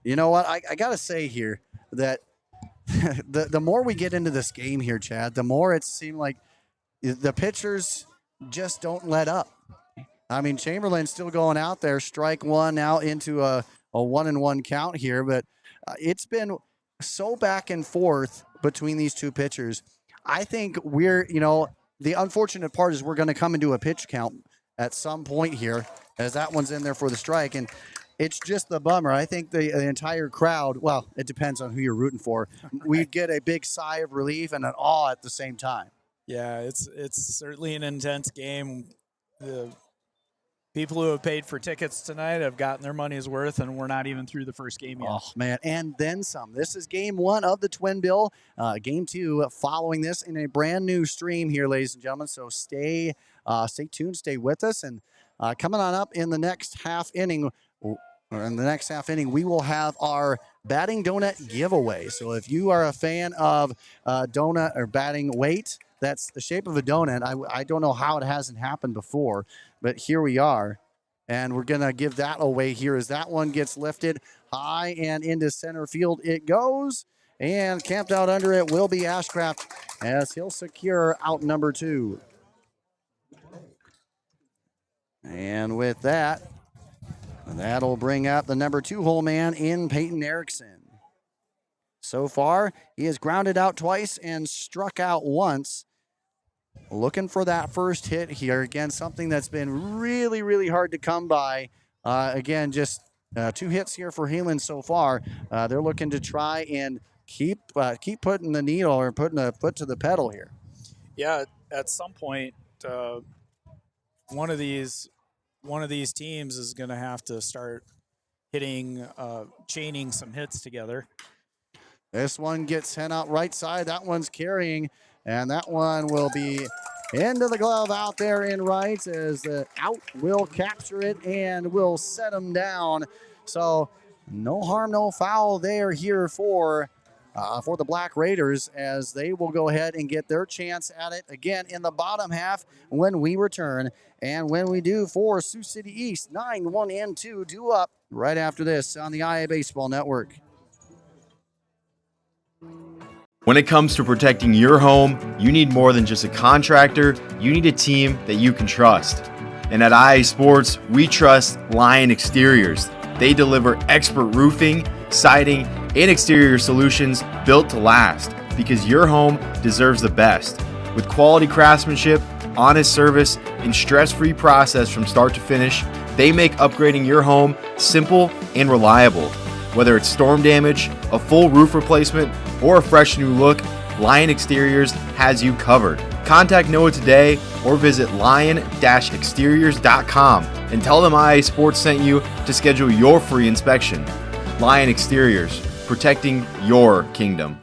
You know what? I got to say here that the more we get into this game here, Chad, the more it seemed like the pitchers just don't let up. I mean, Chamberlain's still going out there, strike 1 now into a 1-1 count here, but it's been so back and forth between these 2 pitchers. I think the unfortunate part is we're going to come into a pitch count at some point here, as that one's in there for the strike. And it's just the bummer. I think the entire crowd, well, it depends on who you're rooting for. We get a big sigh of relief and an awe at the same time. Yeah, it's certainly an intense game. The people who have paid for tickets tonight have gotten their money's worth, and we're not even through the first game yet. Oh, man, and then some. This is game 1 of the Twin Bill. Game 2 following this in a brand new stream here, ladies and gentlemen. So stay tuned, stay with us. And coming on up in the next half inning, we will have our batting donut giveaway. So if you are a fan of donut or batting weight, that's the shape of a donut. I don't know how it hasn't happened before, but here we are. And we're going to give that away here as that one gets lifted high and into center field it goes. And camped out under it will be Ashcraft as he'll secure out number 2. And with that, that'll bring up the number 2 hole man in Peyton Erickson. So far, he has grounded out twice and struck out once. Looking for that first hit here. Again, something that's been really, really hard to come by. Again, just 2 hits here for Heelan so far. They're looking to try and keep putting the needle or putting a foot to the pedal here. Yeah, at some point, one of these teams is going to have to start chaining some hits together. This one gets sent out right side. That one's carrying, and that one will be into the glove out there in right as the out will capture it and will set him down. So no harm, no foul there here for the Black Raiders, as they will go ahead and get their chance at it again in the bottom half when we return. And when we do, for Sioux City East, 9-1-2 due up right after this on the IA Baseball Network. When it comes to protecting your home, you need more than just a contractor. You need a team that you can trust. And at IA Sports, we trust Lion Exteriors. They deliver expert roofing, siding, and exterior solutions built to last, because your home deserves the best. With quality craftsmanship, honest service, and stress-free process from start to finish, they make upgrading your home simple and reliable. Whether it's storm damage, a full roof replacement, or a fresh new look, Lion Exteriors has you covered. Contact Noah today or visit lion-exteriors.com and tell them IA Sports sent you to schedule your free inspection. Lion Exteriors, protecting your kingdom.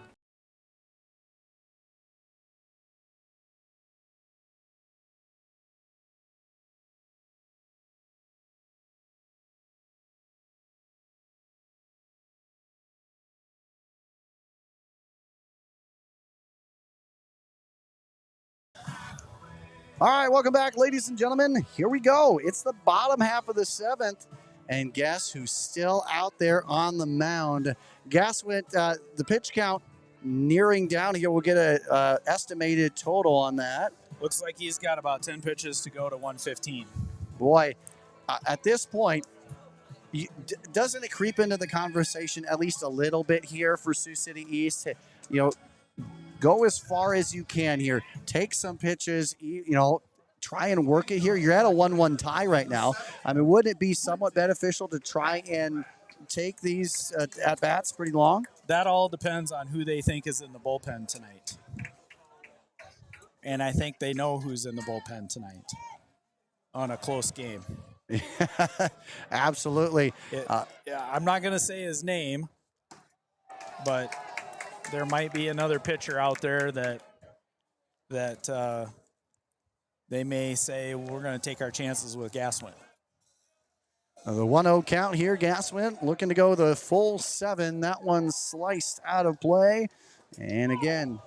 All right, welcome back, ladies and gentlemen. Here we go. It's the bottom half of the 7th, and guess who's still out there on the mound? Guess what? The pitch count nearing down here. We'll get a estimated total on that. Looks like he's got about 10 pitches to go to 115. Boy, at this point, doesn't it creep into the conversation at least a little bit here for Sioux City East? Go as far as you can here. Take some pitches, try and work it here. You're at a 1-1 tie right now. I mean, wouldn't it be somewhat beneficial to try and take these at-bats pretty long? That all depends on who they think is in the bullpen tonight. And I think they know who's in the bullpen tonight on a close game. Absolutely. I'm not going to say his name, but there might be another pitcher out there that they may say, we're going to take our chances with Gaswin. The 1-0 count here. Gaswin looking to go the full 7. That one sliced out of play. And again.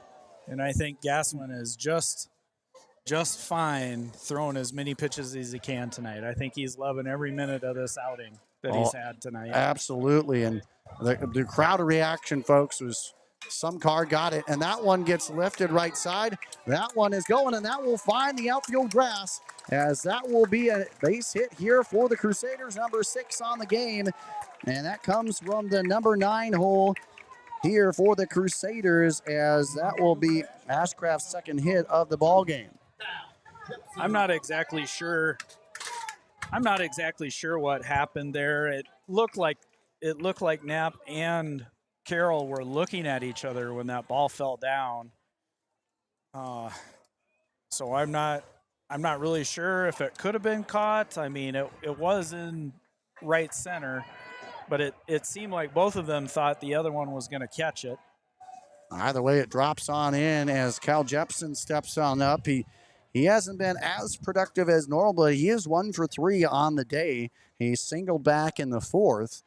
And I think Gaswin is just fine throwing as many pitches as he can tonight. I think he's loving every minute of this outing that he's had tonight. Absolutely. And the crowd reaction, folks, was some car got it. And that one gets lifted right side. That one is going, and that will find the outfield grass, as that will be a base hit here for the Crusaders, number 6 on the game. And that comes from the number 9 hole here for the Crusaders, as that will be Ashcraft's second hit of the ball game. I'm not exactly sure what happened there. It looked like Knapp and Carroll were looking at each other when that ball fell down. So I'm not really sure if it could have been caught. I mean, it was in right center, but it seemed like both of them thought the other one was going to catch it. Either way, it drops on in as Cal Jepson steps on up. He hasn't been as productive as normal, but he is 1 for 3 on the day. He singled back in the 4th.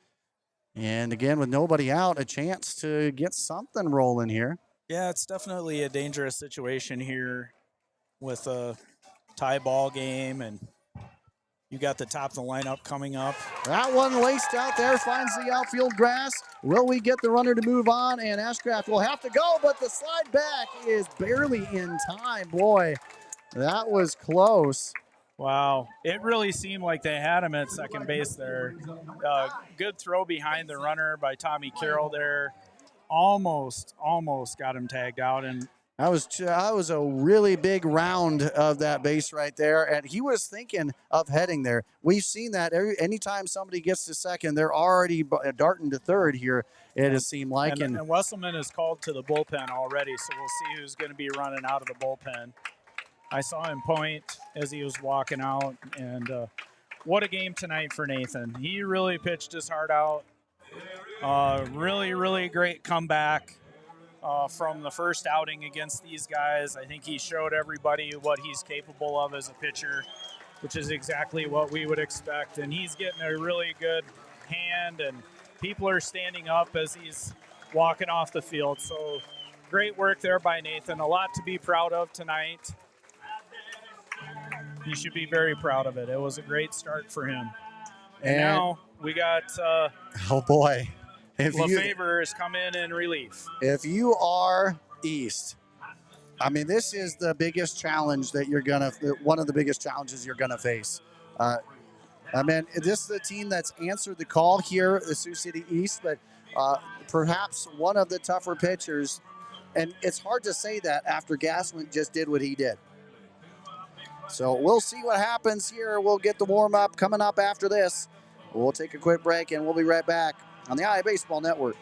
And again, with nobody out, a chance to get something rolling here. Yeah, it's definitely a dangerous situation here with a tie ball game, and you got the top of the lineup coming up. That one laced out there, finds the outfield grass. Will we get the runner to move on? And Ashcraft will have to go, but the slide back is barely in time. Boy, that was close. Wow, it really seemed like they had him at second base there. Good throw behind the runner by Tommy Carroll there. Almost got him tagged out. And that was a really big round of that base right there, and he was thinking of heading there. We've seen that anytime somebody gets to second, they're already darting to third here, it has seemed like. And Wesselman is called to the bullpen already, so we'll see who's going to be running out of the bullpen. I saw him point as he was walking out, and what a game tonight for Nathan. He really pitched his heart out. Really, really great comeback from the first outing against these guys. I think he showed everybody what he's capable of as a pitcher, which is exactly what we would expect. And he's getting a really good hand, and people are standing up as he's walking off the field. So great work there by Nathan. A lot to be proud of tonight. You should be very proud of it. It was a great start for him. And now we got oh boy, LaFavor has come in relief. If you are East, I mean, this is the biggest challenge that one of the biggest challenges you're gonna face. I mean, this is the team that's answered the call here at the Sioux City East, but perhaps one of the tougher pitchers. And it's hard to say that after Gaswin just did what he did. So we'll see what happens here. We'll get the warm-up coming up after this. We'll take a quick break, and we'll be right back on the IA Baseball Network.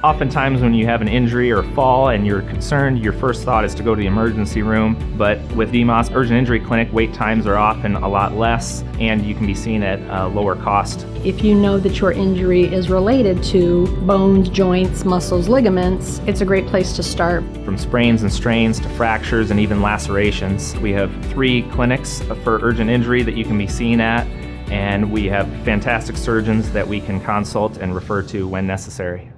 Oftentimes when you have an injury or fall and you're concerned, your first thought is to go to the emergency room. But with DMOS Urgent Injury Clinic, wait times are often a lot less and you can be seen at a lower cost. If you know that your injury is related to bones, joints, muscles, ligaments, it's a great place to start. From sprains and strains to fractures and even lacerations. We have 3 clinics for urgent injury that you can be seen at, and we have fantastic surgeons that we can consult and refer to when necessary.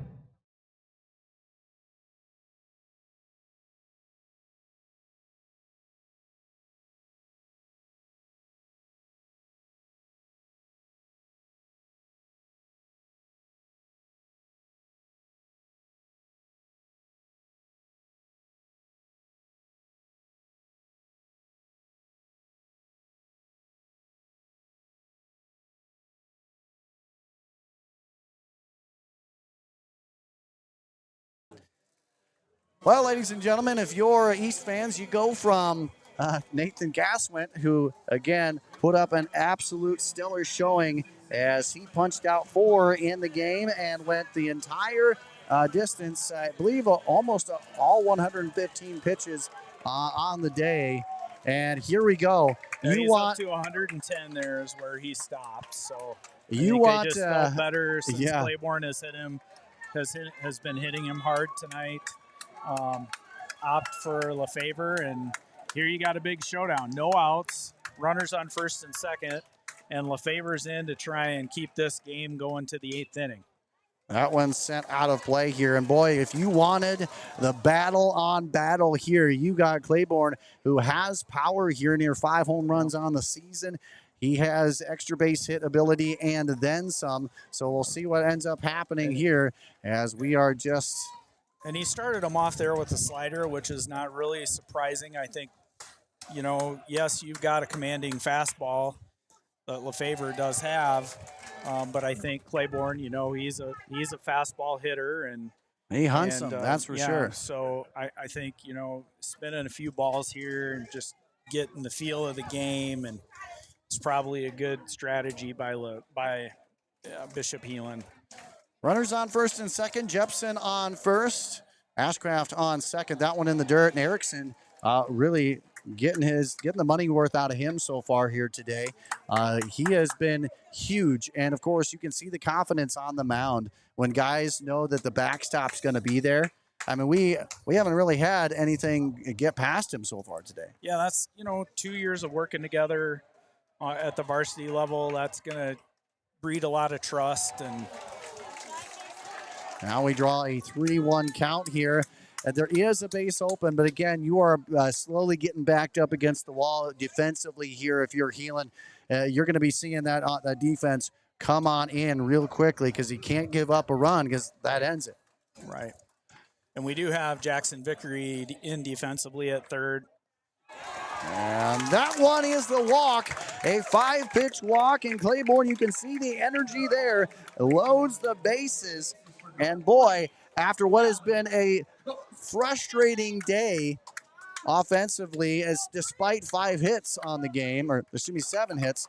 Well, ladies and gentlemen, if you're East fans, you go from Nathan Gaswint, who, again, put up an absolute stellar showing as he punched out 4 in the game and went the entire distance, I believe almost all 115 pitches on the day. And here we go. Yeah, he's up to 110 there is where he stopped. So I think they just felt better since Claiborne has hit him, has been hitting him hard tonight. Opt for LaFavor, and here you got a big showdown. No outs, runners on first and second, and LaFavor's in to try and keep this game going to the 8th inning. That one's sent out of play here. And boy, if you wanted the battle on battle here, you got Claiborne, who has power here, near 5 home runs on the season. He has extra base hit ability and then some. So we'll see what ends up happening here as we are just... And he started him off there with a slider, which is not really surprising. I think, you know, yes, you've got a commanding fastball that LaFavor does have, but I think Claiborne, you know, he's a fastball hitter, and he hunts them, that's for sure. So I think, you know, spinning a few balls here and just getting the feel of the game, and it's probably a good strategy by Bishop Heelan. Runners on first and second. Jepson on first. Ashcraft on second. That one in the dirt. And Erickson really getting the money worth out of him so far here today. He has been huge. And, of course, you can see the confidence on the mound when guys know that the backstop's going to be there. I mean, we haven't really had anything get past him so far today. Yeah, that's, you know, 2 years of working together at the varsity level. That's going to breed a lot of trust. And now we draw a 3-1 count here. There is a base open, but again, you are slowly getting backed up against the wall defensively here. If you're Heelan, you're going to be seeing that defense come on in real quickly because he can't give up a run because that ends it. Right. And we do have Jackson Vickery in defensively at third. And that one is the walk, a 5-pitch walk. And Claiborne, you can see the energy there, loads the bases. And boy, after what has been a frustrating day offensively, as despite 5 hits on the game, or excuse me, 7 hits,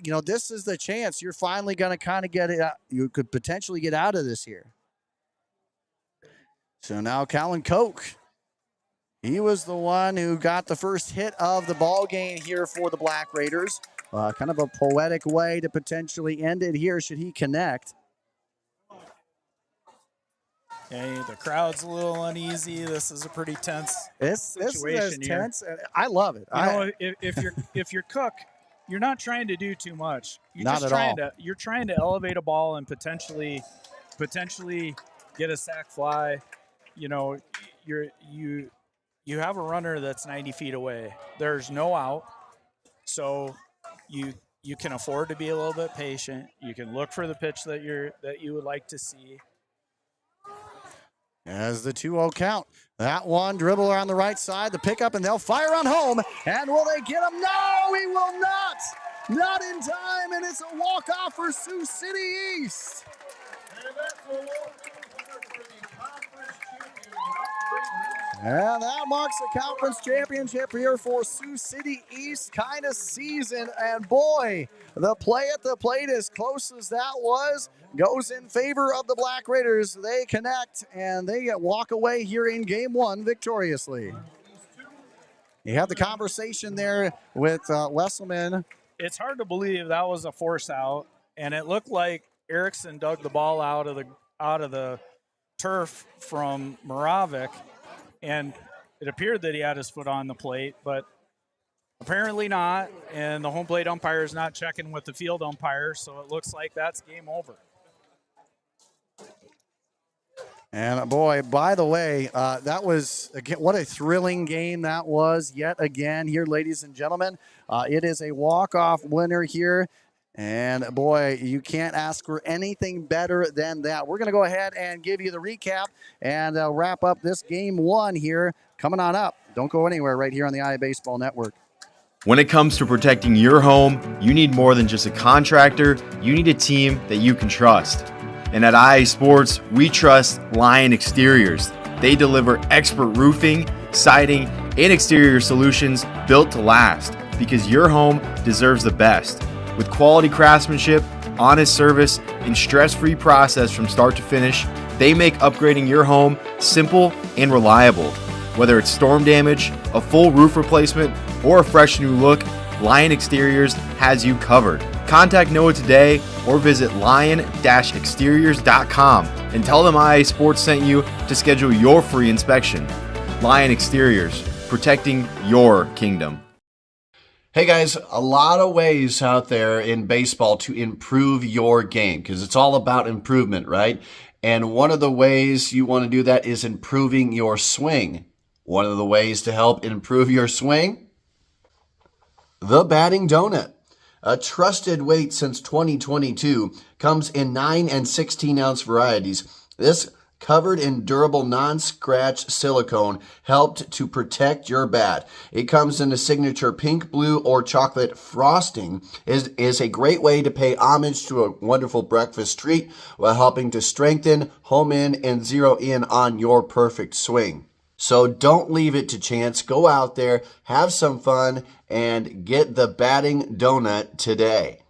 you know, this is the chance. You're finally going to kind of get it out. You could potentially get out of this here. So now Colin Koch, he was the one who got the first hit of the ball game here for the Black Raiders. Kind of a poetic way to potentially end it here should he connect. Okay, the crowd's a little uneasy. This is a pretty tense situation. This is tense. I love it. You know, if you're Cook, you're not trying to do too much. You're trying to elevate a ball and potentially get a sac fly. You know, you have a runner that's 90 feet away. There's no out, so you can afford to be a little bit patient. You can look for the pitch that you would like to see. As the 2-0 count, that one dribbler on the right side, the pickup, and they'll fire on home. And will they get him? No, he will not. Not in time, and it's a walk-off for Sioux City East. And that marks the conference championship here for Sioux City East kind of season. And boy, the play at the plate, as close as that was, goes in favor of the Black Raiders. They connect and they walk away here in game one victoriously. You have the conversation there with Wesselman. It's hard to believe that was a force out, and it looked like Erickson dug the ball out of the turf from Moravik, and it appeared that he had his foot on the plate, but apparently not, and the home plate umpire is not checking with the field umpire, so it looks like that's game over. And boy, by the way, that was, again, what a thrilling game that was yet again here, ladies and gentlemen. It is a walk-off winner here. And boy, you can't ask for anything better than that. We're going to go ahead and give you the recap and wrap up this game one here. Coming on up. Don't go anywhere right here on the IA Baseball Network. When it comes to protecting your home, you need more than just a contractor. You need a team that you can trust. And at IA Sports, we trust Lion Exteriors. They deliver expert roofing, siding, and exterior solutions built to last, because your home deserves the best. With quality craftsmanship, honest service, and stress-free process from start to finish, they make upgrading your home simple and reliable. Whether it's storm damage, a full roof replacement, or a fresh new look, Lion Exteriors has you covered. Contact Noah today or visit lion-exteriors.com and tell them IA Sports sent you to schedule your free inspection. Lion Exteriors, protecting your kingdom. Hey guys, a lot of ways out there in baseball to improve your game, because it's all about improvement, right? And one of the ways you want to do that is improving your swing. One of the ways to help improve your swing? The batting donut. A trusted weight since 2022, comes in 9 and 16 ounce varieties. This covered in durable non-scratch silicone helped to protect your bat. It comes in a signature pink, blue, or chocolate frosting. Is a great way to pay homage to a wonderful breakfast treat while helping to strengthen, home in, and zero in on your perfect swing. So don't leave it to chance. Go out there, have some fun, and get the batting donut today.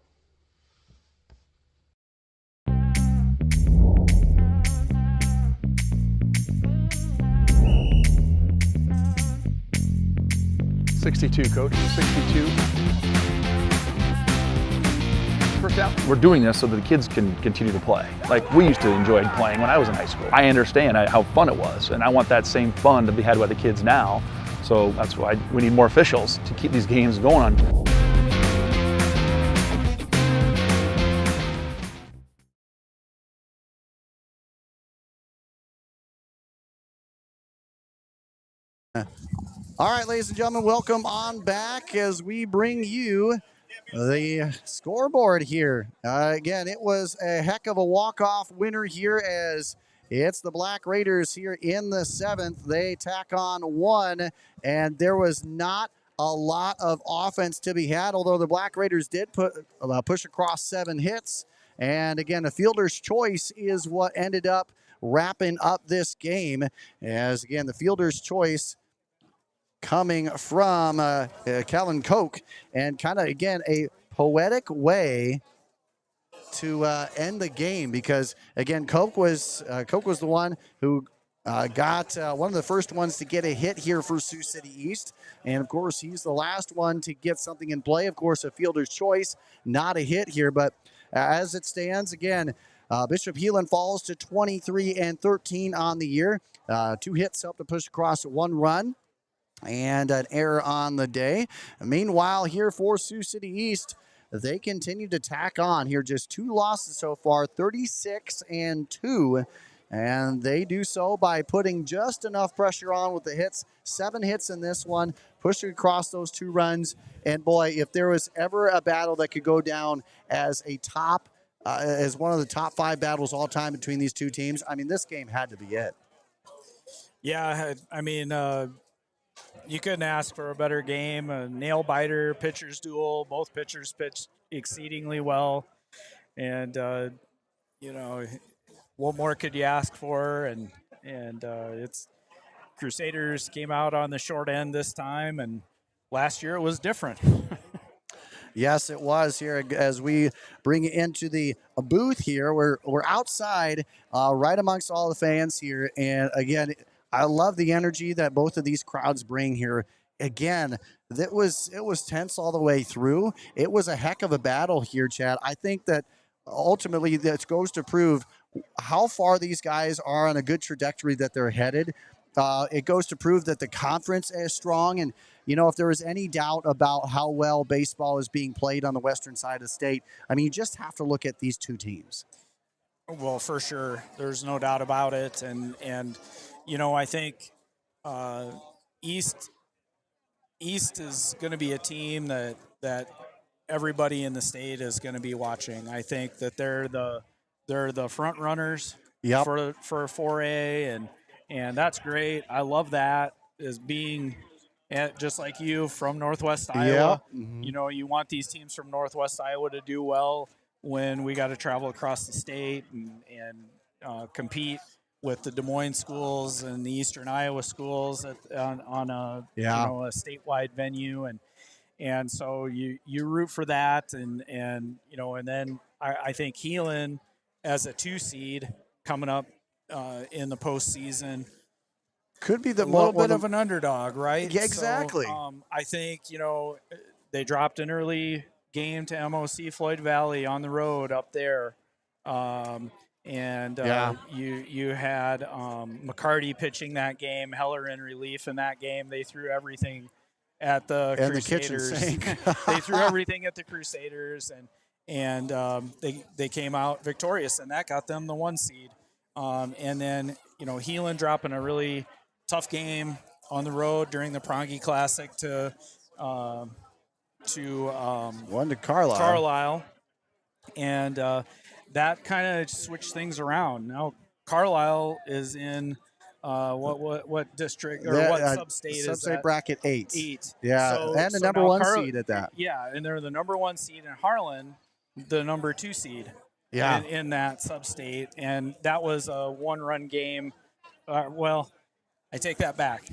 .62, Coach. 62. First down. We're doing this so that the kids can continue to play. Like we used to enjoy playing when I was in high school. I understand how fun it was, and I want that same fun to be had by the kids now. So that's why we need more officials to keep these games going on. All right, ladies and gentlemen, welcome on back as we bring you the scoreboard here. Again, it was a heck of a walk-off winner here, as it's the Black Raiders here in the 7th. They tack on 1, and there was not a lot of offense to be had, although the Black Raiders did push across 7 hits. And again, a fielder's choice is what ended up wrapping up this game, as again, the fielder's choice coming from Kellen Koch, and kind of, again, a poetic way to end the game, because, again, Koch was the one who got one of the first ones to get a hit here for Sioux City East, and, of course, he's the last one to get something in play. Of course, a fielder's choice, not a hit here, but as it stands, again, Bishop Heelan falls to 23 and 13 on the year. 2 hits helped to push across 1 run. And an error on the day. Meanwhile, here for Sioux City East, they continue to tack on here. Just 2 losses so far, 36 and 2. And they do so by putting just enough pressure on with the hits. 7 hits in this one, pushing across those 2 runs. And boy, if there was ever a battle that could go down as a top, as one of the top 5 battles all time between these 2 teams, I mean, this game had to be it. Yeah, I mean, you couldn't ask for a better game. A nail biter, pitchers duel. Both pitchers pitched exceedingly well, and you know, what more could you ask for? And it's Crusaders came out on the short end this time, and last year it was different. Yes, it was here as we bring it into the booth here. We're outside, right amongst all the fans here, and again, I love the energy that both of these crowds bring here. Again, it was tense all the way through. It was a heck of a battle here, Chad. I think that ultimately that goes to prove how far these guys are on a good trajectory that they're headed. It goes to prove that the conference is strong. And, you know, if there is any doubt about how well baseball is being played on the western side of the state, I mean, you just have to look at these two teams. Well, for sure. There's no doubt about it. And you know, I think East is going to be a team that everybody in the state is going to be watching. I think that they're the front runners for 4A, and that's great. I love that as being just like you from Northwest Iowa. You know, you want these teams from Northwest Iowa to do well when we got to travel across the state and compete with the Des Moines schools and the Eastern Iowa schools on a you know, a statewide venue, and so you root for that, and you know, and then I think Heelan as a 2 seed coming up in the postseason could be the little bit of an underdog, right? Yeah, exactly. So, I think, you know, they dropped an early game to MOC Floyd Valley on the road up there. You had McCarty pitching that game, Heller in relief in that game. They threw everything at the Crusaders. The kitchen sink. They threw everything at the Crusaders, and they came out victorious, and that got them the 1 seed. And then, you know, Heelan dropping a really tough game on the road during the Prongi Classic to Carlisle, and that kind of switched things around. Now Carlisle is in what district or what sub-state is that? Sub-state bracket 8. 8. Yeah, so, and the so number 1 seed at that. Yeah, and they're the number 1 seed in Harlan, the number 2 seed. Yeah. In that sub-state, and that was a 1-run game. Well, I take that back.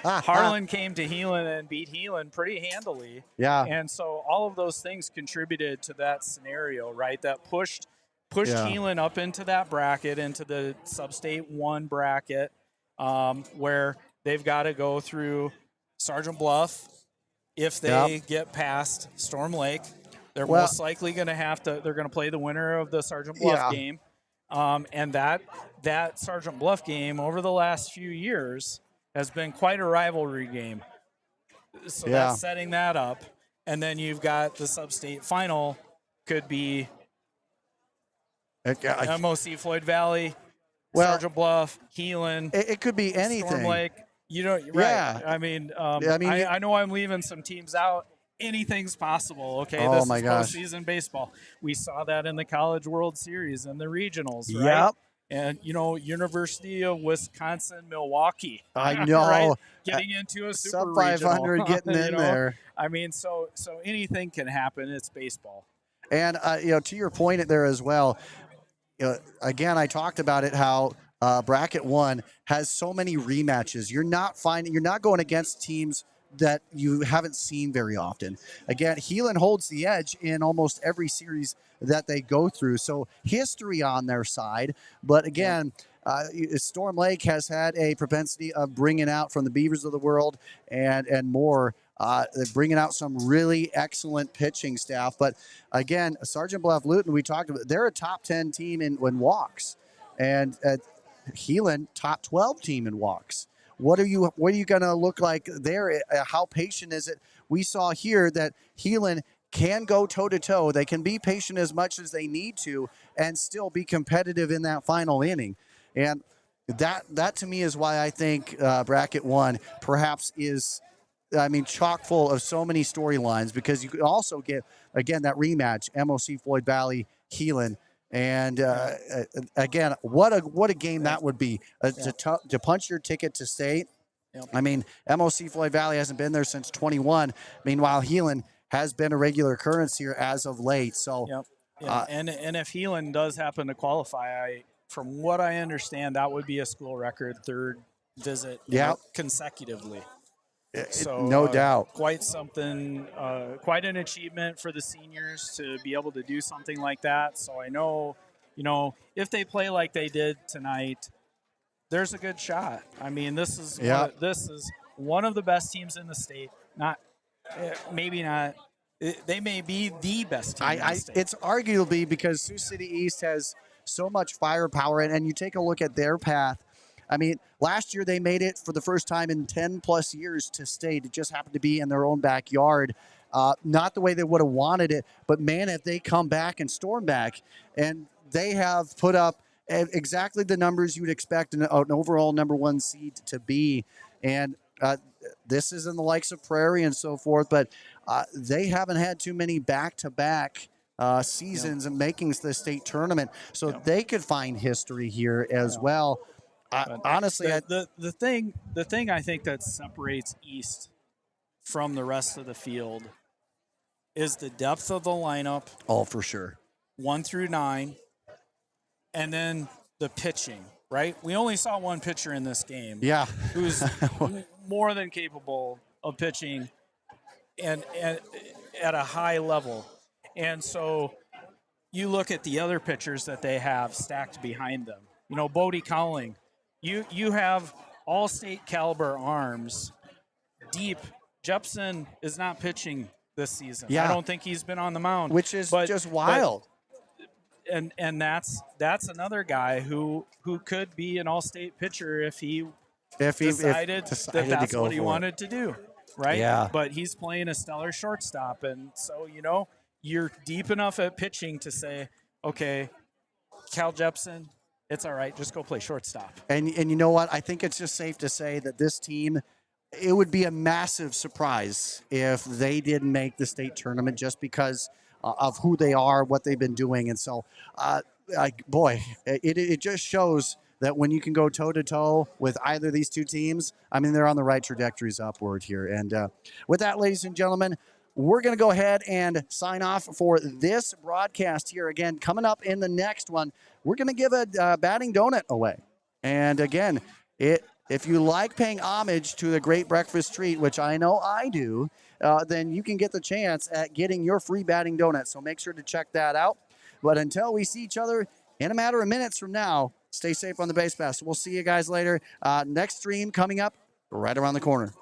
Harlan came to Heelan and beat Heelan pretty handily. Yeah. And so all of those things contributed to that scenario, right? That pushed Heelan up into that bracket, into the sub-state 1 bracket, where they've got to go through Sergeant Bluff. If they get past Storm Lake, they're most likely going to they're going to play the winner of the Sergeant Bluff game. And that Sergeant Bluff game over the last few years has been quite a rivalry game. So that's setting that up. And then you've got the sub-state final could be MOC Floyd Valley, Sergeant Bluff, Heelan. It could be anything. Storm Lake. You know, right. Yeah. I mean, I know I'm leaving some teams out. Anything's possible. Okay, oh this my is gosh. postseason baseball. We saw that in the College World Series and the regionals, right? Yep. And you know, University of Wisconsin, Milwaukee. I know. Right? Getting into a super sub 500, regional, getting in there. I mean, so anything can happen. It's baseball. And you know, to your point there as well. Again, I talked about it how bracket 1 has so many rematches. You're not going against teams that you haven't seen very often. Again, Heelan holds the edge in almost every series that they go through. So history on their side. But again, Storm Lake has had a propensity of bringing out from the Beavers of the world and more, bringing out some really excellent pitching staff. But again, Sergeant Bluff Luton, we talked about, they're a top 10 team in walks. And Heelan, top 12 team in walks. What are you going to look like there? How patient is it? We saw here that Heelan can go toe-to-toe. They can be patient as much as they need to and still be competitive in that final inning. And that to me is why I think bracket 1 perhaps is, chock full of so many storylines, because you could also get, again, that rematch, MOC Floyd Valley, Heelan. And again, what a game that would be to punch your ticket to state. Yep. I mean, MOC Floyd Valley hasn't been there since 21. Meanwhile, Heelan has been a regular occurrence here as of late. So, and if Heelan does happen to qualify, from what I understand, that would be a school record third visit consecutively. So no doubt. Quite something, quite an achievement for the seniors to be able to do something like that. So I know, if they play like they did tonight, there's a good shot. I mean, this is one of the best teams in the state. Maybe not. They may be the best team in the state. It's arguably because Sioux City East has so much firepower, and you take a look at their path. I mean, last year they made it for the first time in 10 plus years to state. It just happened to be in their own backyard. Not the way they would have wanted it, but man, if they come back and storm back, and they have put up exactly the numbers you'd expect an overall number one seed to be. And this is in the likes of Prairie and so forth, but they haven't had too many back-to-back seasons and making the state tournament, so they could find history here as well. Honestly, the thing I think that separates East from the rest of the field is the depth of the lineup. Oh, for sure. 1 through 9, and then the pitching. Right, we only saw one pitcher in this game. Yeah, who's more than capable of pitching, and at a high level. And so you look at the other pitchers that they have stacked behind them. Bodie Cowling. You have all-state caliber arms deep. Jepson is not pitching this season. Yeah. I don't think he's been on the mound, which is just wild. And that's another guy who could be an all-state pitcher if he decided that's what he wanted to do, right? Yeah. But he's playing a stellar shortstop, and so you're deep enough at pitching to say, okay, Cal Jepson, it's all right, just go play shortstop. And you know what? I think it's just safe to say that this team, it would be a massive surprise if they didn't make the state tournament just because of who they are, what they've been doing. And so, it just shows that when you can go toe-to-toe with either of these two teams, I mean, they're on the right trajectories upward here. And with that, ladies and gentlemen, we're going to go ahead and sign off for this broadcast here. Again, coming up in the next one, we're going to give a batting donut away. And again, if you like paying homage to the great breakfast treat, which I know I do, then you can get the chance at getting your free batting donut. So make sure to check that out. But until we see each other in a matter of minutes from now, stay safe on the base pass. We'll see you guys later. Next stream coming up right around the corner.